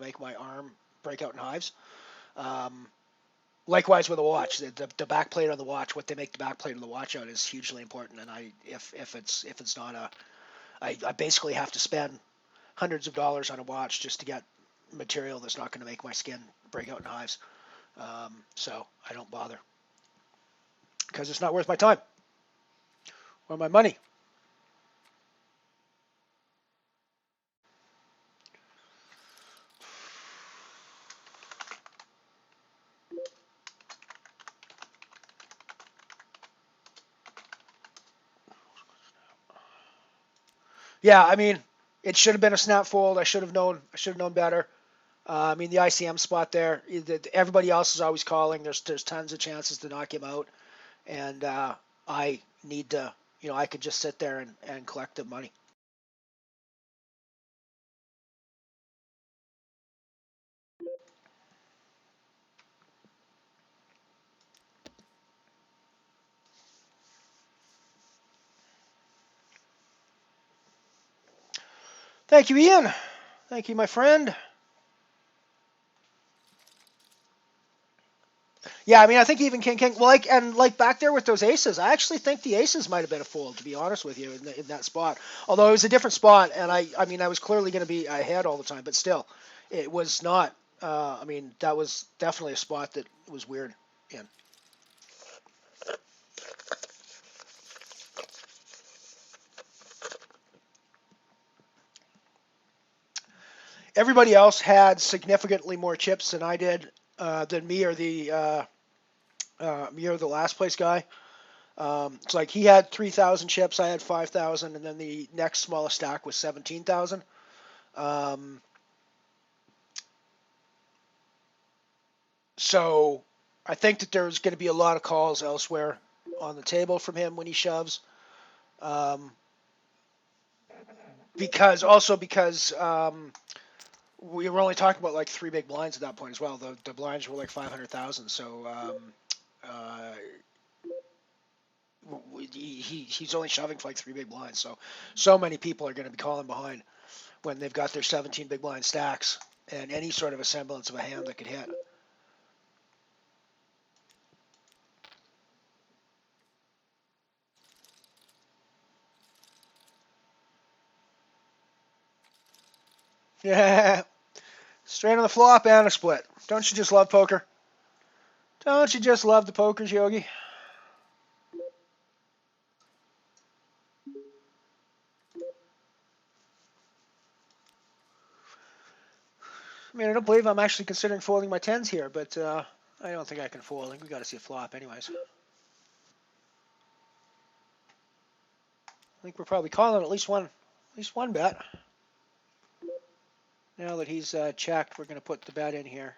Speaker 7: make my arm break out in hives. Likewise with a watch, the back plate on the watch, what they make the back plate of the watch out is hugely important. And if it's not I basically have to spend hundreds of dollars on a watch just to get material that's not going to make my skin break out in hives. So I don't bother because it's not worth my time or my money. Yeah, I mean, it should have been a snap fold. I should have known. I should have known better. I mean, the ICM spot there. Everybody else is always calling. There's tons of chances to knock him out, and I need to. I could just sit there and collect the money. Thank you, Ian. Thank you, my friend. Yeah, I mean, I think even King, like back there with those aces, I actually think the aces might have been a fold, to be honest with you, in that spot. Although it was a different spot, and I mean, I was clearly going to be ahead all the time, but still, it was not. I mean, that was definitely a spot that was weird in. Everybody else had significantly more chips than I did, than me or the last place guy. It's like he had 3,000 chips, I had 5,000, and then the next smallest stack was 17,000. So I think that there's going to be a lot of calls elsewhere on the table from him when he shoves. Because we were only talking about like 3 big blinds at that point as well. The blinds were like 500,000. So he's only shoving for like 3 big blinds. So many people are going to be calling behind when they've got their 17 big blind stacks and any sort of a semblance of a hand that could hit. Yeah. Straight on the flop and a split. Don't you just love poker? Don't you just love the pokers, Yogi? I mean, I don't believe I'm actually considering folding my tens here, but I don't think I can fold. I think we got to see a flop anyways. I think we're probably calling at least one bet. Now that he's checked, we're going to put the bet in here.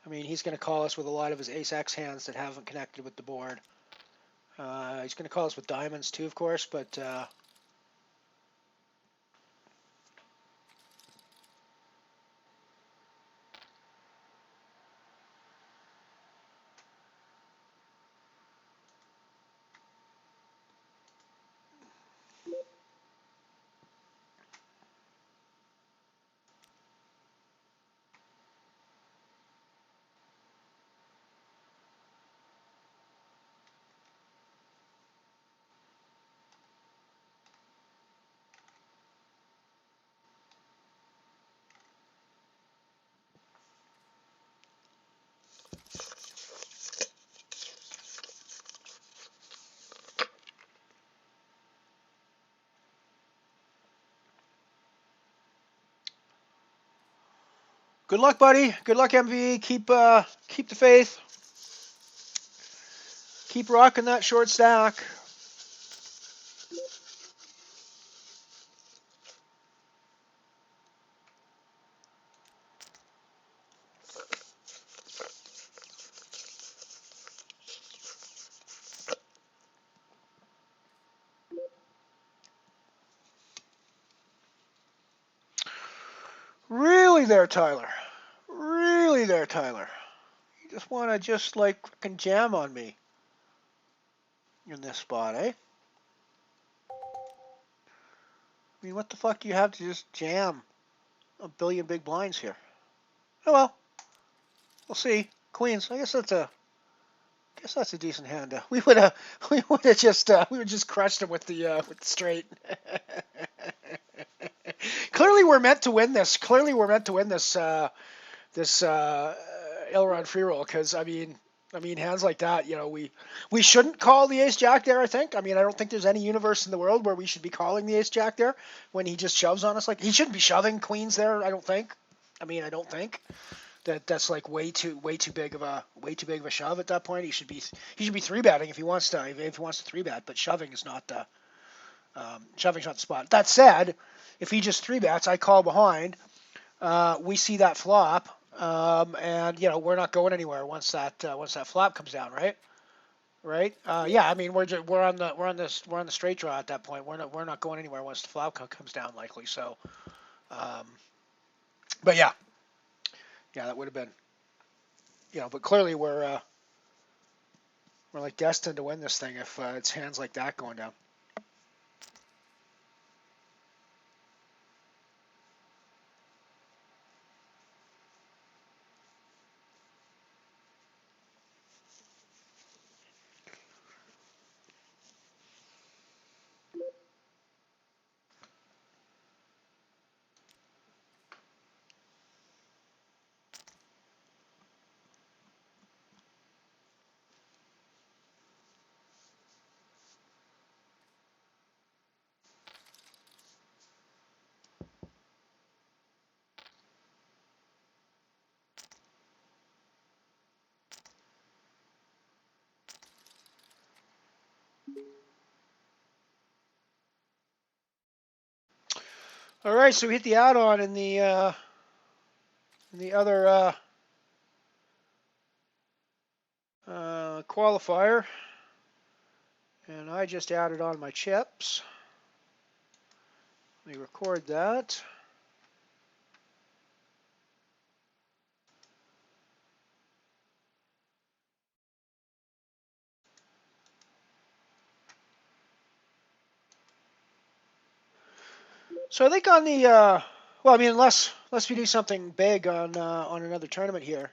Speaker 7: I mean, he's going to call us with a lot of his ace-x hands that haven't connected with the board. He's going to call us with diamonds too, of course, but good luck, buddy. Good luck, MV. Keep the faith. Keep rocking that short stack. Really there, Tyler. Really there, Tyler. You just want to just like frickin' jam on me in this spot, eh? I mean, what the fuck do you have to just jam a billion big blinds here? Oh well. We'll see. Queens. I guess that's a decent hand. We would have just crushed him with the straight. Clearly, we're meant to win this. This aileron free roll, because I mean hands like that, we shouldn't call the ace jack there. I think. I mean, I don't think there's any universe in the world where we should be calling the ace jack there when he just shoves on us. Like, he shouldn't be shoving queens there. I don't think. I don't think that's like way too big of a shove at that point. He should be three betting if he wants to three bet, but shoving is not shoving's not the spot. That said, if he just three bets, I call behind. We see that flop, and we're not going anywhere once that flop comes down, right? Right? Yeah, I mean we're on the straight draw at that point. We're not going anywhere once the flop comes down, likely. So, but yeah, that would have been, but clearly we're like destined to win this thing if it's hands like that going down. All right, so we hit the add-on in the other qualifier, and I just added on my chips. Let me record that. So I think on the well, I mean, unless we do something big on another tournament here.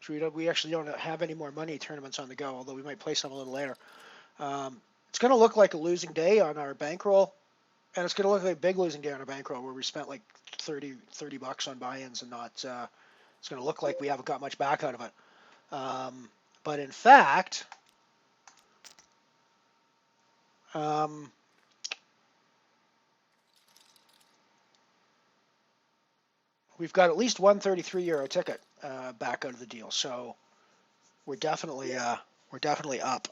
Speaker 7: We actually don't have any more money tournaments on the go, although we might play some a little later. It's going to look like a losing day on our bankroll, and it's going to look like a big losing day on our bankroll where we spent like $30 on buy-ins and not. It's going to look like we haven't got much back out of it. But in fact, we've got at least one €33 ticket back out of the deal, so we're definitely up. We're definitely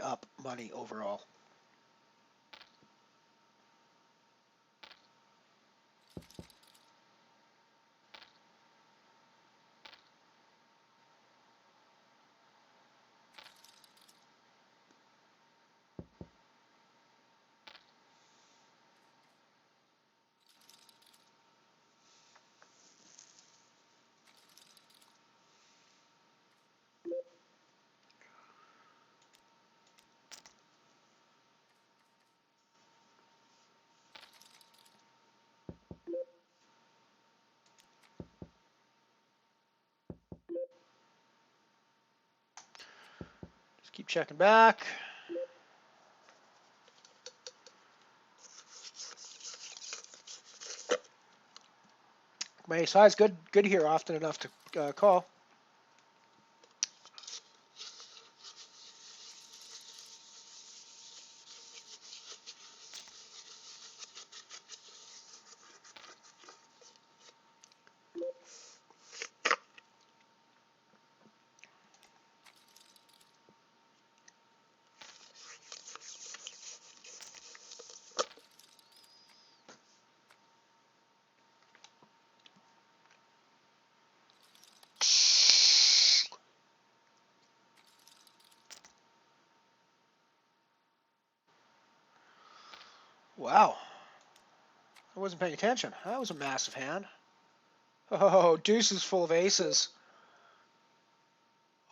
Speaker 7: up money overall. Just keep checking back. My size good here, often enough to call. Wow. I wasn't paying attention. That was a massive hand. Oh, deuces full of aces.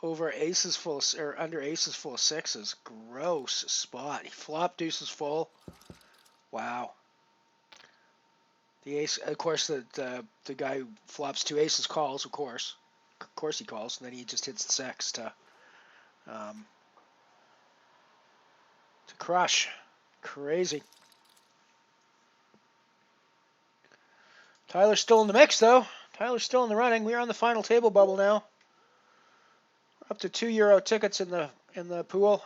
Speaker 7: Over aces full of, or under aces full of sixes. Gross spot. He flopped deuces full. Wow. The ace, of course, the guy who flops two aces calls, of course. Of course he calls, and then he just hits the sex to crush. Crazy. Tyler's still in the mix, though. Tyler's still in the running. We are on the final table bubble now. We're up to €2 tickets in the pool.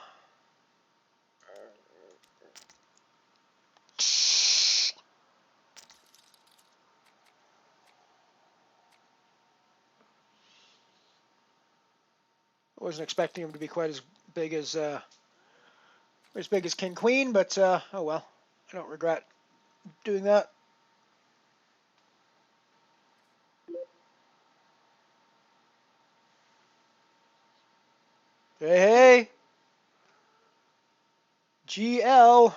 Speaker 7: I wasn't expecting him to be quite as big as King Queen, but oh well. I don't regret doing that. Hey, hey. GL.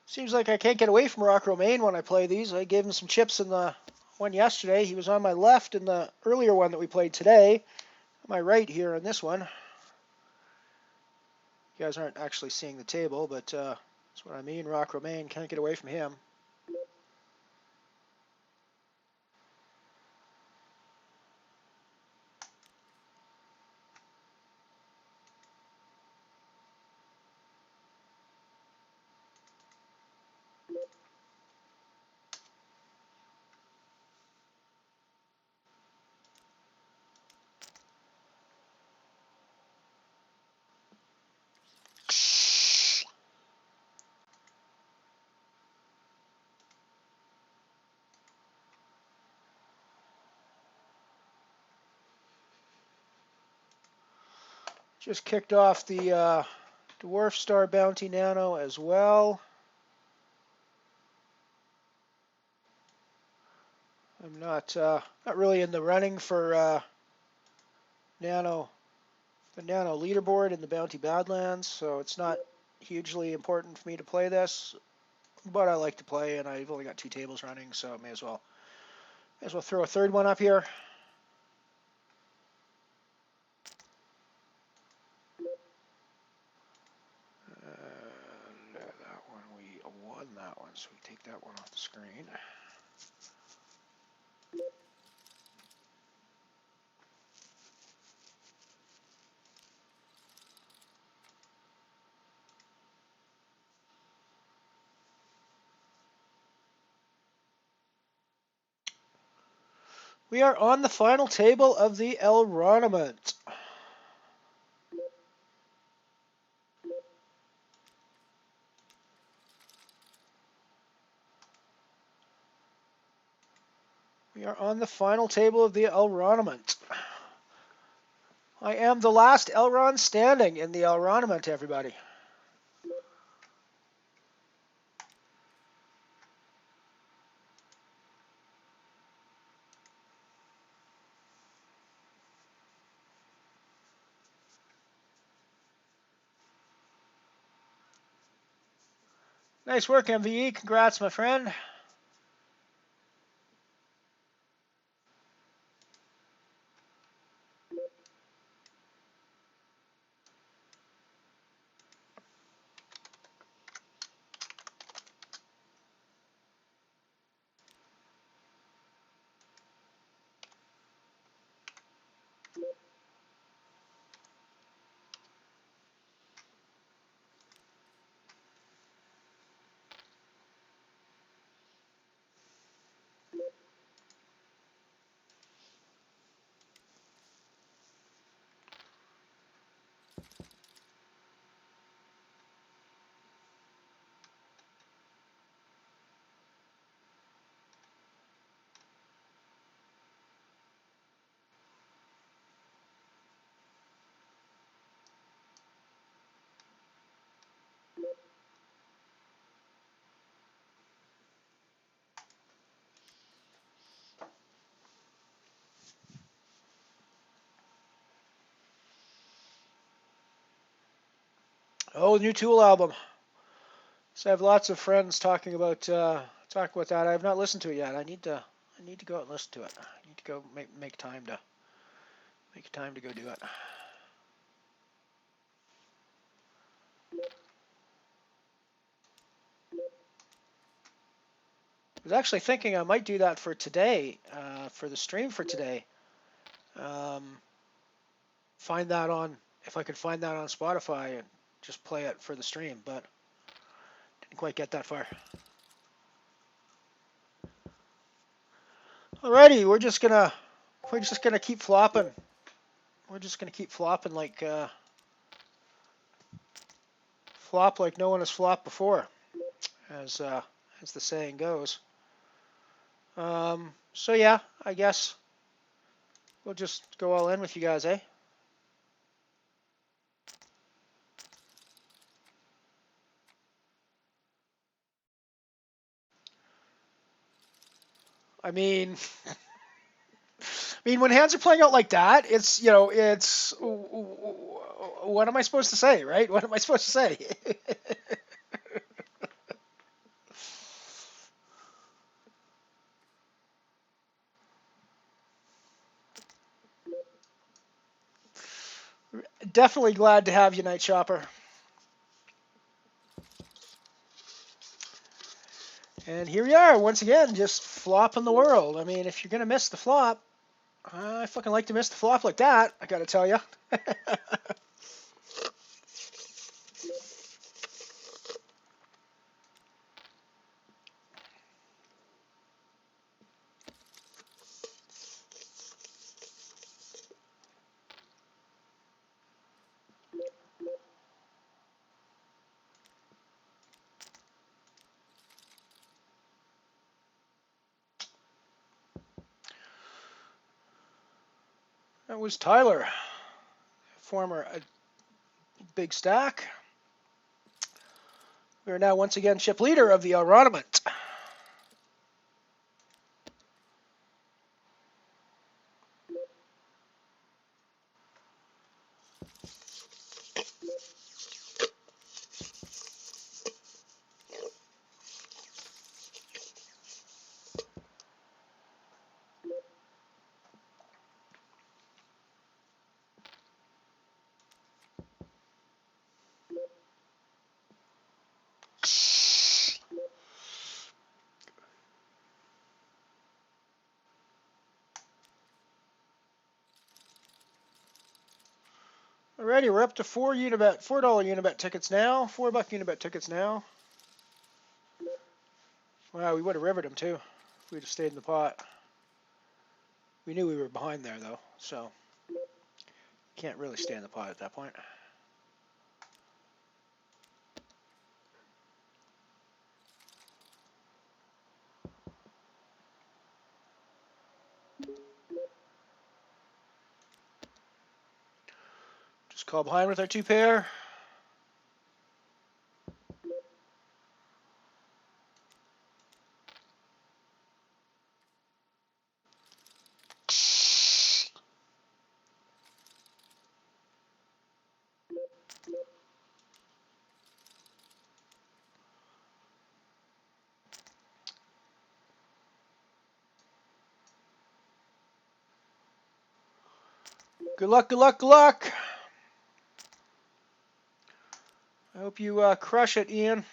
Speaker 7: Seems like I can't get away from Rock Romaine when I play these. I gave him some chips in the one yesterday. He was on my left in the earlier one that we played today. On my right here in this one. You guys aren't actually seeing the table, but that's what I mean. Rock Romaine, can't get away from him. Just kicked off the Dwarf Star Bounty Nano as well. I'm not really in the running for the Nano leaderboard in the Bounty Badlands, so it's not hugely important for me to play this. But I like to play, and I've only got 2 tables running, so may as well throw a third one up here. That one, we won that one, so we take that one off the screen. We are on the final table of the El Roniment. We are on the final table of the Elroniment. I am the last Elron standing in the Elroniment, everybody. Nice work, MVE. Congrats, my friend. Oh, new Tool album. So I have lots of friends talking about that. I have not listened to it yet. I need to go out and listen to it. I need to go make time to go do it. I was actually thinking I might do that for today, for the stream for today. Find that on, if I could find that on Spotify and just play it for the stream, but didn't quite get that far. Alrighty, we're just gonna keep flopping. We're just gonna keep flopping like flop like no one has flopped before, as the saying goes. So yeah, I guess we'll just go all in with you guys, eh? I mean, when hands are playing out like that, it's what am I supposed to say, right? What am I supposed to say? Definitely glad to have you, Night Shopper. And here we are, once again, just flopping the world. I mean, if you're going to miss the flop, I fucking like to miss the flop like that, I gotta tell you. That was Tyler, former Big Stack. We are now once again ship leader of the Aeronomant. Alrighty, we're up to $4 Unibet tickets now. $4 Unibet tickets now. Wow, we would have rivered them too if we'd have stayed in the pot. We knew we were behind there though, so can't really stay in the pot at that point. Just call behind with our 2 pair. Good luck, good luck, good luck. I hope you crush it, Ian.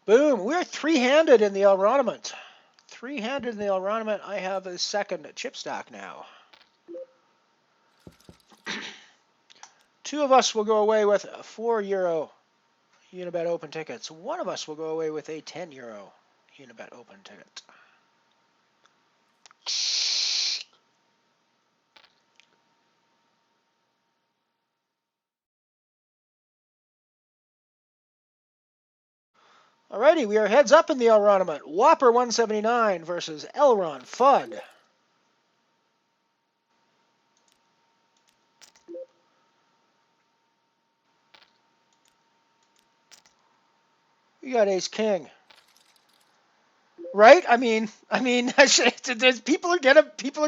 Speaker 7: Boom, we're 3-handed in the Aeronomant. 3-handed in the Aeronomant. I have a second chip stack now. 2 of us will go away with €4 Unibet Open tickets. 1 of us will go away with a €10 Unibet Open ticket. Alrighty, we are heads up in the Aeronomant. Whopper 179 versus Elron Fudd. We got Ace King. right? I mean, people are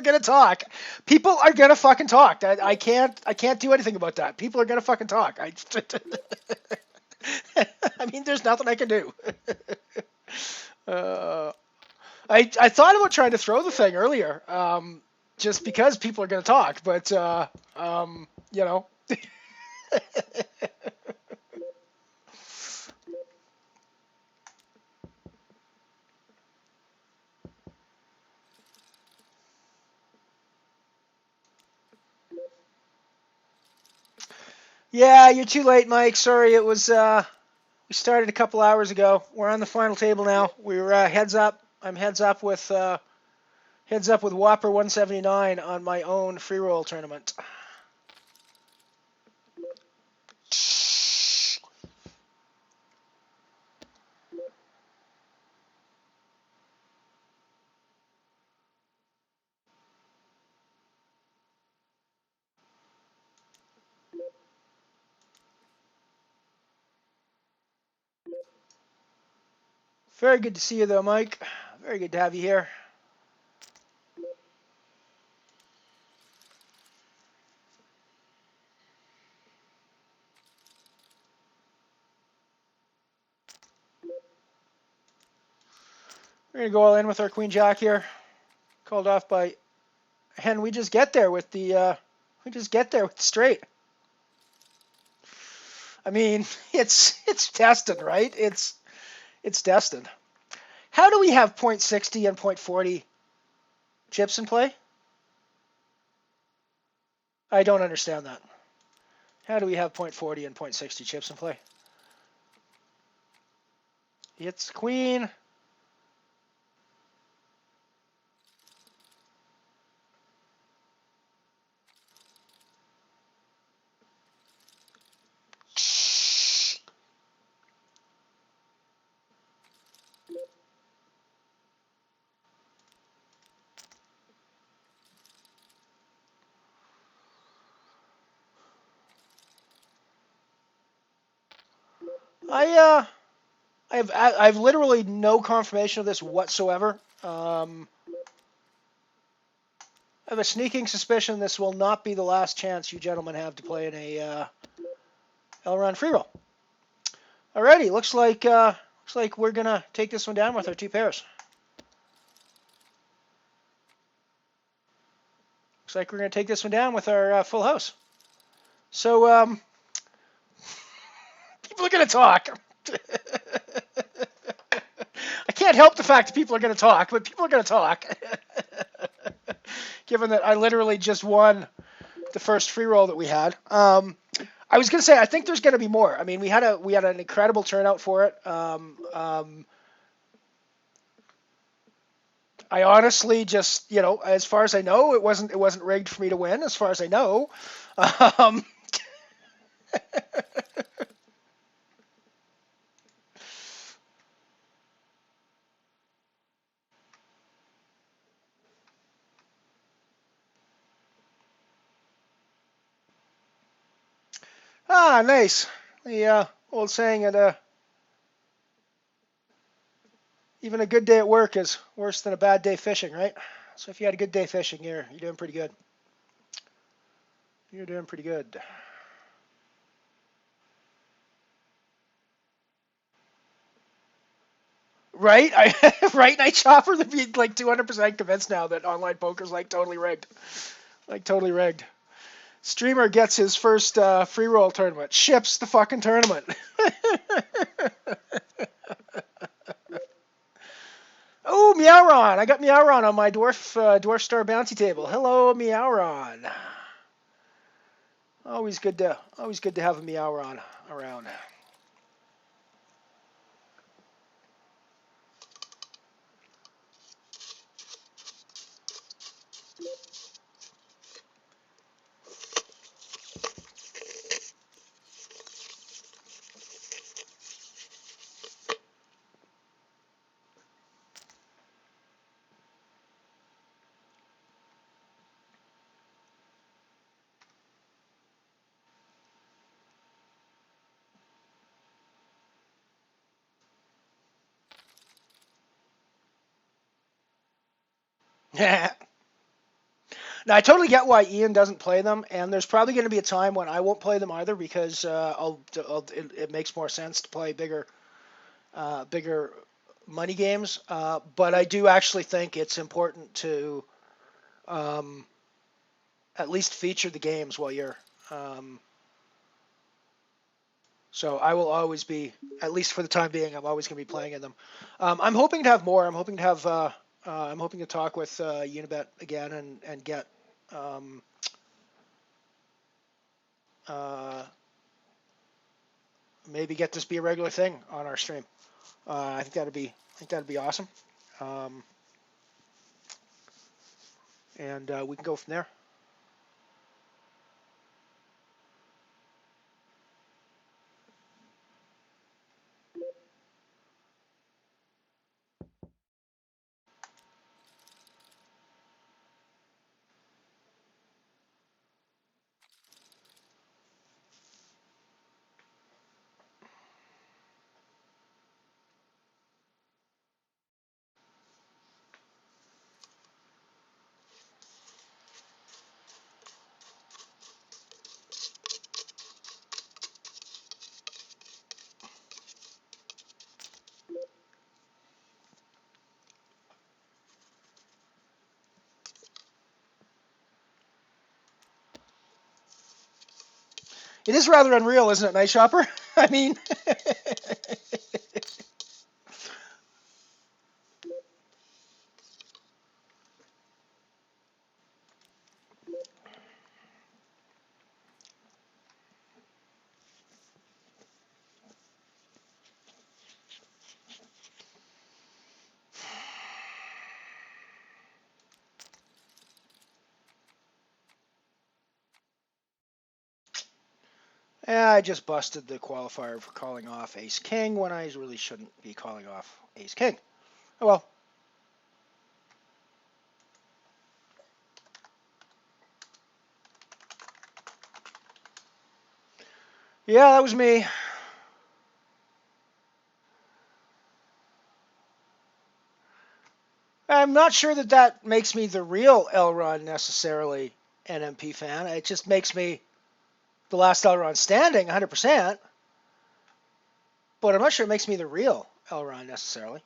Speaker 7: gonna talk. People are gonna fucking talk. I can't do anything about that. People are gonna fucking talk. I mean, there's nothing I can do. I thought about trying to throw the thing earlier, just because people are gonna talk, but you know. Yeah, you're too late, Mike. Sorry, it was we started a couple hours ago. We're on the final table now. We're heads up. I'm heads up with Whopper 179 on my own free roll tournament. Very good to see you, though, Mike. Very good to have you here. We're gonna go all in with our Queen Jack here. Called off by Hen. We just get there with the straight. I mean, it's destined, right? It's destined. How do we have .60 and .40 chips in play? I don't understand that. How do we have .40 and .60 chips in play? It's Queen. I've literally no confirmation of this whatsoever. I have a sneaking suspicion this will not be the last chance you gentlemen have to play in a L-Run free roll. Alrighty, looks like we're gonna take this one down with our two pairs. Looks like we're gonna take this one down with our full house. So people are gonna talk. I can't help the fact that people are gonna talk, but people are gonna talk. Given that I literally just won the first free roll that we had. I was gonna say I think there's gonna be more. I mean, we had an incredible turnout for it. I honestly just, as far as I know, it wasn't rigged for me to win. As far as I know. Ah, nice. The old saying that even a good day at work is worse than a bad day fishing, right? So if you had a good day fishing, you're doing pretty good. You're doing pretty good. Right? Right, Night Chopper to be like 200% convinced now that online poker's like totally rigged. Like totally rigged. Streamer gets his first free roll tournament. Ships the fucking tournament. Oh, Meowron! I got Meowron on my dwarf star bounty table. Hello, Meowron. Always good to have a Meowron around. Yeah. Now, I totally get why Ian doesn't play them, and there's probably going to be a time when I won't play them either because it makes more sense to play bigger money games. But I do actually think it's important to um, at least feature the games while you're. So I will always be, at least for the time being, I'm always going to be playing in them. I'm hoping to have more. I'm hoping to have. I'm hoping to talk with Unibet again and get. Um, uh, Maybe get this be a regular thing on our stream. I think that'd be awesome. Um, and we can go from there. It is rather unreal, isn't it, Night Shopper? I mean, yeah, I just busted the qualifier for calling off Ace King when I really shouldn't be calling off Ace King. Oh well. Yeah, that was me. I'm not sure that makes me the real Elron necessarily NMP fan. It just makes me the last Elron standing 100%, but I'm not sure it makes me the real Elron necessarily.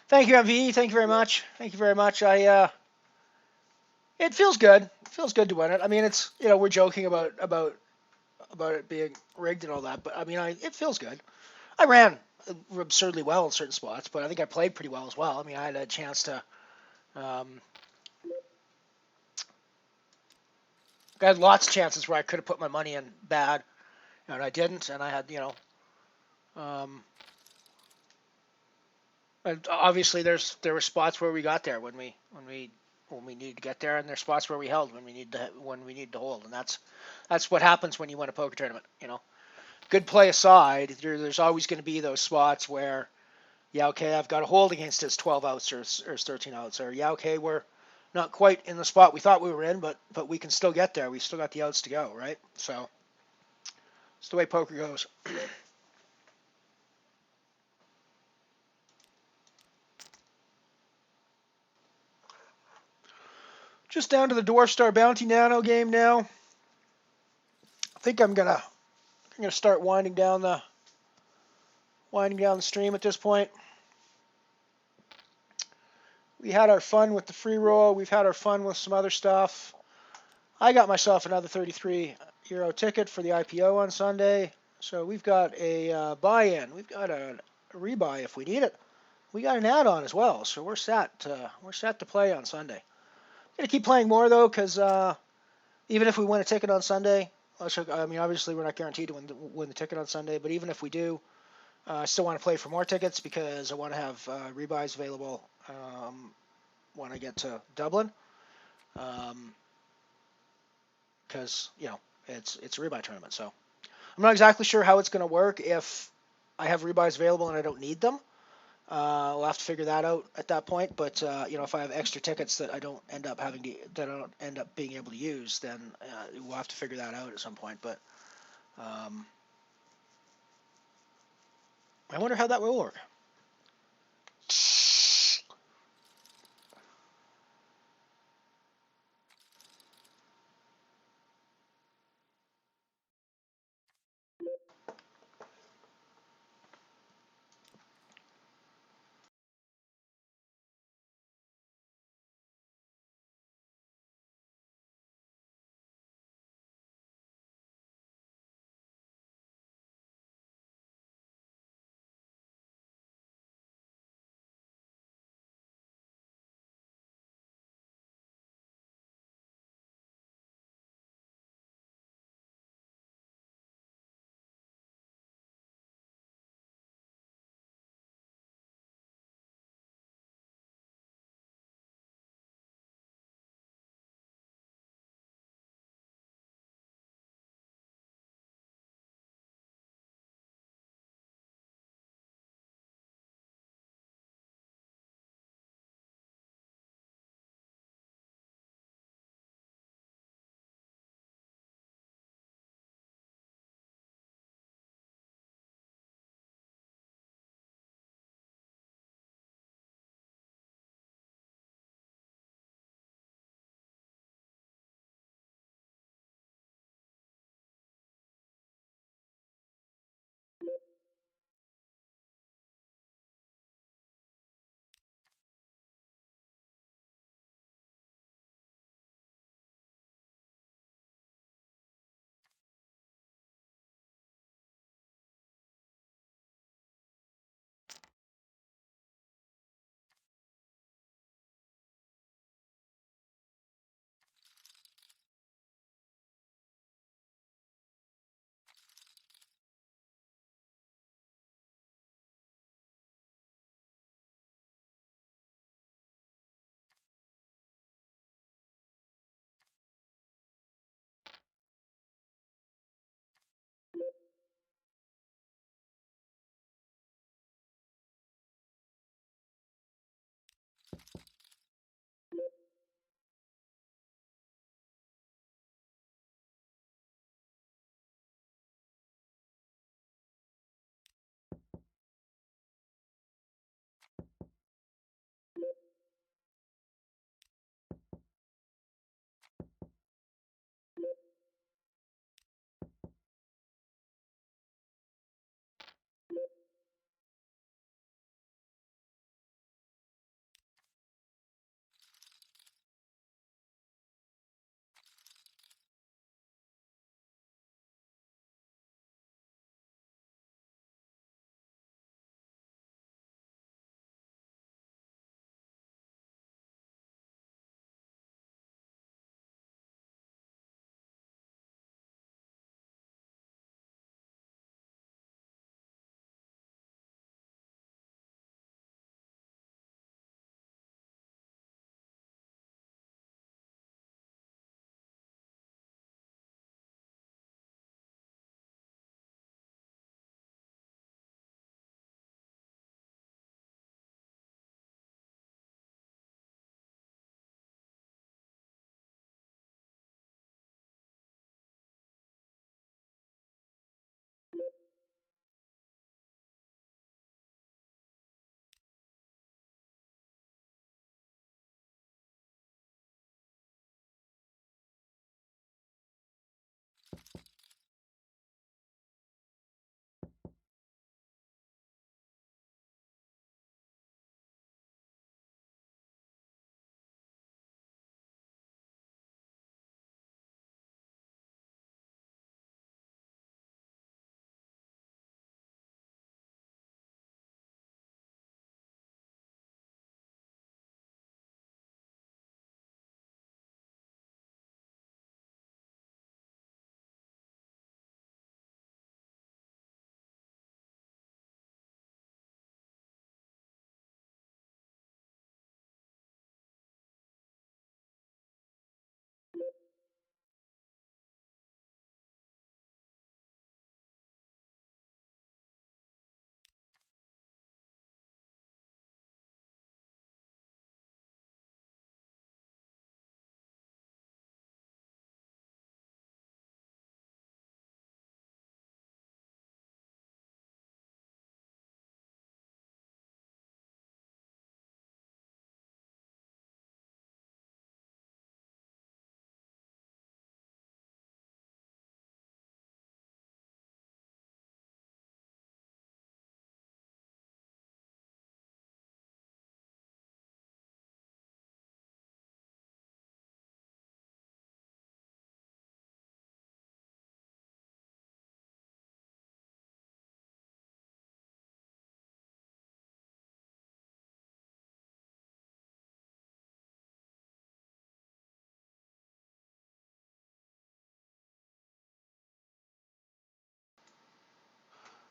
Speaker 7: Thank you, MVE. Thank you very much. Thank you very much. It feels good. It feels good to win it. I mean, it's we're joking about it being rigged and all that, but I mean, it feels good. I ran absurdly well in certain spots, but I think I played pretty well as well. I mean, I had a chance to. Um, I had lots of chances where I could have put my money in bad, and I didn't, and I had Um, and obviously, there were spots where we got there when we needed to get there, and there's spots where we held when we need to hold, and that's what happens when you win a poker tournament. Good play aside, there's always going to be those spots where, yeah, okay, I've got to hold against his 12 outs or his 13 outs, or yeah, okay, we're not quite in the spot we thought we were in, but we can still get there. We still got the outs to go, right? So it's the way poker goes. Just down to the Dwarf Star Bounty Nano game now. I think I'm gonna start winding down the stream at this point. We had our fun with the free roll. We've had our fun with some other stuff. I got myself another 33 euro ticket for the IPO on Sunday. So we've got a buy-in. We've got a rebuy if we need it. We got an add-on as well. So we're set to play on Sunday. I'm gonna keep playing more though, because even if we win a ticket on Sunday, I mean obviously we're not guaranteed to win the ticket on Sunday, but even if we do, I still want to play for more tickets because I want to have rebuys available when I get to Dublin. Because it's a rebuy tournament, so I'm not exactly sure how it's going to work if I have rebuys available and I don't need them. We'll have to figure that out at that point. But if I have extra tickets that I don't end up being able to use, then we'll have to figure that out at some point. But I wonder how that will work.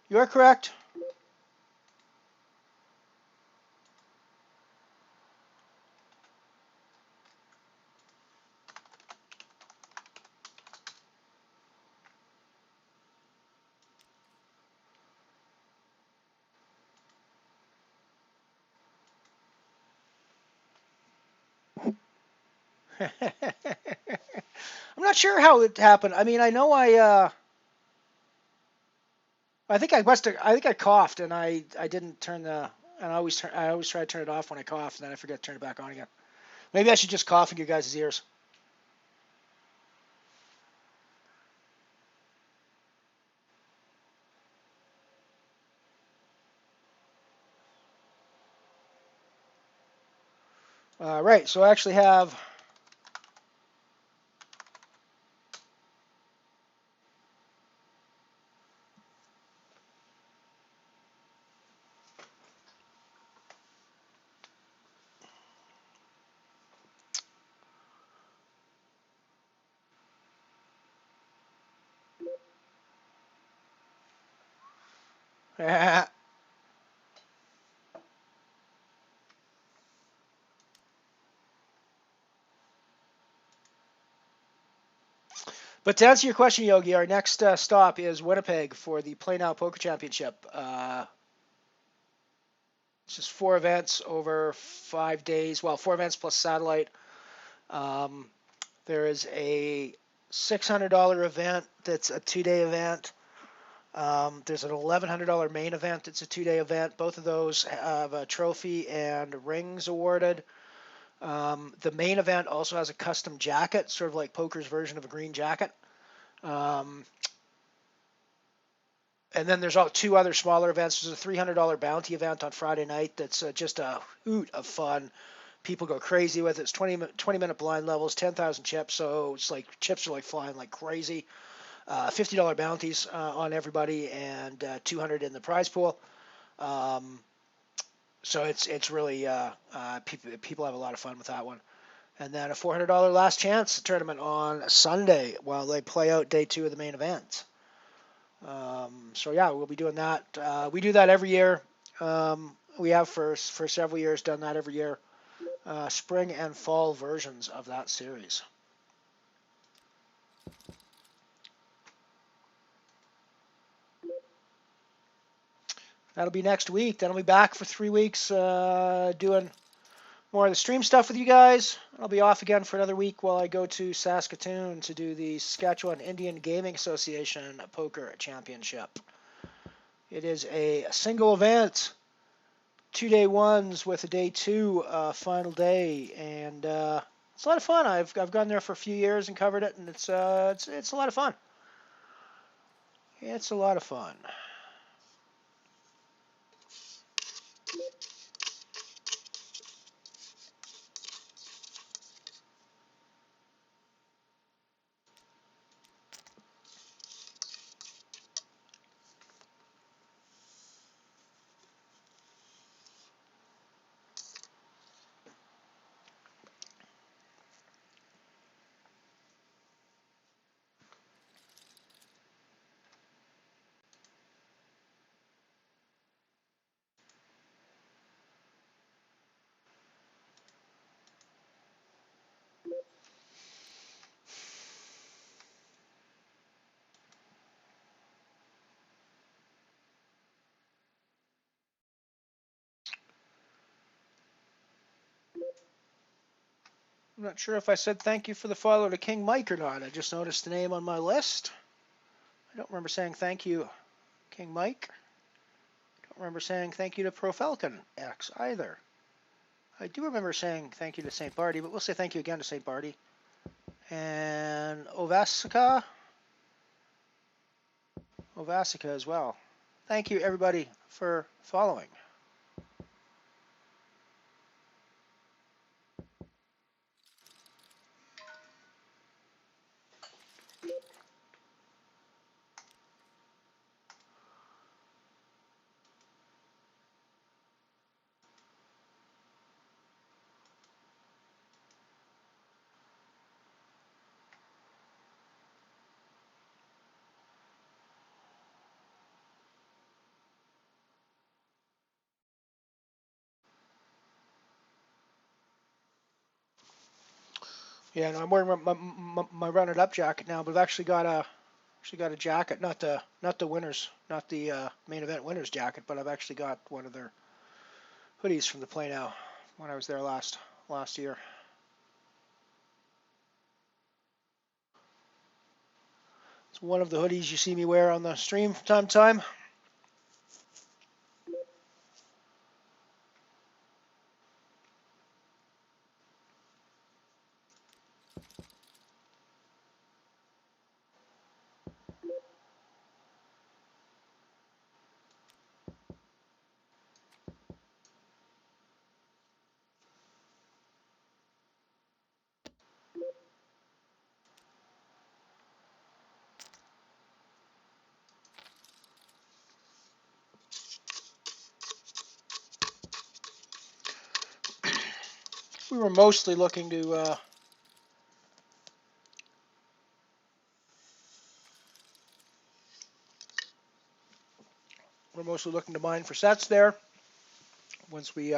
Speaker 7: You are correct. I'm not sure how it happened. I mean, I know I think I think I coughed and I didn't turn the and I always try to turn it off when I cough and then I forget to turn it back on again. Maybe I should just cough in your guys' ears. Right, so I actually have But to answer your question, Yogi, our next stop is Winnipeg for the Play Now Poker Championship. It's just 4 events over 5 days. Well, 4 events plus satellite. There is a $600 event that's a 2-day event. There's an $1,100 main event. It's a 2-day event. Both of those have a trophy and rings awarded. The main event also has a custom jacket, sort of like poker's version of a green jacket. And then there's 2 other smaller events. There's a $300 bounty event on Friday night that's just a hoot of fun. People go crazy with it. It's 20-minute blind levels, 10,000 chips, so it's like chips are like flying like crazy. $50 bounties on everybody and 200 in the prize pool. So it's really people have a lot of fun with that one. And then a $400 last chance tournament on Sunday while they play out day 2 of the main event. So yeah, we'll be doing that. We do that every year. We have for several years done that every year. Spring and fall versions of that series. That'll be next week. Then I'll be back for 3 weeks doing more of the stream stuff with you guys. I'll be off again for another week while I go to Saskatoon to do the Saskatchewan Indian Gaming Association Poker Championship. It is a single event, 2-day ones with a day 2 final day, and it's a lot of fun. I've gone there for a few years and covered it, and it's a lot of fun. It's a lot of fun. I'm not sure if I said thank you for the follow to King Mike or not. I just noticed the name on my list. I don't remember saying thank you, King Mike. I don't remember saying thank you to Pro Falcon X either. I do remember saying thank you to St. Barty, but we'll say thank you again to St. Barty. And Ovasica as well. Thank you, everybody, for following. Yeah, no, I'm wearing my Run It Up jacket now, but I've actually got a jacket, not the winners, not the main event winners jacket, but I've actually got one of their hoodies from the play now when I was there last year. It's one of the hoodies you see me wear on the stream from time to time. We were mostly looking to mine for sets there. Once we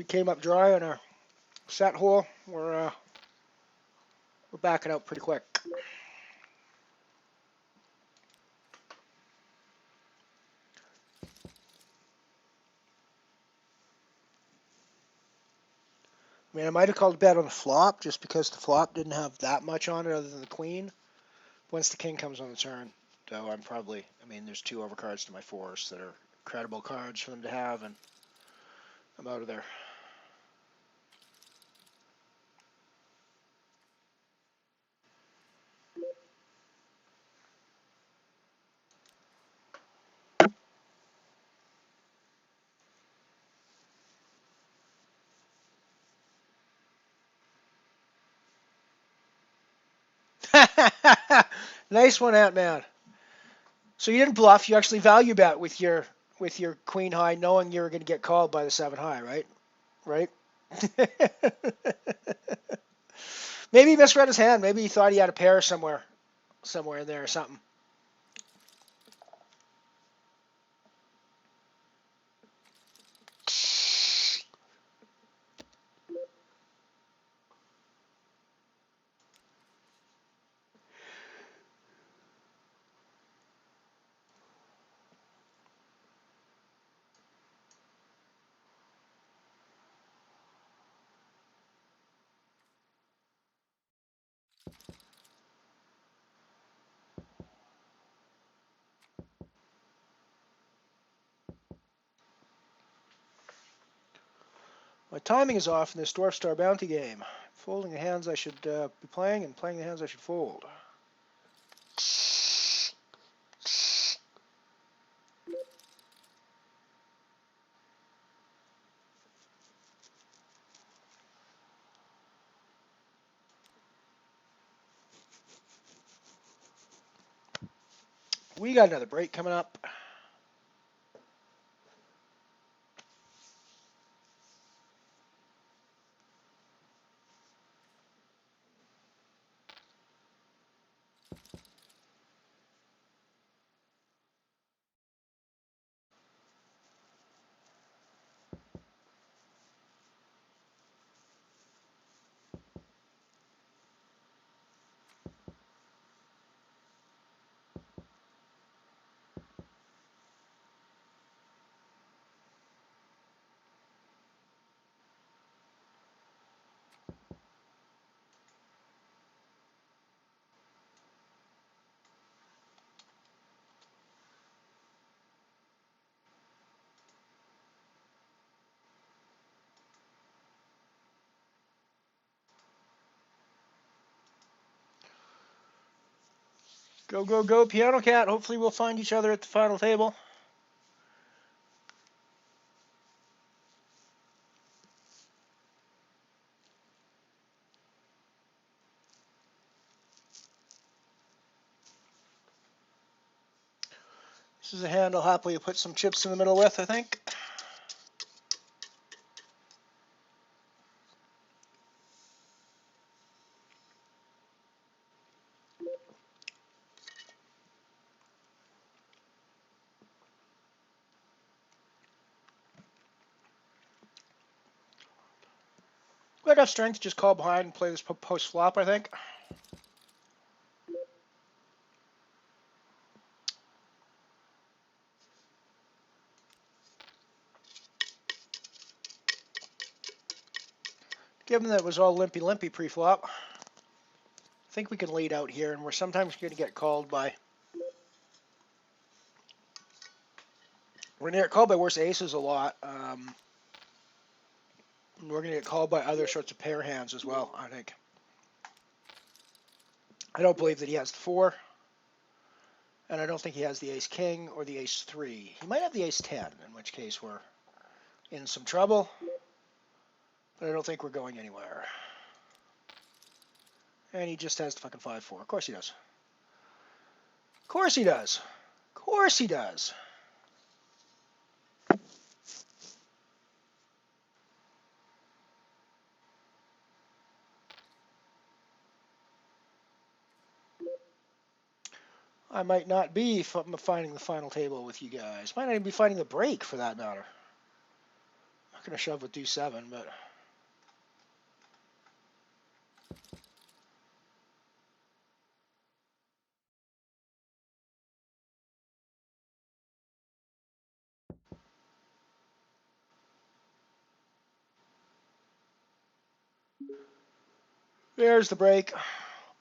Speaker 7: came up dry on our set hole, we're backing out pretty quick. I mean, I might have called a bet on the flop just because the flop didn't have that much on it other than the queen. Once the king comes on the turn, though, there's 2 overcards to my 4s that are credible cards for them to have, and I'm out of there. Nice one, Ant-Man. So you didn't bluff. You actually value bet with your queen high, knowing you were going to get called by the 7 high, right? Right? Maybe he misread his hand. Maybe he thought he had a pair somewhere in there or something. My timing is off in this Dwarf Star Bounty game. Folding the hands I should be playing, and playing the hands I should fold. We got another break coming up. Go, go, go, Piano Cat. Hopefully we'll find each other at the final table. This is a hand I'll happily put some chips in the middle with, I think. We got enough strength to just call behind and play this post flop, I think. Given that it was all limpy pre-flop, I think we can lead out here, and we're sometimes going to get called by... We're going to get called by worse aces a lot. We're going to get called by other sorts of pair hands as well, I think. I don't believe that he has the 4. And I don't think he has the ace-king or the ace-3. He might have the ace-10, in which case we're in some trouble. But I don't think we're going anywhere. And he just has the fucking 5-4. Of course he does. Of course he does. Of course he does. I might not be finding the final table with you guys. Might not even be finding the break, for that matter. I'm not going to shove with deuce 7, but... There's the break.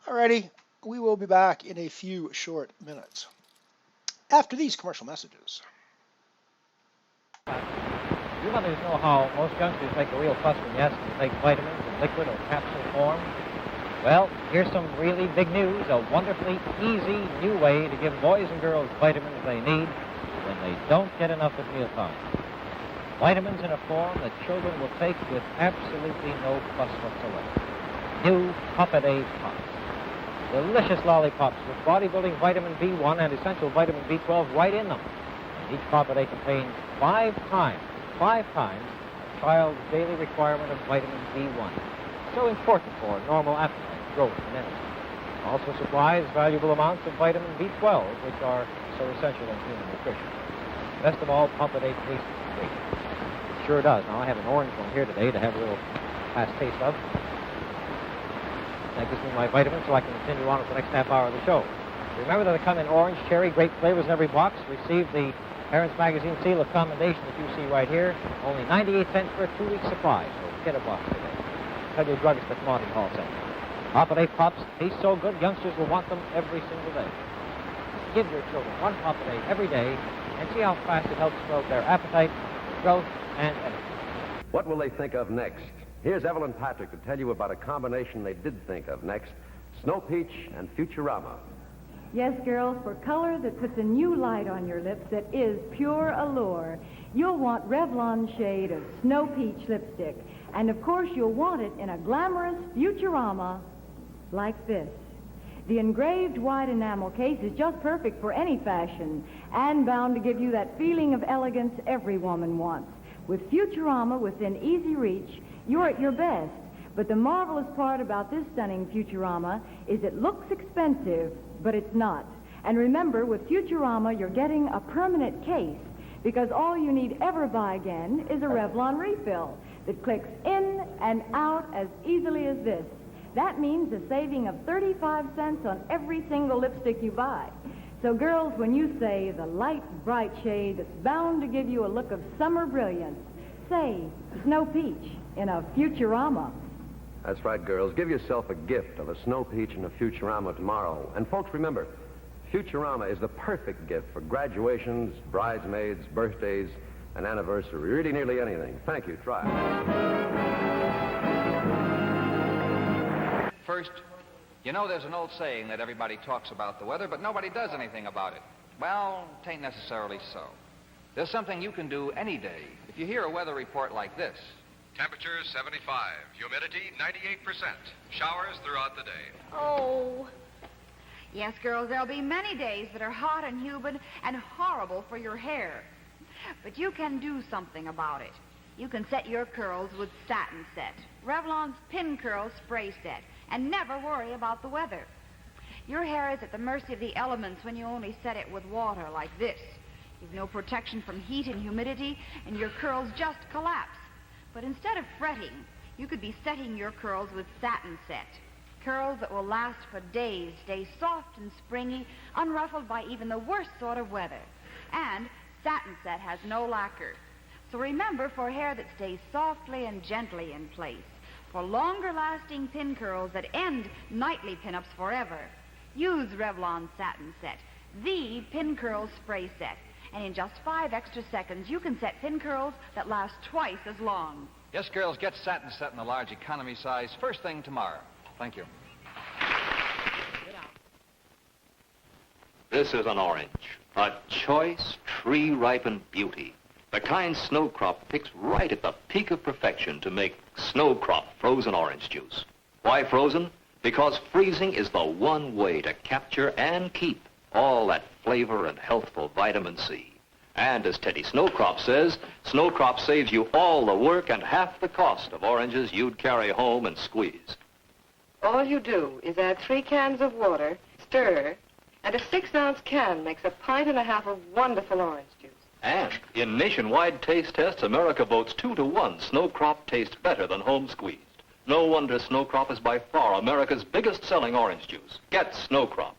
Speaker 7: Alrighty, we will be back in a few short minutes. After these commercial messages.
Speaker 2: You mothers know how most youngsters make a real fuss when you ask them to take vitamins in liquid or capsule form. Well, here's some really big news, a wonderfully easy new way to give boys and girls vitamins they need when they don't get enough at mealtime. Vitamins in a form that children will take with absolutely no fuss whatsoever. New Pop-A-Day Pops. Delicious lollipops with bodybuilding vitamin B1 and essential vitamin B12 right in them. And each Pop-A-Day contains 5 times a child's daily requirement of vitamin B1. So important for normal appetite, growth, and energy. Also supplies valuable amounts of vitamin B12, which are so essential in human nutrition. Best of all, Pop-A-Day tastes great. It sure does. Now, I have an orange one here today to have a little fast taste of. That gives me my vitamins so I can continue on with the next half hour of the show. Remember that they come in orange, cherry, grape flavors in every box. Receive the Parents Magazine seal of commendation that you see right here. Only 98 cents for a 2-week supply, so get a box today. Tell your druggist at Monty Hall Center. Pop-A-Day Pops taste so good, youngsters will want them every single day. Give your children one Pop-A-Day every day and see how fast it helps promote their appetite, growth, and energy.
Speaker 22: What will they think of next? Here's Evelyn Patrick to tell you about a combination they did think of next, Snow Peach and Futurama.
Speaker 23: Yes, girls, for color that puts a new light on your lips that is pure allure, you'll want Revlon shade of Snow Peach lipstick. And, of course, you'll want it in a glamorous Futurama like this. The engraved white enamel case is just perfect for any fashion and bound to give you that feeling of elegance every woman wants. With Futurama within easy reach, you're at your best. But the marvelous part about this stunning Futurama is it looks expensive, but it's not. And remember, with Futurama, you're getting a permanent case because all you need ever buy again is a Revlon refill that clicks in and out as easily as this. That means a saving of 35 cents on every single lipstick you buy. So, girls, when you say the light, bright shade that's bound to give you a look of summer brilliance, say Snow Peach in a Futurama.
Speaker 22: That's right, girls. Give yourself a gift of a Snow Peach and a Futurama tomorrow. And, folks, remember, Futurama is the perfect gift for graduations, bridesmaids, birthdays, and anniversary. Really, nearly anything. Thank you. Try it.
Speaker 21: First, you know there's an old saying that everybody talks about the weather, but nobody does anything about it. Well, it ain't necessarily so. There's something you can do any day. If you hear a weather report like this.
Speaker 24: Temperature 75, humidity 98%, showers throughout the day.
Speaker 12: Oh. Yes, girls, there'll be many days that are hot and humid and horrible for your hair. But you can do something about it. You can set your curls with Satin Set, Revlon's Pin Curl Spray Set, and never worry about the weather. Your hair is at the mercy of the elements when you only set it with water like this. You've no protection from heat and humidity, and your curls just collapse. But instead of fretting, You could be setting your curls with Satin Set. Curls that will last for days, stay soft and springy, unruffled by even the worst sort of weather. And Satin Set has no lacquer. So remember, for hair that stays softly and gently in place, for longer-lasting pin curls that end nightly pin-ups forever, use Revlon Satin Set, the pin curl spray set. And in just 5 extra seconds, you can set pin curls that last twice as long.
Speaker 21: Yes, girls, get Satin Set in the large economy size first thing tomorrow. Thank you.
Speaker 1: This is an orange, a choice, tree-ripened beauty. The kind Snowcrop picks right at the peak of perfection to make Snowcrop frozen orange juice. Why frozen? Because freezing is the one way to capture and keep all that flavor and healthful vitamin C. And as Teddy Snowcrop says, Snowcrop saves you all the work and half the cost of oranges you'd carry home and squeeze.
Speaker 4: All you do is add 3 cans of water, stir, and a 6-ounce can makes a pint and a half of wonderful orange juice.
Speaker 1: And in nationwide taste tests, America votes 2-1. Snowcrop tastes better than home squeezed. No wonder Snowcrop is by far America's biggest selling orange juice. Get Snowcrop.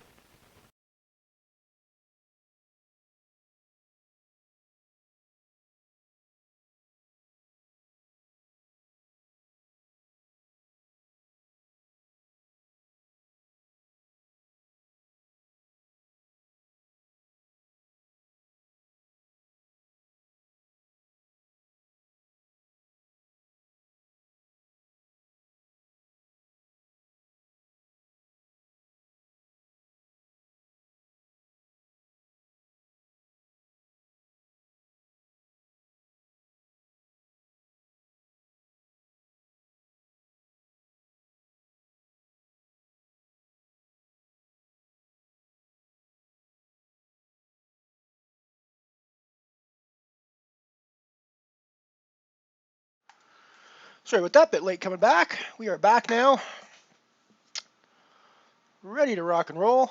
Speaker 7: Sorry about that, bit late coming back. We are back now. Ready to rock and roll.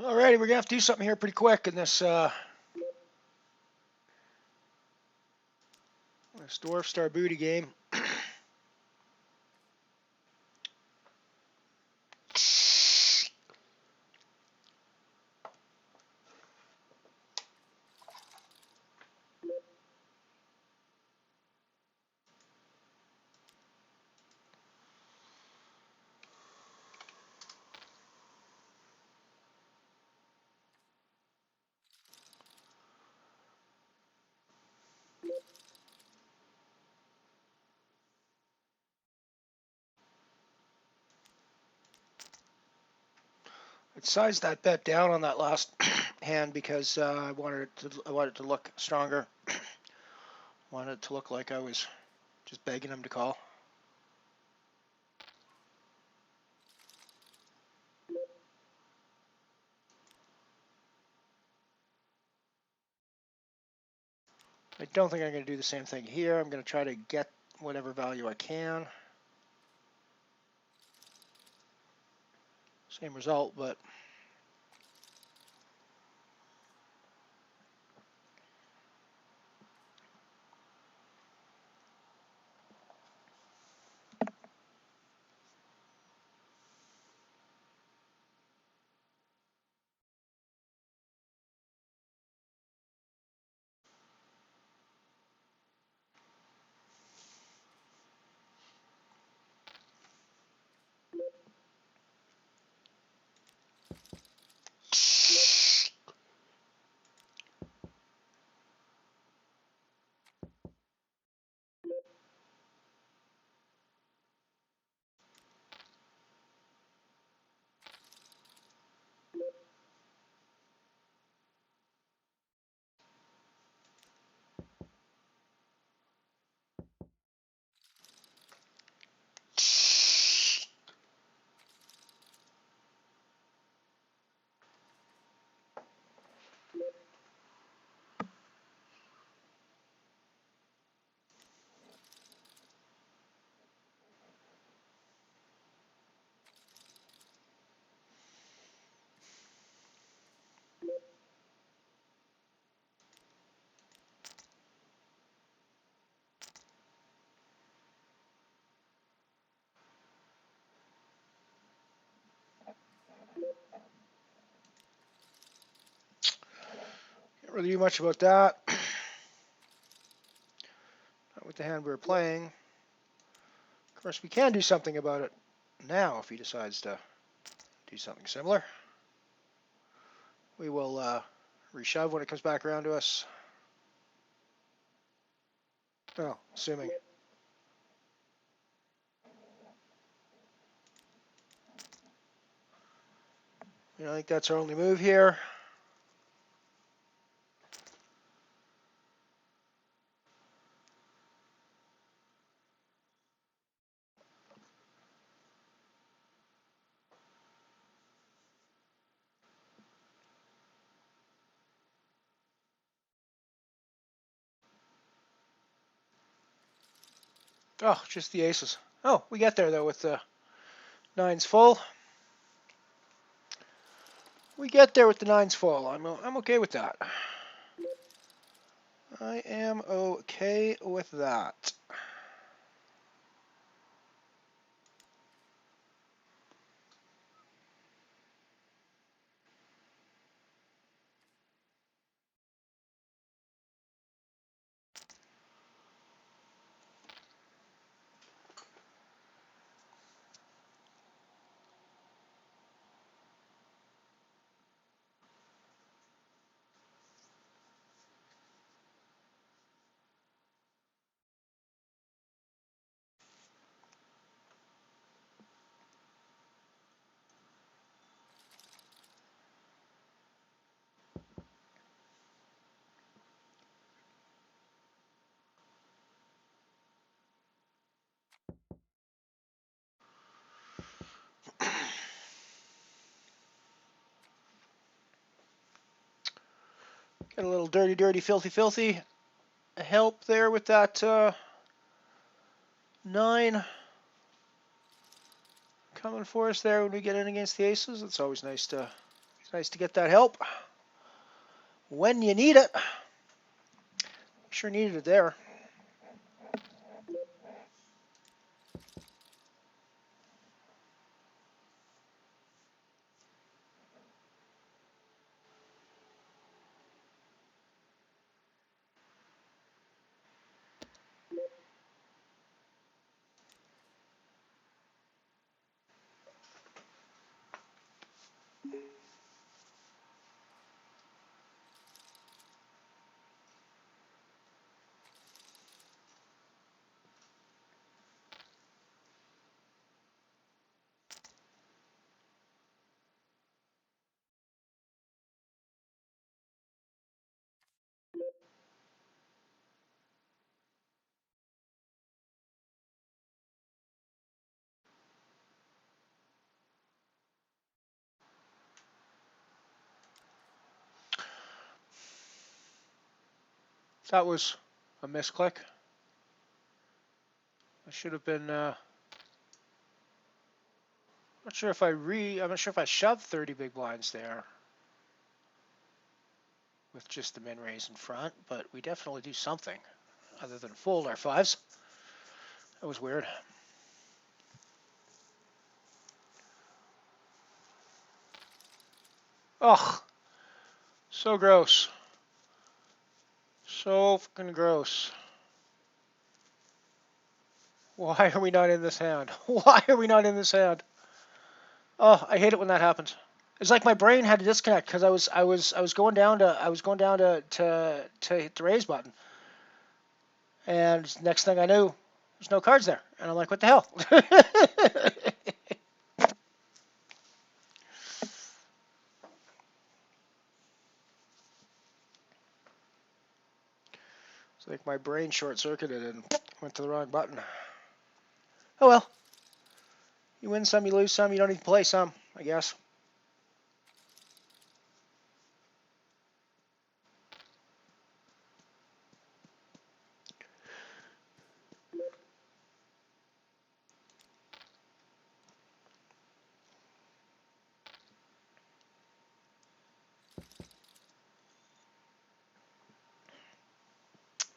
Speaker 7: Alrighty, we're going to have to do something here pretty quick in this Dwarf Star Booty game. I sized that bet down on that last hand because I wanted it to look stronger. Wanted it to look like I was just begging him to call. I don't think I'm going to do the same thing here. I'm going to try to get whatever value I can. Same result, but really do much about that. Not with the hand we were playing. Of course, we can do something about it now if he decides to do something similar. We will reshove when it comes back around to us. Oh, assuming. I think that's our only move here. Oh, just the aces. Oh, we get there, though, with the nines full. We get there with the nines full. I'm okay with that. I am okay with that. Get a little dirty, dirty, filthy, filthy help there with that 9 coming for us there when we get in against the aces. It's always nice to get that help when you need it. Sure needed it there. That was a misclick. I should have been. I'm not sure if I shoved 30 big blinds there with just the min raise in front, but we definitely do something other than fold our fives. That was weird. Ugh, so gross. So fucking gross. Why are we not in this hand? Why are we not in this hand? Oh, I hate it when that happens. It's like my brain had to disconnect because I was going down to hit the raise button, and next thing I knew, there's no cards there, and I'm like, what the hell? It's like my brain short-circuited and went to the wrong button. Oh well. You win some, you lose some, you don't even play some, I guess.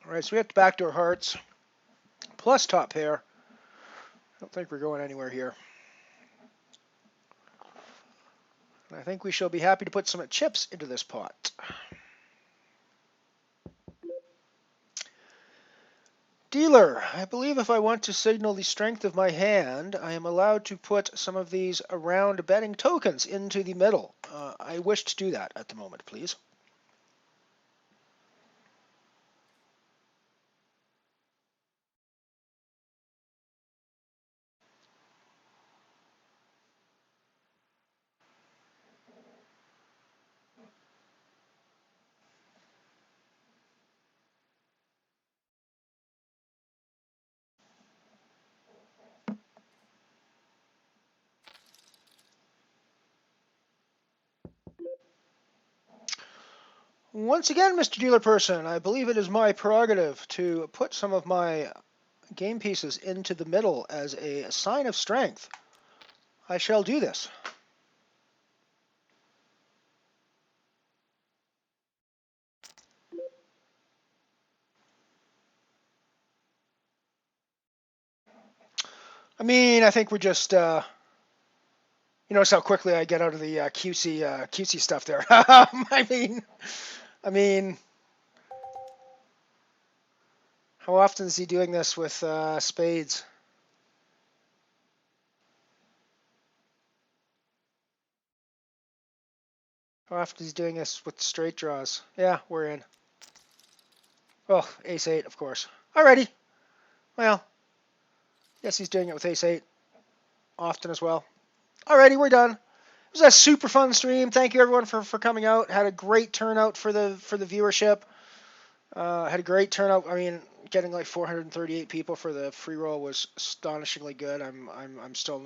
Speaker 7: All right, so we have the backdoor hearts plus top pair. I don't think we're going anywhere here. And I think we shall be happy to put some chips into this pot. Dealer, I believe if I want to signal the strength of my hand, I am allowed to put some of these round betting tokens into the middle. I wish to do that at the moment, please. Once again, Mr. Dealer Person, I believe it is my prerogative to put some of my game pieces into the middle as a sign of strength. I shall do this. I mean, I think we're just, you notice how quickly I get out of the cutesy stuff there. I mean, how often is he doing this with spades? How often is he doing this with straight draws? Yeah, we're in. Oh, ace eight, of course. Alrighty. Well, yes, he's doing it with ace eight often as well. Alrighty, we're done. It was a super fun stream. Thank you everyone for coming out. Had a great turnout for the viewership. Had a great turnout. I mean, getting like 438 people for the free roll was astonishingly good. I'm still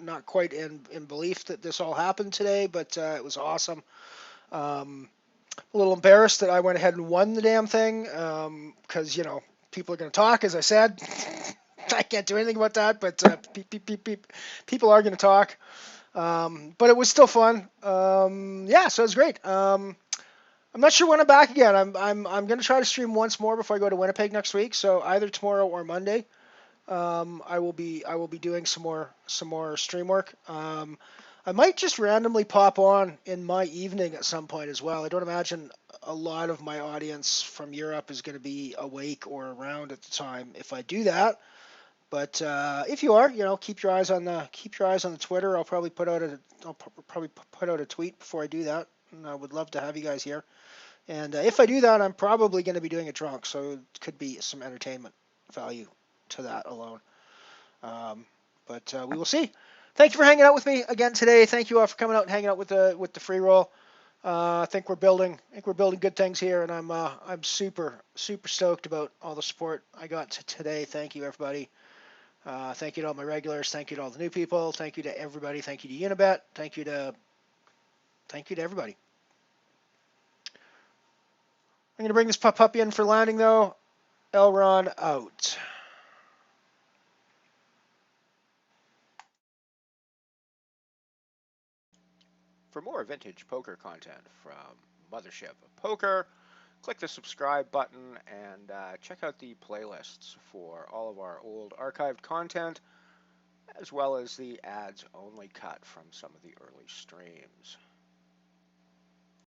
Speaker 7: not quite in belief that this all happened today, but it was awesome. A little embarrassed that I went ahead and won the damn thing because people are going to talk, as I said. I can't do anything about that, but people are going to talk. But it was still fun. Yeah, so it was great. I'm not sure when I'm back again. I'm going to try to stream once more before I go to Winnipeg next week. So either tomorrow or Monday, I will be doing some more stream work. I might just randomly pop on in my evening at some point as well. I don't imagine a lot of my audience from Europe is going to be awake or around at the time if I do that. But if you are, keep your eyes on the Twitter. I'll probably put out a tweet before I do that. And I would love to have you guys here. And if I do that, I'm probably going to be doing it drunk, so it could be some entertainment value to that alone. But we will see. Thank you for hanging out with me again today. Thank you all for coming out and hanging out with the free roll. I think we're building good things here, and I'm super stoked about all the support I got today. Thank you everybody. Thank you to all my regulars. Thank you to all the new people. Thank you to everybody. Thank you to Unibet. Thank you to everybody. I'm going to bring this puppy in for landing, though. Elron out.
Speaker 5: For more vintage poker content from Mothership Poker, click the subscribe button and check out the playlists for all of our old archived content, as well as the ads-only cut from some of the early streams.